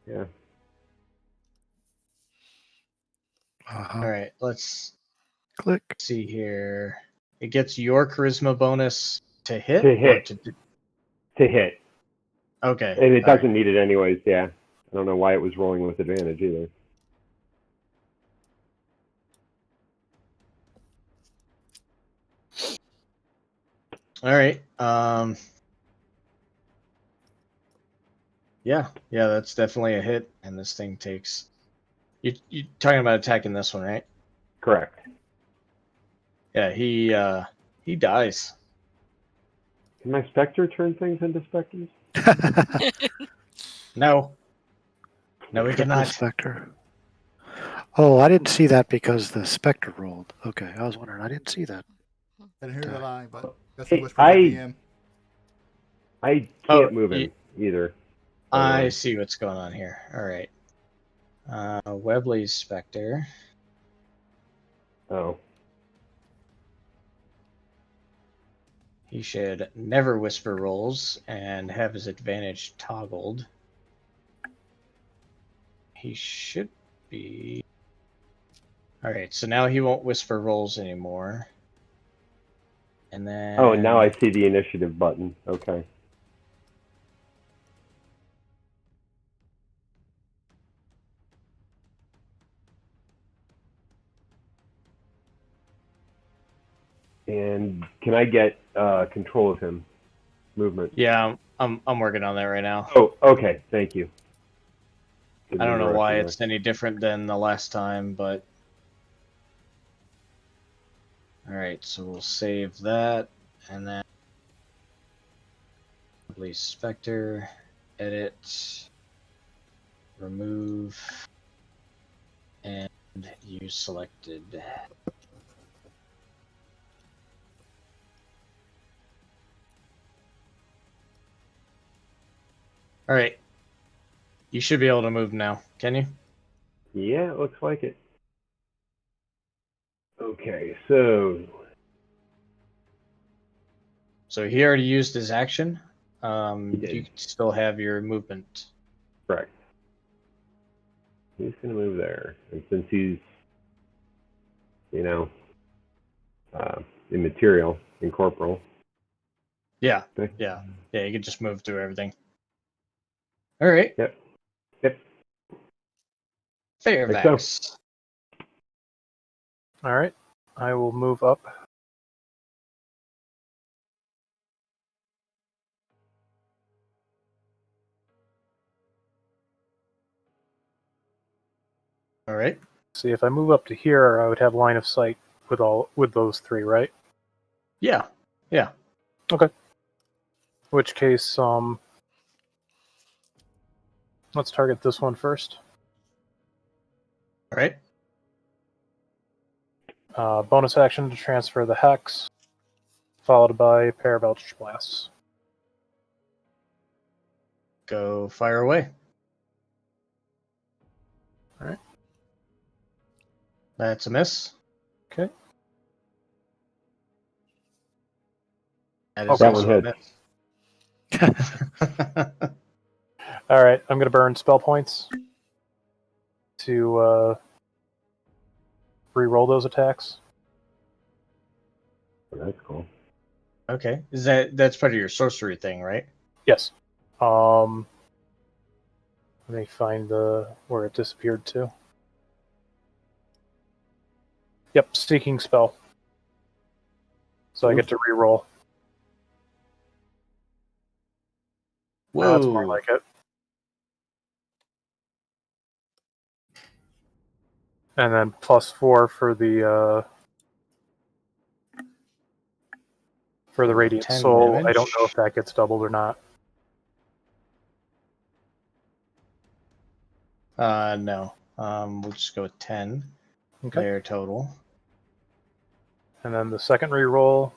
Yeah. Uh-huh. All right, let's Click. see here. It gets your charisma bonus to hit? To hit. Or To hit. Okay. And it all doesn't need it anyways, yeah. I don't know why it was rolling with advantage either. All right. Yeah, that's definitely a hit, and this thing takes. You talking about attacking this one, right? Correct. Yeah, he dies. Can my Spectre turn things into Spectres? No, we Triple cannot. Spectre. Oh, I didn't see that because the Spectre rolled. Okay, I was wondering. I didn't see that. Didn't hear Okay. that line, but guess Hey, he whispered at the end. I Oh, can't move him either. I see what's going on here. All right. Webley's Spectre. Oh. He should never whisper rolls and have his advantage toggled. he should be. All right, so now he won't whisper rolls anymore. And then. Oh, and now I see the initiative button. Okay. And can I get control of him? Movement. Yeah, I'm working on that right now. Oh, okay. Thank you. I don't know why it's any different than the last time, but. All right, so we'll save that, and then. Release Spectre, edit, remove, and use selected. All right. You should be able to move now. Can you? Yeah, it looks like it. Okay, so he already used his action. He did. You still have your movement. correct. He's gonna move there, and since he's, immaterial, incorporeal. Yeah. Okay. Yeah. Yeah, you can just move through everything. All right. Yep. Fairvax. All right. I will move up. All right. See, if I move up to here, I would have line of sight with those three, right? Yeah. Yeah. Okay. Which case, let's target this one first. All right. Bonus action to transfer the hex, followed by a pair of Eldritch Blasts. Go fire away. All right. That's a miss. Okay. That is That also one a miss. All right. I'm going to burn spell points to re-roll those attacks. That's cool. Okay. That's part of your sorcery thing, right? Yes. Let me find where it disappeared to. Yep, Seeking Spell. So I get to re-roll. Whoa. That's more like it. And then +4 for the Radiant 10 Soul. damage. I don't know if that gets doubled or not. No. We'll just go with 10. Okay. Their total. And then the second re-roll,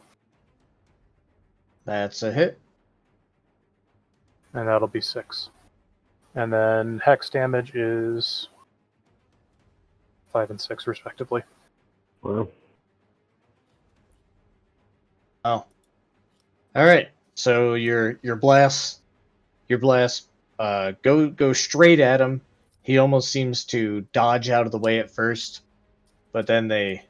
That's a hit. and that'll be 6. And then hex damage is 5 and 6 respectively. Wow. Oh. All right. So your blast go straight at him. He almost seems to dodge out of the way at first, but then they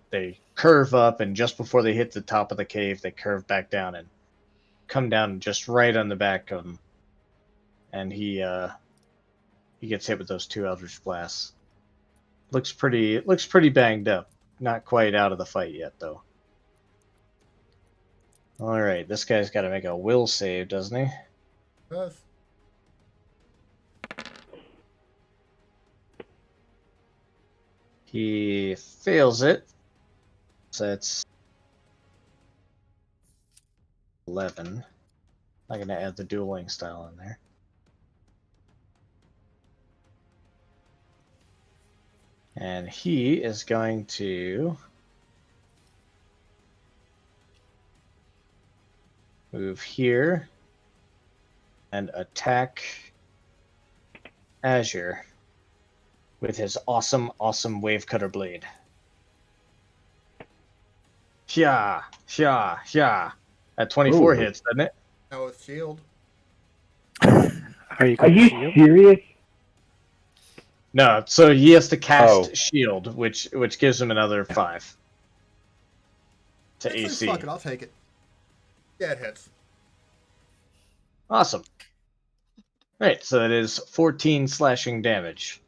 curve up, and just before they hit the top of the cave, they curve back down and come down just right on the back of him. And he gets hit with those 2 Eldritch Blasts. Looks pretty banged up. Not quite out of the fight yet, though. All right, this guy's got to make a will save, doesn't he? Does. He fails it. So that's 11. I'm going to add the dueling style in there. And he is going to move here and attack Azure with his awesome wave cutter blade. Hya, hya, hya. At 24 Ooh. hits, doesn't it? That was shield. Are you Are going you to shield? serious? No, so he has to cast Oh. shield, which gives him another 5 to Actually, AC. fuck it, I'll take it. Yeah, it hits. Awesome. Right, so that is 14 slashing damage.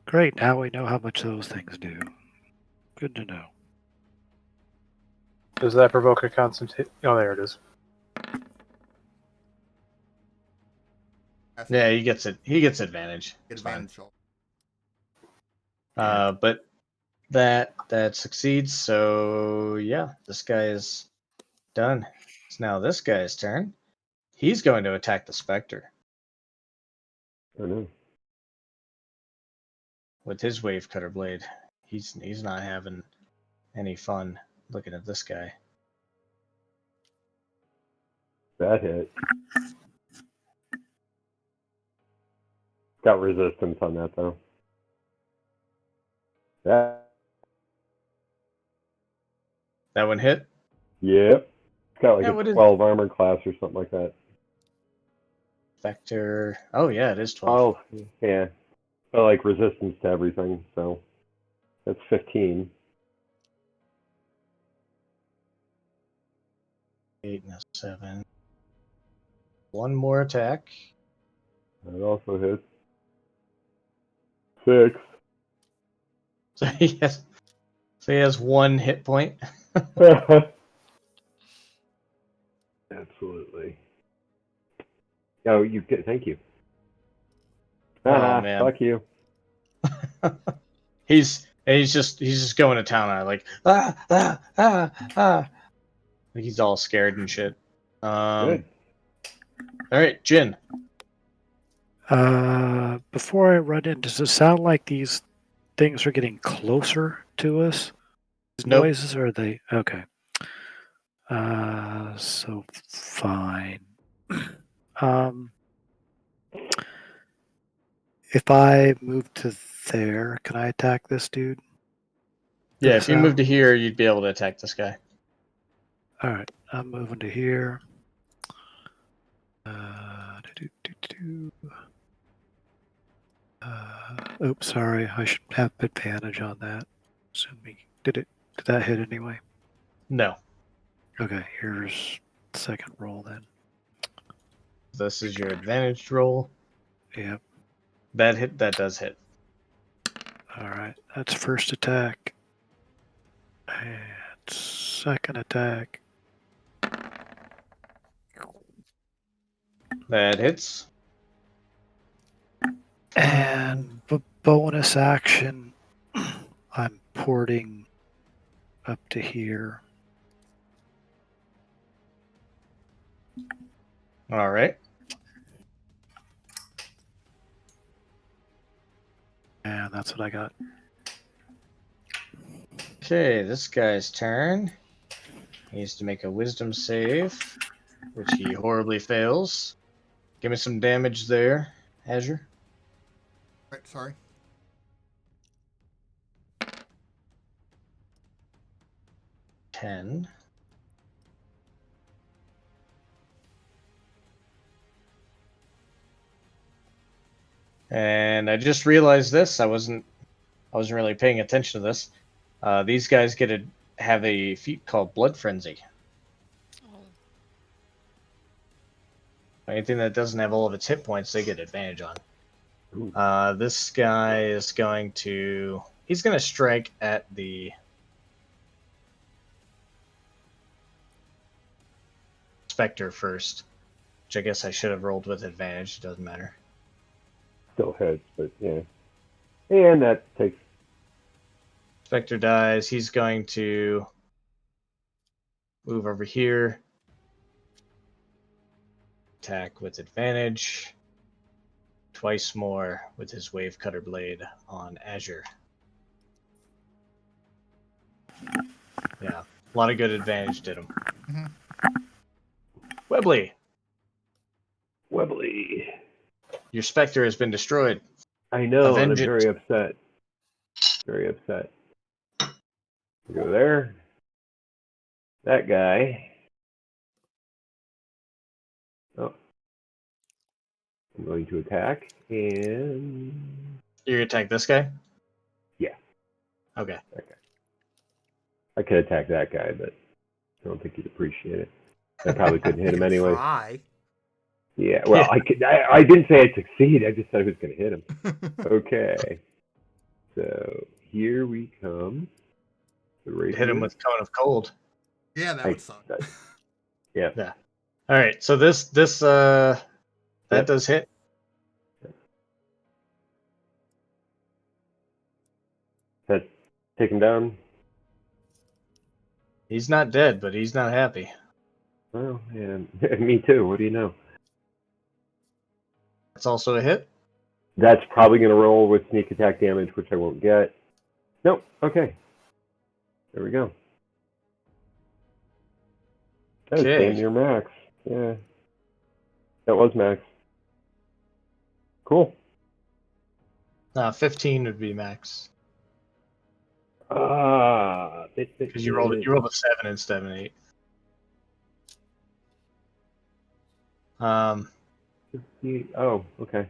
Great. Now we know how much those things do. Good to know. Does that provoke a constant hit? Oh, there it is. That's Yeah, he gets it. He gets advantage. It's fine. advantage. But that succeeds. So yeah, this guy is done. It's now this guy's turn. He's going to attack the Spectre I know. with his wave cutter blade. He's not having any fun looking at this guy. That hit. Got resistance on that though. That. That one hit. Yep. It's got like Yeah, a what is 12 armor class or something like that. Spectre? Oh yeah, it is 12. Oh, yeah. But like resistance to everything, so that's 15. 8 and a 7. One more attack. That also hits. 6. So he has 1 hit point. Absolutely. Oh, you get. Thank you. Oh man. Fuck you. he's just going to town on it, like like he's all scared and shit. Good. All right, Jin. Before I run in, does it sound like these things are getting closer to us? These Nope. noises, or are they okay? So fine. If I move to there, can I attack this dude? Yeah, This if you out? move to here, you'd be able to attack this guy. All right, I'm moving to here. Oops, sorry. I should have advantage on that. Assuming did that hit anyway? No, Okay, here's the second roll then. this is your advantage roll. Yep. That does hit. All right, that's first attack. And second attack. That hits. And bonus action, I'm porting up to here. All right. And that's what I got. Okay, this guy's turn. He needs to make a wisdom save, which he horribly fails. Give me some damage there, Azure. Right, sorry. $10. And I just realized this. I wasn't really paying attention to this. These guys have a feat called Blood Frenzy. Oh, Anything that doesn't have all of its hit points, they get advantage on. Ooh. This guy is going to strike at the Spectre first, which I guess I should have rolled with advantage. It doesn't matter. Still hits, but yeah. And that takes. Spectre dies. He's going to move over here. Attack with advantage. Twice more with his wave cutter blade on Azure. Yeah, a lot of good advantage did him. Webley, your Spectre has been destroyed. I know, and I'm Avenge it. very upset. Very upset. Go there. That guy. Oh. I'm going to attack, and gonna attack this guy? Yeah. Okay. I could attack that guy, but I don't think he'd appreciate it. I probably couldn't hit him can anyway. try. Yeah, well, I didn't say I'd succeed. I just said I was going to hit him. Okay. So here we come. The Hit him with Cone of Cold. Yeah, that would suck. Yeah. Yeah. All right. So that Yep. does hit. That take him down. He's not dead, but he's not happy. Well, yeah, me too. What do you know? That's also a hit. That's probably going to roll with sneak attack damage, which I won't get. Nope. Okay. There we go. That was Okay. damn near max. Yeah. That was max. Cool. 15 would be max Ah. because you rolled a 7 instead of an 8. Oh, okay.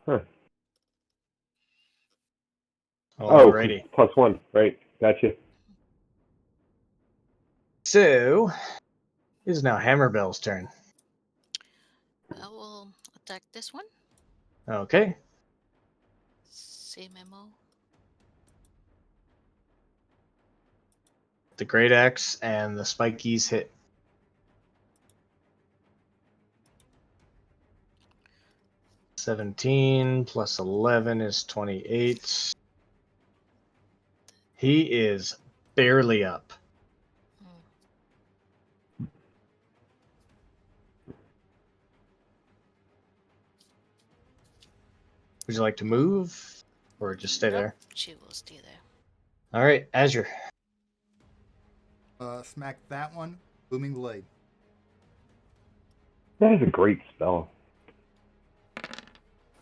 Huh. Alrighty. Oh, +1. Right. Gotcha. So it is now Hammerbell's turn. I will attack this one. Okay. Same MO. The Great Axe and the Spikies hit. $17 plus 11 is 28. He is barely up. Mm. Would you like to move or just stay Nope, there? she will stay there. All right, Azure. Smack that one. Booming Blade. That is a great spell.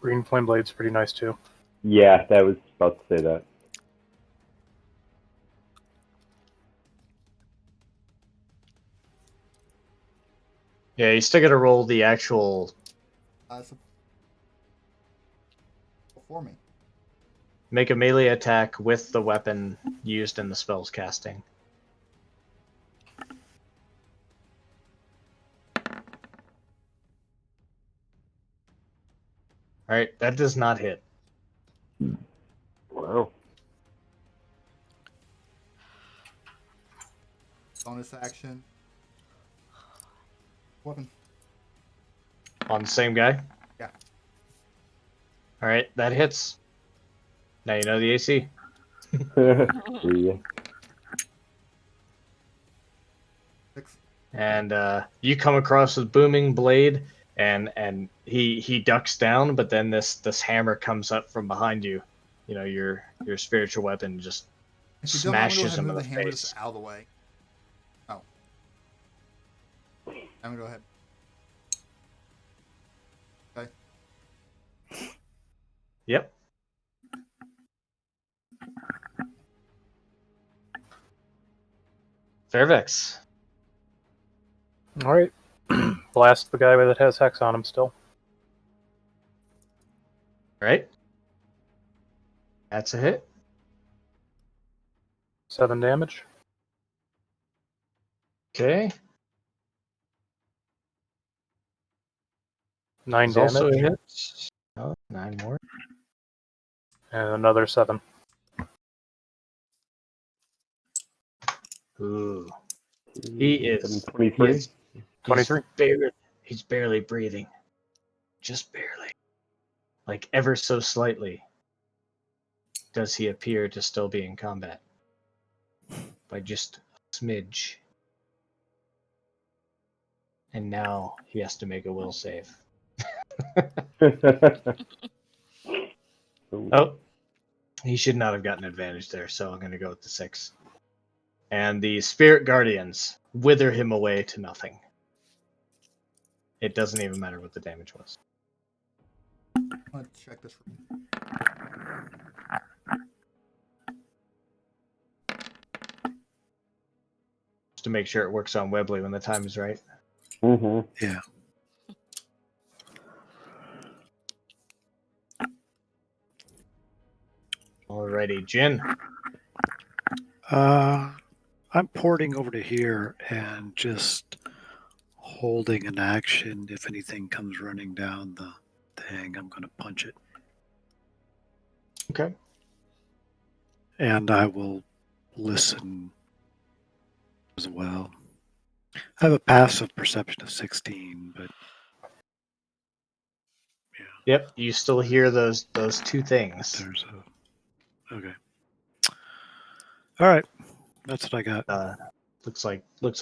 Green Flame Blade's pretty nice too. Yeah, that was about to say that. Yeah, you still got to roll the actual. For me. Make a melee attack with the weapon used in the spell's casting. All right, that does not hit. Wow. Bonus action. Weapon. On the same guy? Yeah. All right, that hits. Now you know the AC. Yeah. 6. And you come across with booming blade, and he ducks down, but then this hammer comes up from behind you. You know, your spiritual weapon just If you don't mind, I'm smashes gonna him move in the the hammer face. just out of the way. Oh. I'm gonna go ahead. Okay. Yep. Fairvex. All right. Blast the guy that has Hex on him still. All right. That's a hit. 7 damage. Okay. 9 There's also a damage. hit. Oh, 9 more. And another 7. Ooh. He is 23. 23. He's barely breathing. Just barely. Like ever so slightly does he appear to still be in combat. By just a smidge. And now he has to make a will save. Oh, he should not have gotten advantage there, so I'm going to go with the 6. And the Spirit Guardians wither him away to nothing. It doesn't even matter what the damage was. Let's check this room. Just to make sure it works on Webley when the time is right. Mm-hmm. Yeah. Alrighty, Jin. I'm porting over to here and just holding an action. If anything comes running down the thing, I'm going to punch it. Okay. And I will listen as well. I have a passive perception of 16, but yeah, Yep, you still hear those two things. there's a. Okay. All right, that's what I got. Looks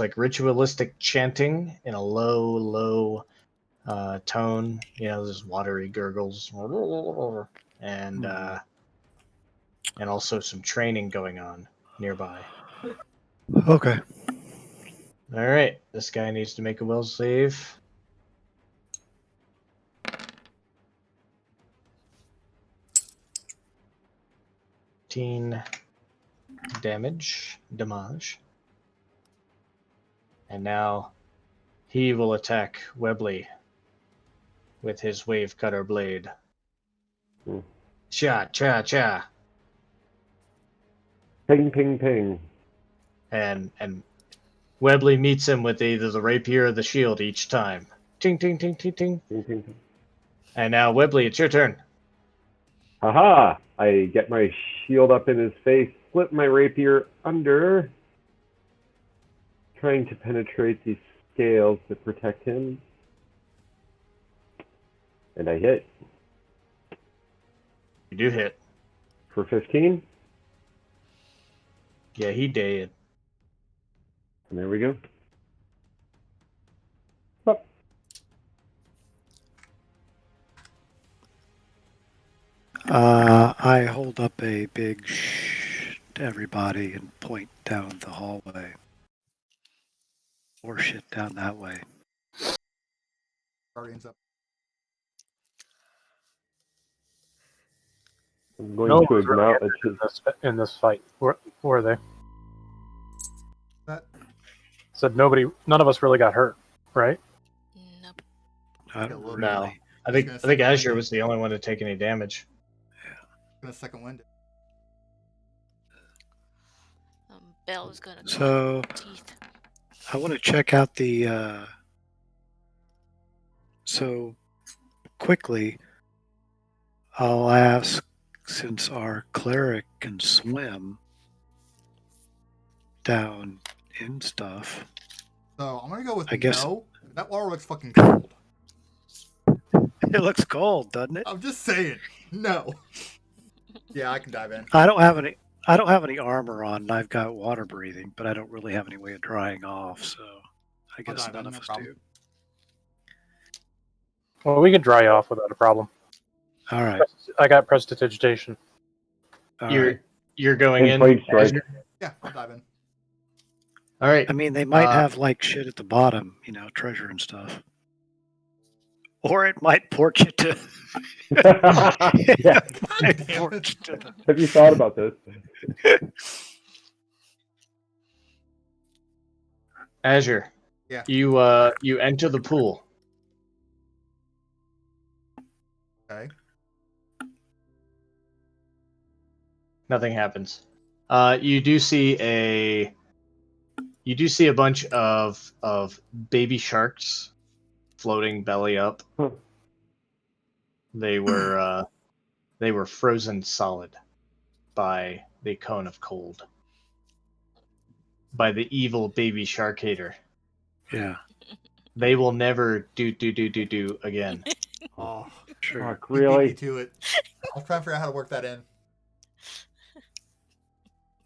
like ritualistic chanting in a low tone. You know, there's watery gurgles, and also some training going on nearby. Okay. All right, this guy needs to make a will save. Damage. And now he will attack Webley with his wave cutter blade. Hmm. Cha cha cha. Ping, ping, ping. And Webley meets him with either the rapier or the shield each time. Ting ting ting ting ting. Ping, ping, ping. And now Webley, it's your turn. Haha! I get my shield up in his face, slip my rapier under, trying to penetrate these scales that protect him. And I hit You do hit. for 15. Yeah, he did. And there we go. I hold up a big shh to everybody and point down the hallway. Or shit down that way. Guardians up. I'm going No to one's really acknowledge his. in this fight. Where are they? That Said none of us really got hurt, right? Nope. I a don't little No. really. I think gonna Azure second was the only one to take any damage. gonna second wind it. Bell is gonna So teeth. I want to check out the. So quickly, I'll ask, since our cleric can swim down in stuff. So I'm gonna go with I guess- no. That water looks fucking cold. It looks cold, doesn't it? I'm just saying. No. Yeah, I can dive in. I don't have any armor on, and I've got water breathing, but I don't really have any way of drying off. So I I'll guess dive none in, of no us problem. do. Well, we can dry off without a problem. All right. I got prestidigitation. All You're right. you're going And in. plate strike. Azure? Yeah, I'll dive in. All right. I mean, they might Uh, have like shit at the bottom, treasure and stuff. Or it might port you to. Yeah. might damn port it. you to the- Have you thought about this? Azure. Yeah. You enter the pool. Okay. Nothing happens. You do see a bunch of baby sharks floating belly up. Huh. They were frozen solid by the cone of cold. By the evil baby shark hater. Yeah, They will never do again. Oh, sure. Fuck, you beat me really? to it. I'll try and figure out how to work that in.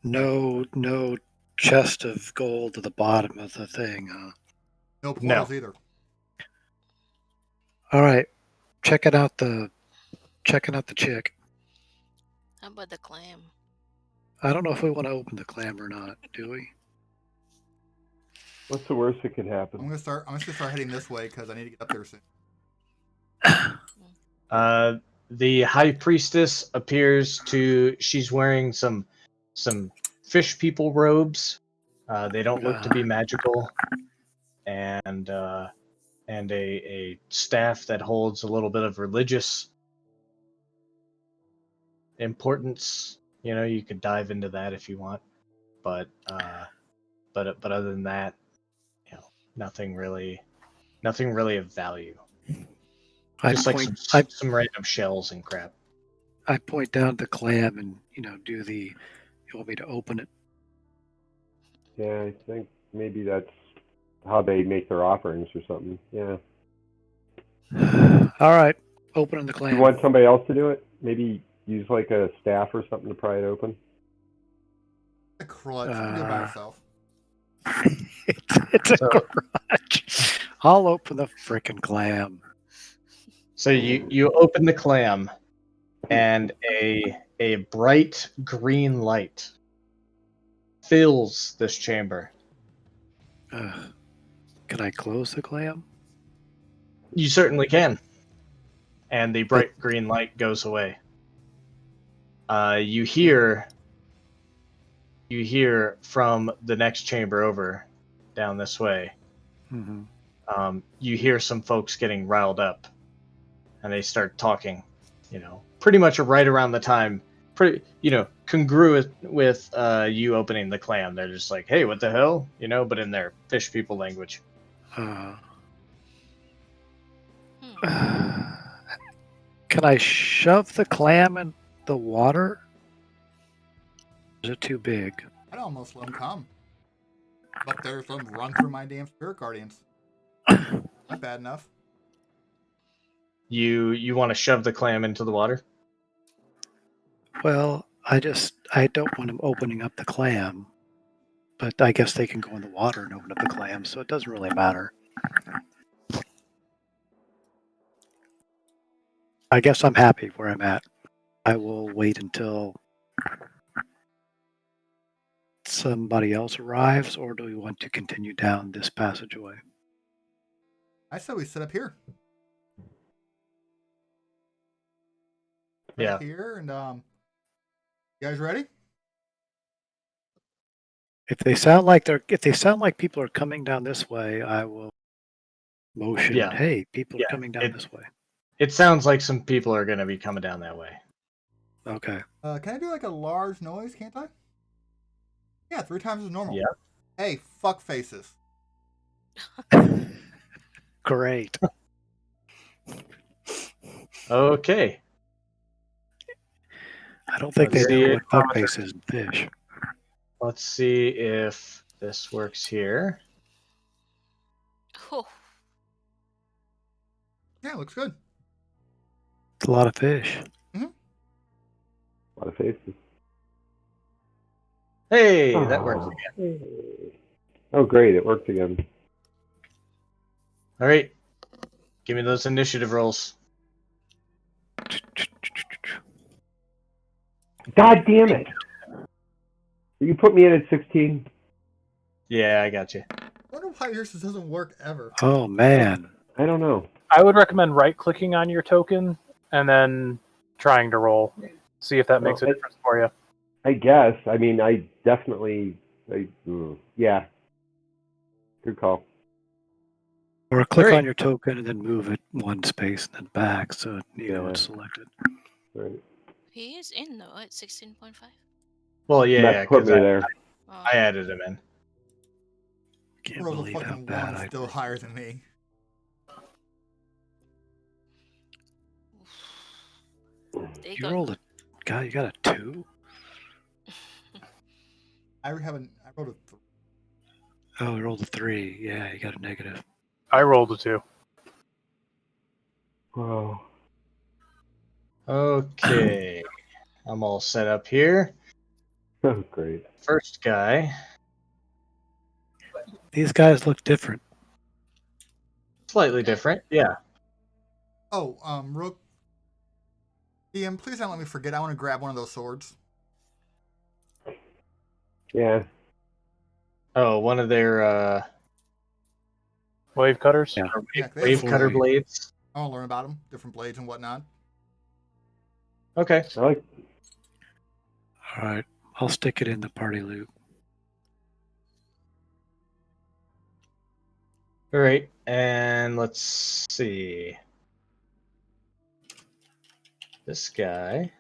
No chest of gold at the bottom of the thing, huh? No portals either. All right. Checking out the chick. How about the clam? I don't know if we want to open the clam or not, do we? What's the worst that could I'm happen? just gonna start heading this way because I need to get up there soon. The high priestess appears to. She's wearing some fish people robes. They don't look to be magical, and a staff that holds a little bit of religious importance. You know, you could dive into that if you want, but other than that, you know, nothing really of value. I Just like point some random shells and crap. I point down the clam and do the. You want me to open it? Yeah, I think maybe that's how they make their offerings or something. Yeah. All right, opening the You clam. want somebody else to do it? Maybe use like a staff or something to pry it open. A crutch. You can do it by yourself. It's a So- garage. I'll open the frickin' clam. So you open the clam, and a bright green light fills this chamber. Can I close the clam? You certainly can. And the bright green light goes away. You hear from the next chamber over, down this way. Mm-hmm. You hear some folks getting riled up, and they start talking. Pretty much right around the time, congruous with you opening the clam. They're just like, "Hey, what the hell?" But in their fish people language. Can I shove the clam in the water? Is it too big? I'd almost let them come. Up there, let them run through my damn spirit guardians. Not bad enough. You want to shove the clam into the water? Well, I don't want them opening up the clam, but I guess they can go in the water and open up the clam, so it doesn't really matter. I guess I'm happy where I'm at. I will wait until somebody else arrives, or do we want to continue down this passageway? I said we sit up here. Yeah. Here and you guys ready? If they sound like people are coming down this way, I will motion. Yeah. Hey, people Yeah, are coming down this way. It sounds like some people are going to be coming down that way. Okay. Can I do like a large noise? Can't I? Yeah, 3 times as normal. Yeah. Hey, fuck faces. Great. Okay. I don't think Let's they see know it. what fuckface is in fish. Let's see if this works here. Oh, Yeah, looks good. It's a lot of fish. A lot of faces. Hey, that works Oh. again. Oh, great! It worked again. All right. Give me those initiative rolls. God damn it! You put me in at 16. Yeah, I got you. I wonder why yours doesn't work ever. Oh man. I don't know. I would recommend right-clicking on your token and then trying to roll. See if that makes a Well, difference for you. I guess. I mean, I definitely. Yeah. Good call. Or click Alright. on your token and then move it one space and then back so Yeah. it's selected. Right. he is in though at 16.5. Well, yeah, Max put because me there. Oh, I added him in. Can't Rolled a believe how fucking bad 1, I. still higher than me. they You got rolled a. God, you got a 2? I rolled a 3. Oh, you rolled a 3. Yeah, you got a negative. I rolled a 2. Wow. Okay. I'm all set up here. Oh, great. First guy. These guys look different. Slightly different. Yeah. Oh, Rook. DM, please don't let me forget. I want to grab one of those swords. Yeah. Oh, one of their Wave cutters? Yeah. Yeah, they wave have cutter Fully. blades. I want to learn about them, different blades and whatnot. Okay. I like. All right, I'll stick it in the party loop. All right. And let's see. This guy.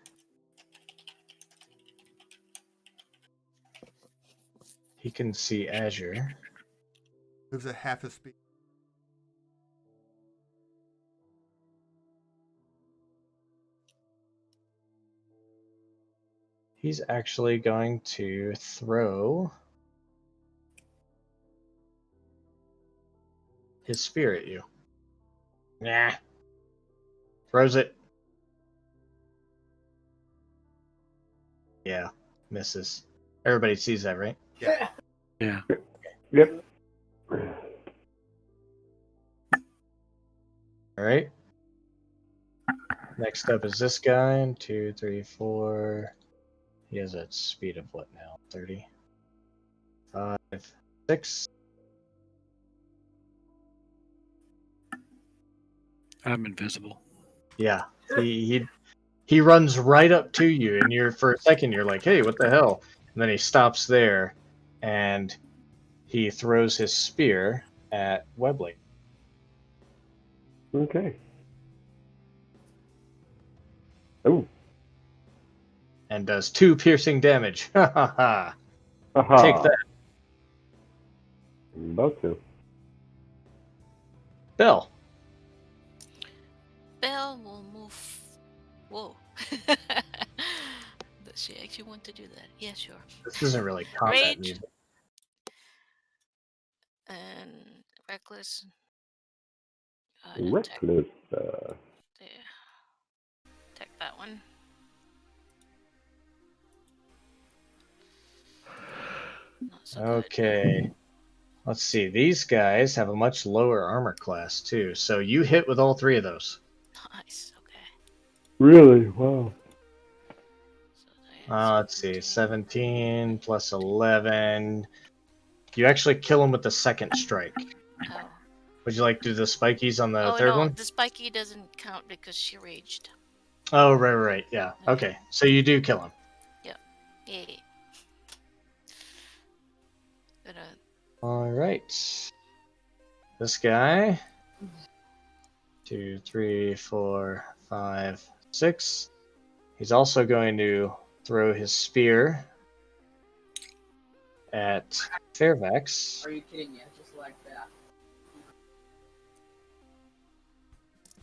he can see Azure. Moves at half his speed. He's actually going to throw his spear at you. Nah. Throws it. Yeah, misses. Everybody sees that, right? Yeah. Yep. All right. Next up is this guy. 2, 3, 4. He has a speed of what now? 30. 5, 6. I'm invisible. Yeah. He runs right up to you, and you're for a second you're like, "Hey, what the hell?" And then he stops there, and he throws his spear at Webley. Okay. Oh. And does 2 piercing damage. Ha ha ha. Aha. Take that. I'm about to. Bell. Belle will move. Whoa. Does she actually want to do that? Yeah, sure. This isn't really combat Rage. music. And reckless. And attack. Reckless. There. Attack that one. Not so good. Okay. Let's see. These guys have a much lower armor class too. So you hit with all 3 of those. Nice. Okay. Really? Wow. So that's Let's see. 17 plus 11. You actually kill him with the second strike. oh. Would you like to do the spikies on the Oh third no, one? the spiky doesn't count because she raged. Oh, right. Yeah. Okay. So you do kill him. Yay. Gonna All right. This guy. 2, 3, 4, 5, 6. He's also going to throw his spear at Fairvex. Are you kidding me? Just like that.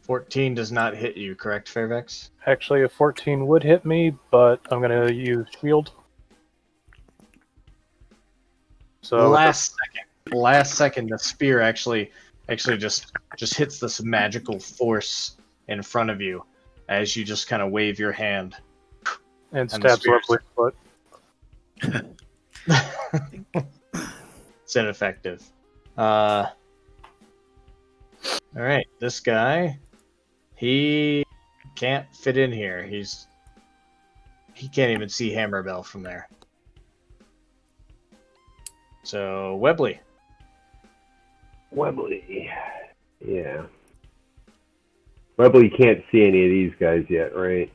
14 does not hit you, correct, Fairvex? Actually, a 14 would hit me, but I'm going to use shield. So Last second, the spear actually just hits this magical force in front of you as you just kind of wave your hand. and the stabs spears. Webley's foot. It's ineffective. All right, this guy, he can't fit in here. He can't even see Hammerbell from there. So Webley. Webley. Yeah. Webley can't see any of these guys yet, right?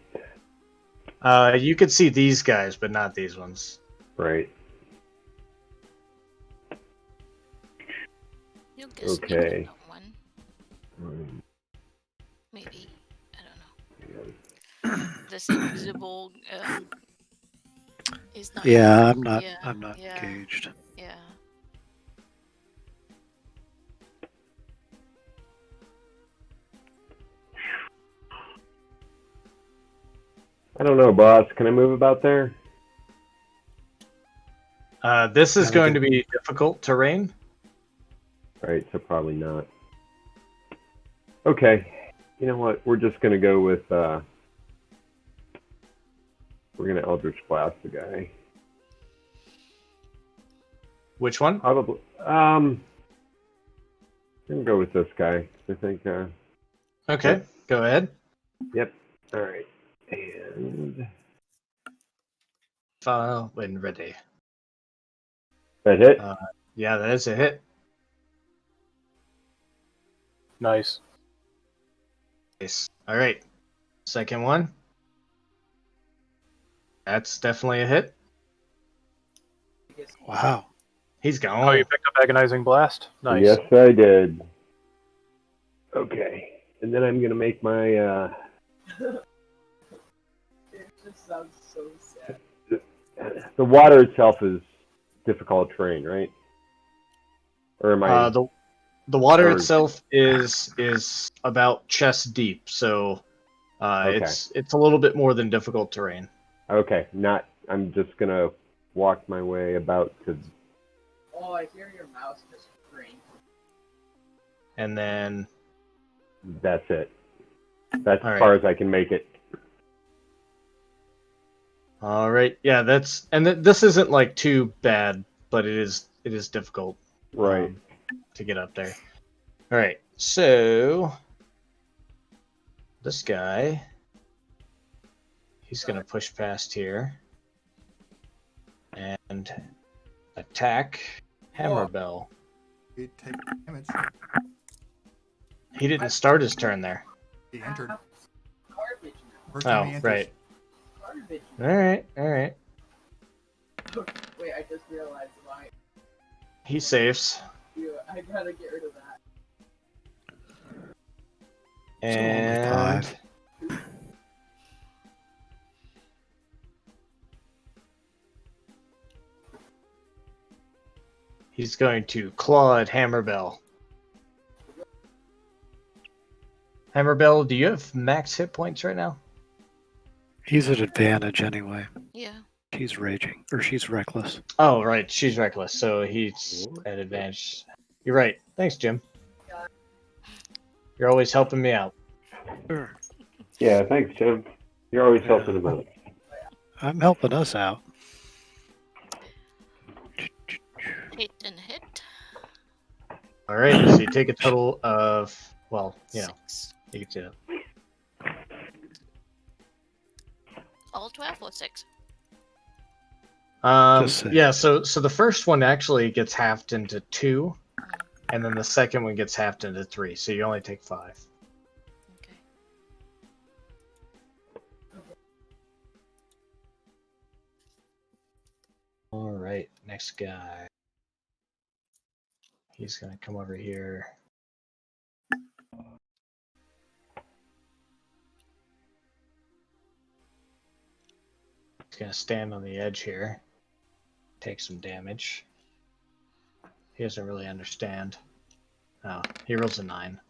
You could see these guys, but not these ones. Right. you'll get Okay. that one. Um, Maybe. I don't know. This invisible is not Yeah, I'm not. Yeah, I'm not yeah. engaged. Yeah. I don't know, boss. Can I move about there? This is Yeah, we going can- to be difficult terrain. Right, so probably not. Okay. You know what? We're just gonna go with we're gonna Eldritch Blast the guy. Which one? Probably I'm gonna go with this guy. I think Okay, go ahead. yep. Alright. And File when ready. that hit? Yeah, that is a hit. Nice. Nice. All right. Second one. That's definitely a hit. Wow. He's Oh, gone. you picked up Agonizing Blast? Nice. Yes, I did. Okay. And then I'm gonna make my It just sounds so sad. the water itself is difficult terrain, right? Or am I? The water or- itself is about chest deep, so Okay. it's a little bit more than difficult terrain. Okay, not. I'm just gonna walk my way about to. Oh, I hear your mouse just ring. And then That's it. That's All as far right. as I can make it. all right, yeah, this isn't like too bad, but it is difficult Right. to get up there. All right, so this guy, he's gonna push past here and attack Hammerbell. He take damage. He didn't start his turn there. He entered. Garbage First time he Oh, enters. right. now. Garbage All right, all right. Wait, I just realized why. He saves. I gotta get rid of that. So only And 5. he's going to claw at Hammerbell. Hammerbell, do you have max hit points right now? He's at advantage anyway. Yeah. She's raging, or she's reckless. Oh, right. She's reckless, so he's at advantage. You're right. Thanks, Jim. You're always helping me out. Sure. Yeah, thanks, Jim. You're always Yeah. helping him out. I'm helping us out. Hit and hit. All right. So you take a total of, well, you know, 6. you can do it. All 12 or 6? Just six. Yeah. So the first one actually gets halved into 2, and then the second one gets halved into 3. So you only take 5. Okay. All right. Next guy. He's gonna come over here. He's gonna stand on the edge here. Take some damage. He doesn't really understand. Oh, he rolls a 9.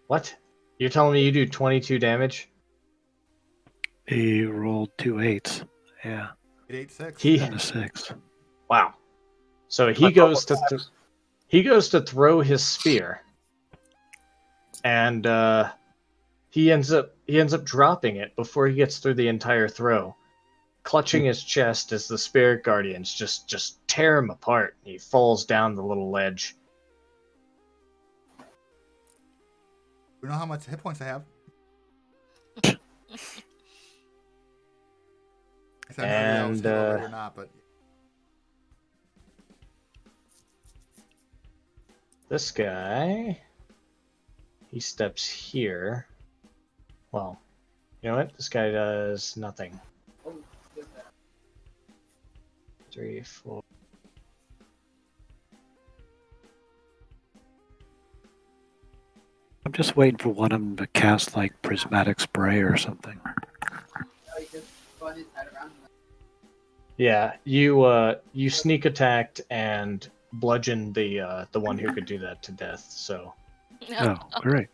What? You're telling me you do 22 damage? He rolled 2 8s. Yeah, 8-6. He and a 6. wow. So he goes to throw his spear, and he ends up dropping it before he gets through the entire throw, clutching his chest as the spirit guardians just tear him apart. He falls down the little ledge. We know how much hit points I have. I don't know if that was And hit already or not, but this guy, he steps here. Well, you know what? This guy does nothing. Oh, get that. 3, 4. I'm just waiting for one of them to cast like prismatic spray or something. Oh, he just spun his head around. Yeah, you sneak attacked and bludgeoned the one who could do that to death. So Oh, great.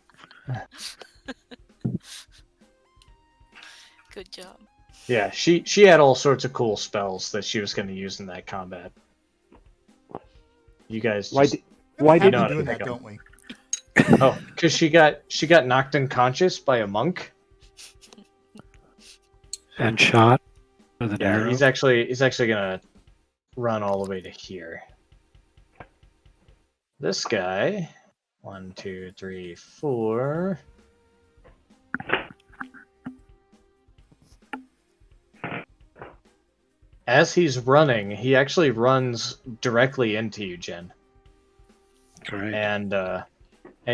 Good job. yeah, she had all sorts of cool spells that she was going to use in that combat. You guys just Why we did know have how been to doing pick that, 'em. don't we? Oh, because she got knocked unconscious by a monk. And shot with an Yeah, arrow. he's actually gonna run all the way to here. This guy, 1, 2, 3, 4. As he's running, he actually runs directly into you, Jen, Great. and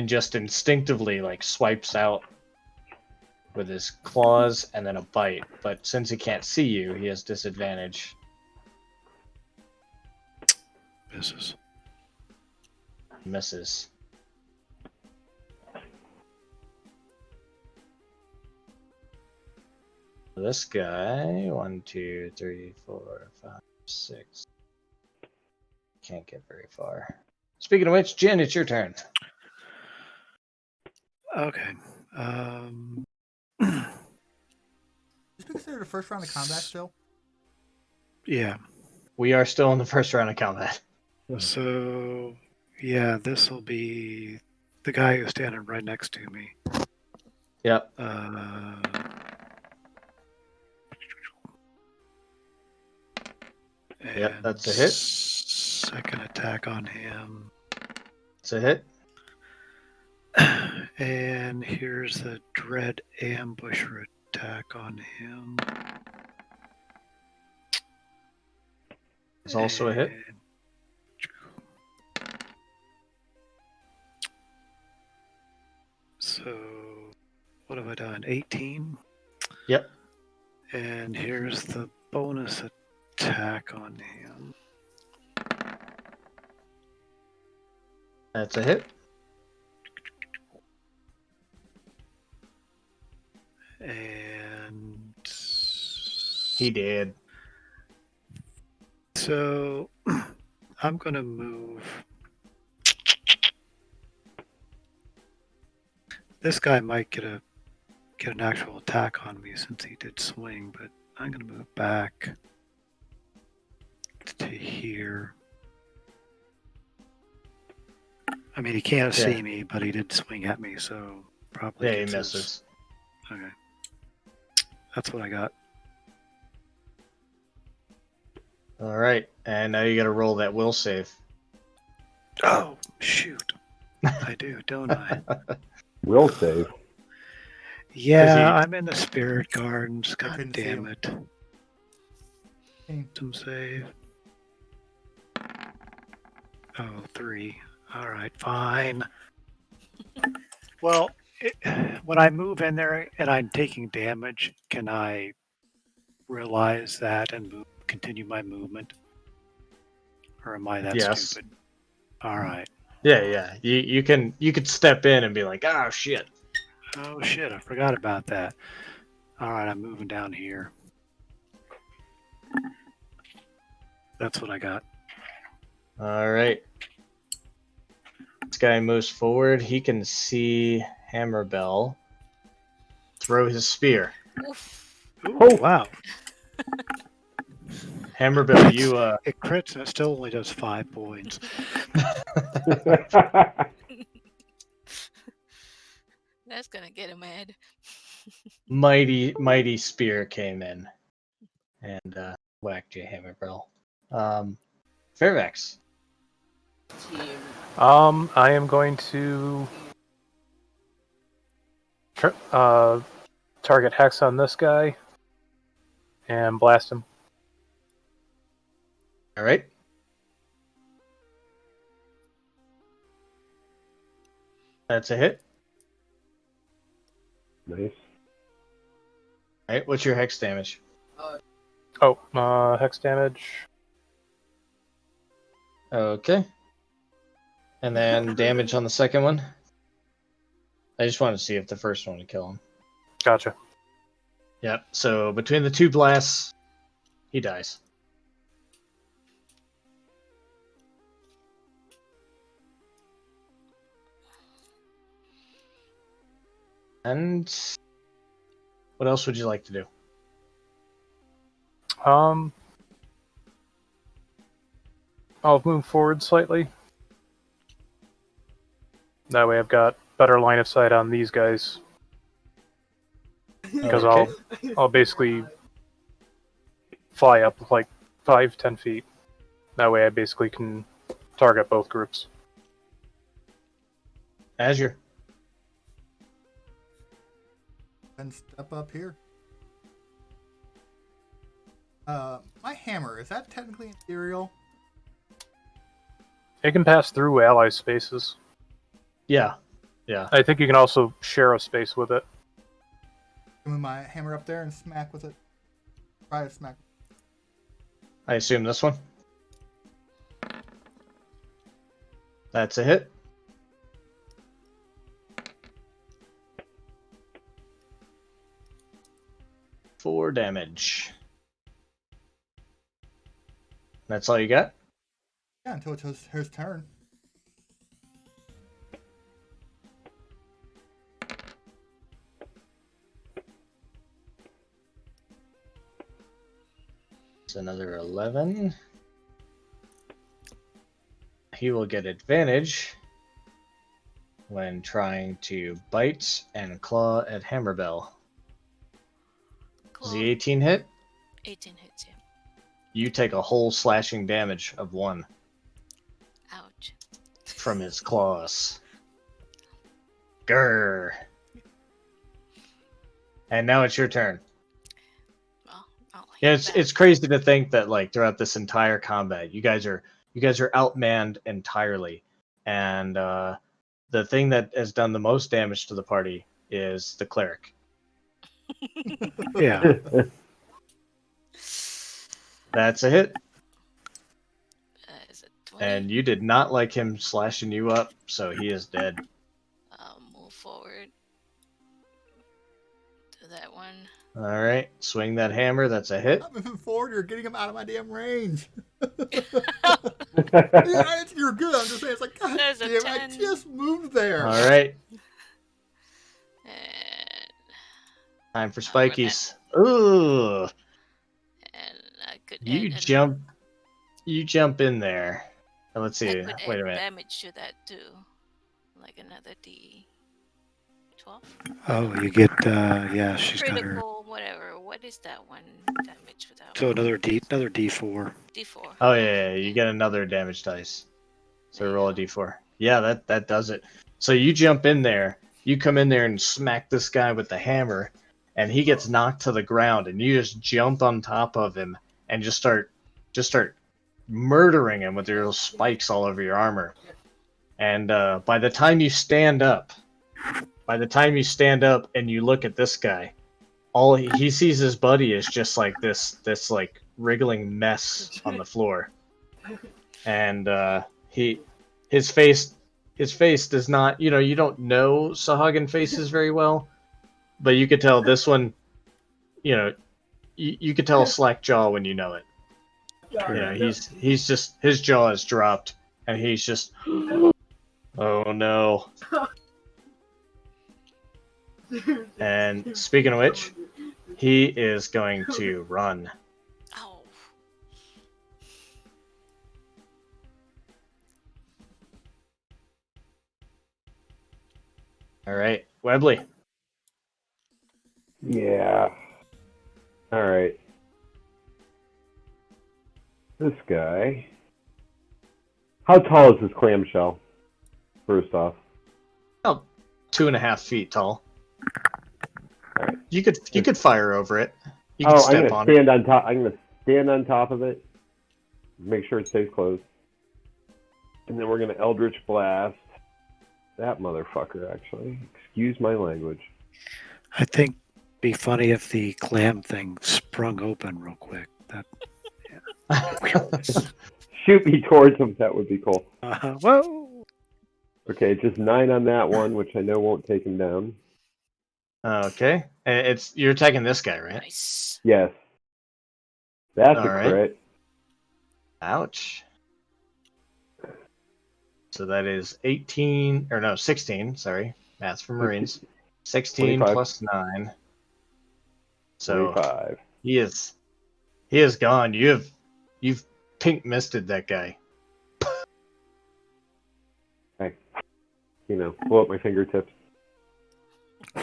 just instinctively like swipes out with his claws and then a bite. But since he can't see you, he has disadvantage. Misses. Misses. This guy, 1, 2, 3, 4, 5, 6. Can't get very far. Speaking of which, Jen, it's your turn. Okay. Is this considered a first round of combat still? Yeah. We are still in the first round of combat. So, yeah, this will be the guy who's standing right next to me. Yep. Yep, And that's a hit. Second attack on him. It's a hit. And here's the Dread Ambusher attack on him. It's also a hit. And- So, what have I done? 18? Yep. And here's the bonus attack on him. That's a hit. And He did. so I'm going to move. This guy might get an actual attack on me since he did swing, but I'm going to move back to here. I mean, he can't Yeah. see me, but he did swing at me, so probably Yeah, he gets his- misses. Okay. That's what I got. All right, and now you got to roll that will save. Oh, shoot. I do, don't I? Will save. Yeah, I'm in the spirit gardens. God couldn't see damn him. it. Hmm. Some save. Oh, 3. All right, fine. Well, when I move in there and I'm taking damage, can I realize that and continue my movement? Or am I that Yes. stupid? All right. Yeah. You could step in and be like, oh shit. Oh shit, I forgot about that. All right, I'm moving down here. That's what I got. All right. This guy moves forward. He can see Hammerbell throw his spear. Oof. Ooh, Oh. wow. Hammerbell, you It crits and it still only does 5 points. That's gonna get him mad. mighty spear came in and whacked you, Hammerbell. Fairfax. Team. I am going to target Hex on this guy and blast him. All right. That's a hit. Nice. All right. What's your hex damage? Oh, Hex damage. Okay. And then damage on the second one. I just wanted to see if the first one would kill him. Gotcha. Yep. So between the 2 blasts, he dies. And what else would you like to do? I'll move forward slightly. That way I've got better line of sight on these guys. Because Okay. I'll basically fly up like 5-10 feet. That way I basically can target both groups. Azure. Then step up here. My hammer, is that technically ethereal? It can pass through ally spaces. Yeah. I think you can also share a space with it. Move my hammer up there and smack with it. Try to smack. I assume this one. That's a hit. 4 damage. That's all you got? Yeah, until it's his turn. It's another 11. He will get advantage when trying to bite and claw at Hammerbell. Does the 18 hit? 18 hits you. You take a whole slashing damage of 1 Ouch. from his claws. Grr. And now it's your turn. Well, I'll Yeah, hit it's crazy to think that like throughout this entire combat, you guys are outmanned entirely, and the thing that has done the most damage to the party is the cleric. Yeah. That's a hit, is it 20? and you did not like him slashing you up, so he is dead. I'll move forward to that one. All right, swing that hammer. That's a hit. I'm moving forward. You're getting him out of my damn range. Yeah. You're good. I'm just saying. It's like, God There's a damn, I 10. just moved there. All right, And, time for Over that. spikies. Ooh, and I could you add jump in there. Let's see. I could Wait add a minute. damage to that too. Like another D12. Oh, you get yeah, she's got her. Critical, whatever. What is that one damage for that So one? another D4. D4. Oh yeah, you get another damage dice. So There you roll a go. d4. Yeah, that does it. So you jump in there, you come in there and smack this guy with the hammer, and he gets knocked to the ground, and you just jump on top of him and just start murdering him with your little spikes all over your armor. And by the time you stand up and you look at this guy, all he sees his buddy is just like this like wriggling mess on the floor, and his face does not, you don't know Sahagin faces very well, but you could tell this one, you could tell a slack jaw when you know it. He's just, his jaw is dropped, and he's just, oh no. And speaking of which, he is going to run. Ow. All right, Webley. Yeah. All right. This guy. How tall is this clamshell? First off. About 2.5 feet tall. All right. You could fire over it. You could I'm step gonna on stand on top. I'm gonna stand on top of it. Make sure it stays closed. And then we're gonna Eldritch Blast that motherfucker. Actually, excuse my language. I think it'd be funny if the clam thing sprung open real quick. That it. Shoot me towards him. That would be cool. whoa. Okay, just 9 on that one, which I know won't take him down. Okay, you're attacking this guy, right? Nice. Yes. That's All a right. crit. Ouch. So that is 16, sorry. Maths for Marines. 16 25. plus 9. So 25. he is gone. You've pink misted that guy. Hey, blow up my fingertips.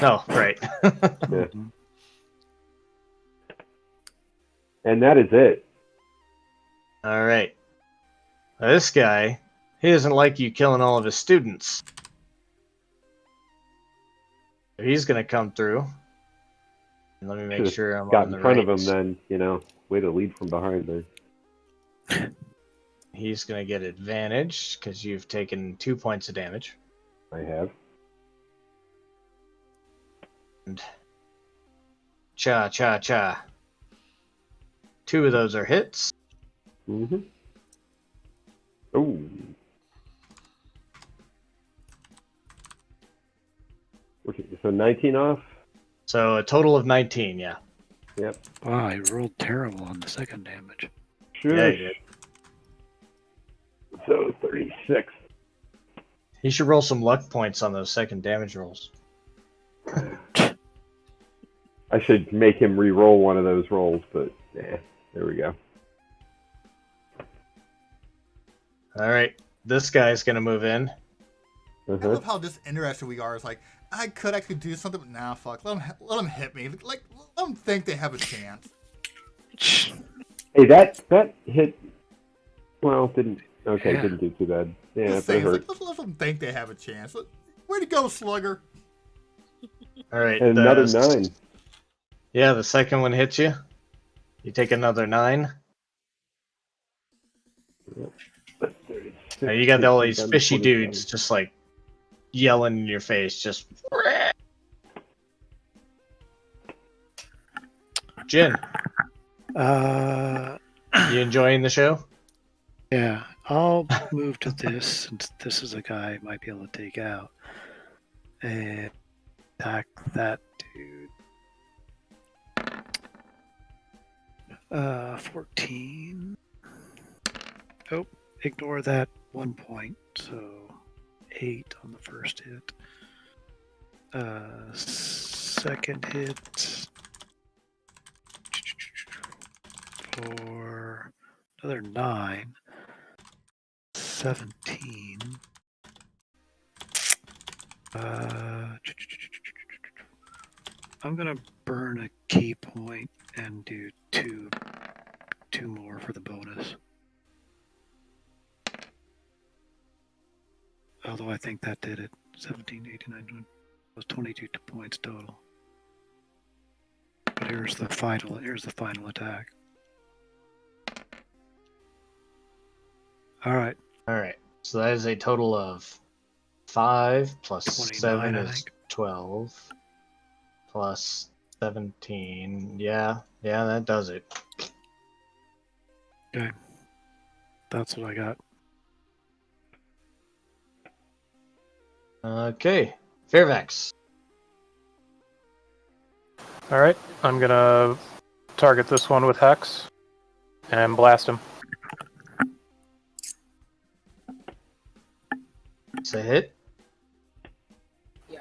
Oh, right. Yeah. And that is it. All right. Now, this guy, he doesn't like you killing all of his students. He's gonna come through. And let me make Should've sure I'm got on the in front right. of him then, way to lead from behind there. He's gonna get advantage because you've taken 2 points of damage. I have. And cha cha cha. 2 of those are hits. Mm-hmm. Ooh. Okay, so 19 off. So a total of 19, yeah. Yep. Wow, I rolled terrible on the second damage. Yeah, you Shush. did. So 36. You should roll some luck points on those second damage rolls. I should make him re-roll one of those rolls, but yeah, there we go. All right, this guy's gonna move in. I Uh-huh. love how disinterested we are. It's like, I could actually do something, but nah, fuck. Let them hit me. Like, let them think they have a chance. Hey, that hit. Well, didn't. Okay, Yeah. didn't do too bad. Yeah, Just but it saying, it's hurt. like, let them think they have a chance. Way to go, Slugger. All right, And another 9. Yeah, the second one hits you. You take another 9. That's 36. Now you got all Takes me these down to fishy 27. dudes just like yelling in your face, just. Jin, Uh, you enjoying the show? yeah, I'll move to this since this is a guy I might be able to take out. And attack that dude. 14. Oh, ignore that 1 point. So 8 on the first hit. Second hit for another 9. 17. I'm gonna burn a key point and do two more for the bonus. Although I think that did it. 17, 18, 19 was 22 points total. But here's the final attack. All right, All right, so that is a total of 5 plus 29, 7 I is think. 12 plus 17. Yeah, that does it. Okay. That's what I got. Okay, Fairfax. All right, I'm gonna target this one with Hex and blast him. It's a hit. Yeah.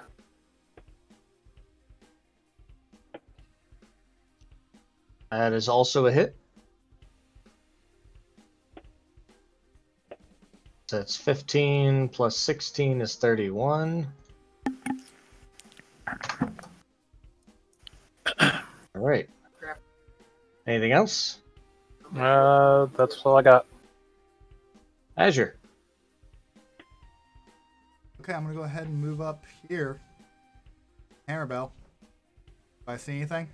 That is also a hit. So it's 15 plus 16 is 31. All right. Crap. Anything else? That's all I got. Azure. Okay, I'm gonna go ahead and move up here. Hammerbell. Do I see anything?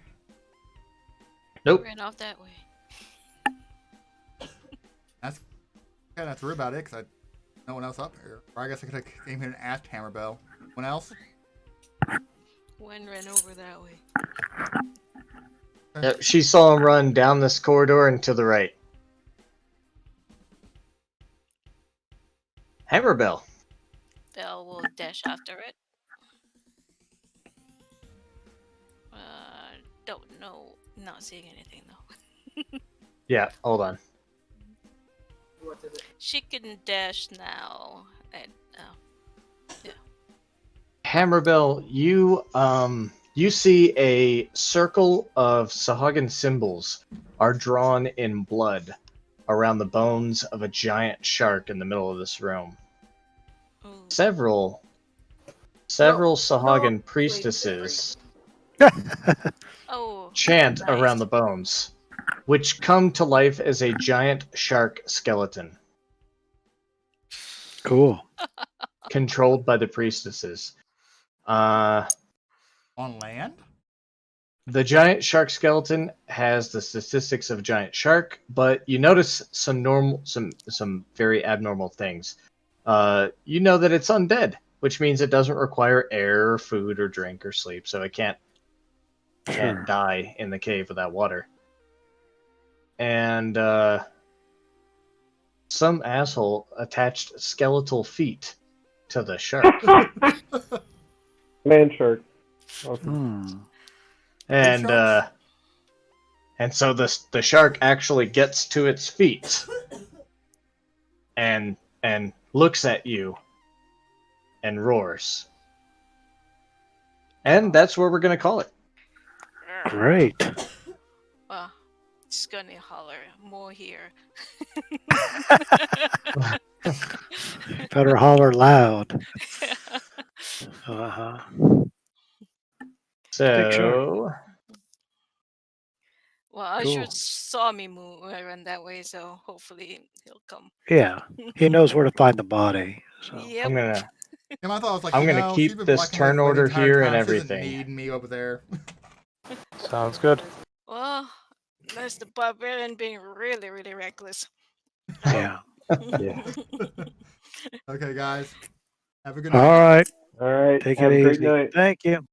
Nope. Ran off that way. That's really about it, because no one else up here. Or I guess I could have came here and asked Hammerbell. Anyone else? One ran over that way. Yep, she saw him run down this corridor and to the right. Hammerbell. Belle will dash after it. Don't know. Not seeing anything though. Yeah, hold on. What is it? She can dash now. And Hammerbell, you see a circle of Sahagin symbols are drawn in blood around the bones of a giant shark in the middle of this room. ooh. Several No, Sahagin wait, priestesses Oh, chant nice. around the bones, which come to life as a giant shark skeleton, Cool. controlled by the priestesses. On land? The giant shark skeleton has the statistics of a giant shark, but you notice some very abnormal things. You know that it's undead, which means it doesn't require air, or food, or drink, or sleep, so it can't Sure. die in the cave without water. And some asshole attached skeletal feet to the shark. Land shark. Awesome. Hmm. And sharks? And so the shark actually gets to its feet and looks at you and roars. And that's where we're gonna call it. Great. Well, it's gonna holler more here. Better holler loud. Uh-huh. Big shark. So Well, I Cool. sure saw me move around that way, so hopefully he'll come. Yeah. He knows where to find the body. So Yep. I'm gonna And my thought was like, I'm you gonna know, keep she's been this blocking my turn way the order entire here time. and She doesn't everything. need me over there. Sounds good. Well, that's the barbarian being really, really reckless. yeah. Yeah. Okay, guys. Have a good All night. right. All right. Take Have it a great easy. night. Thank you.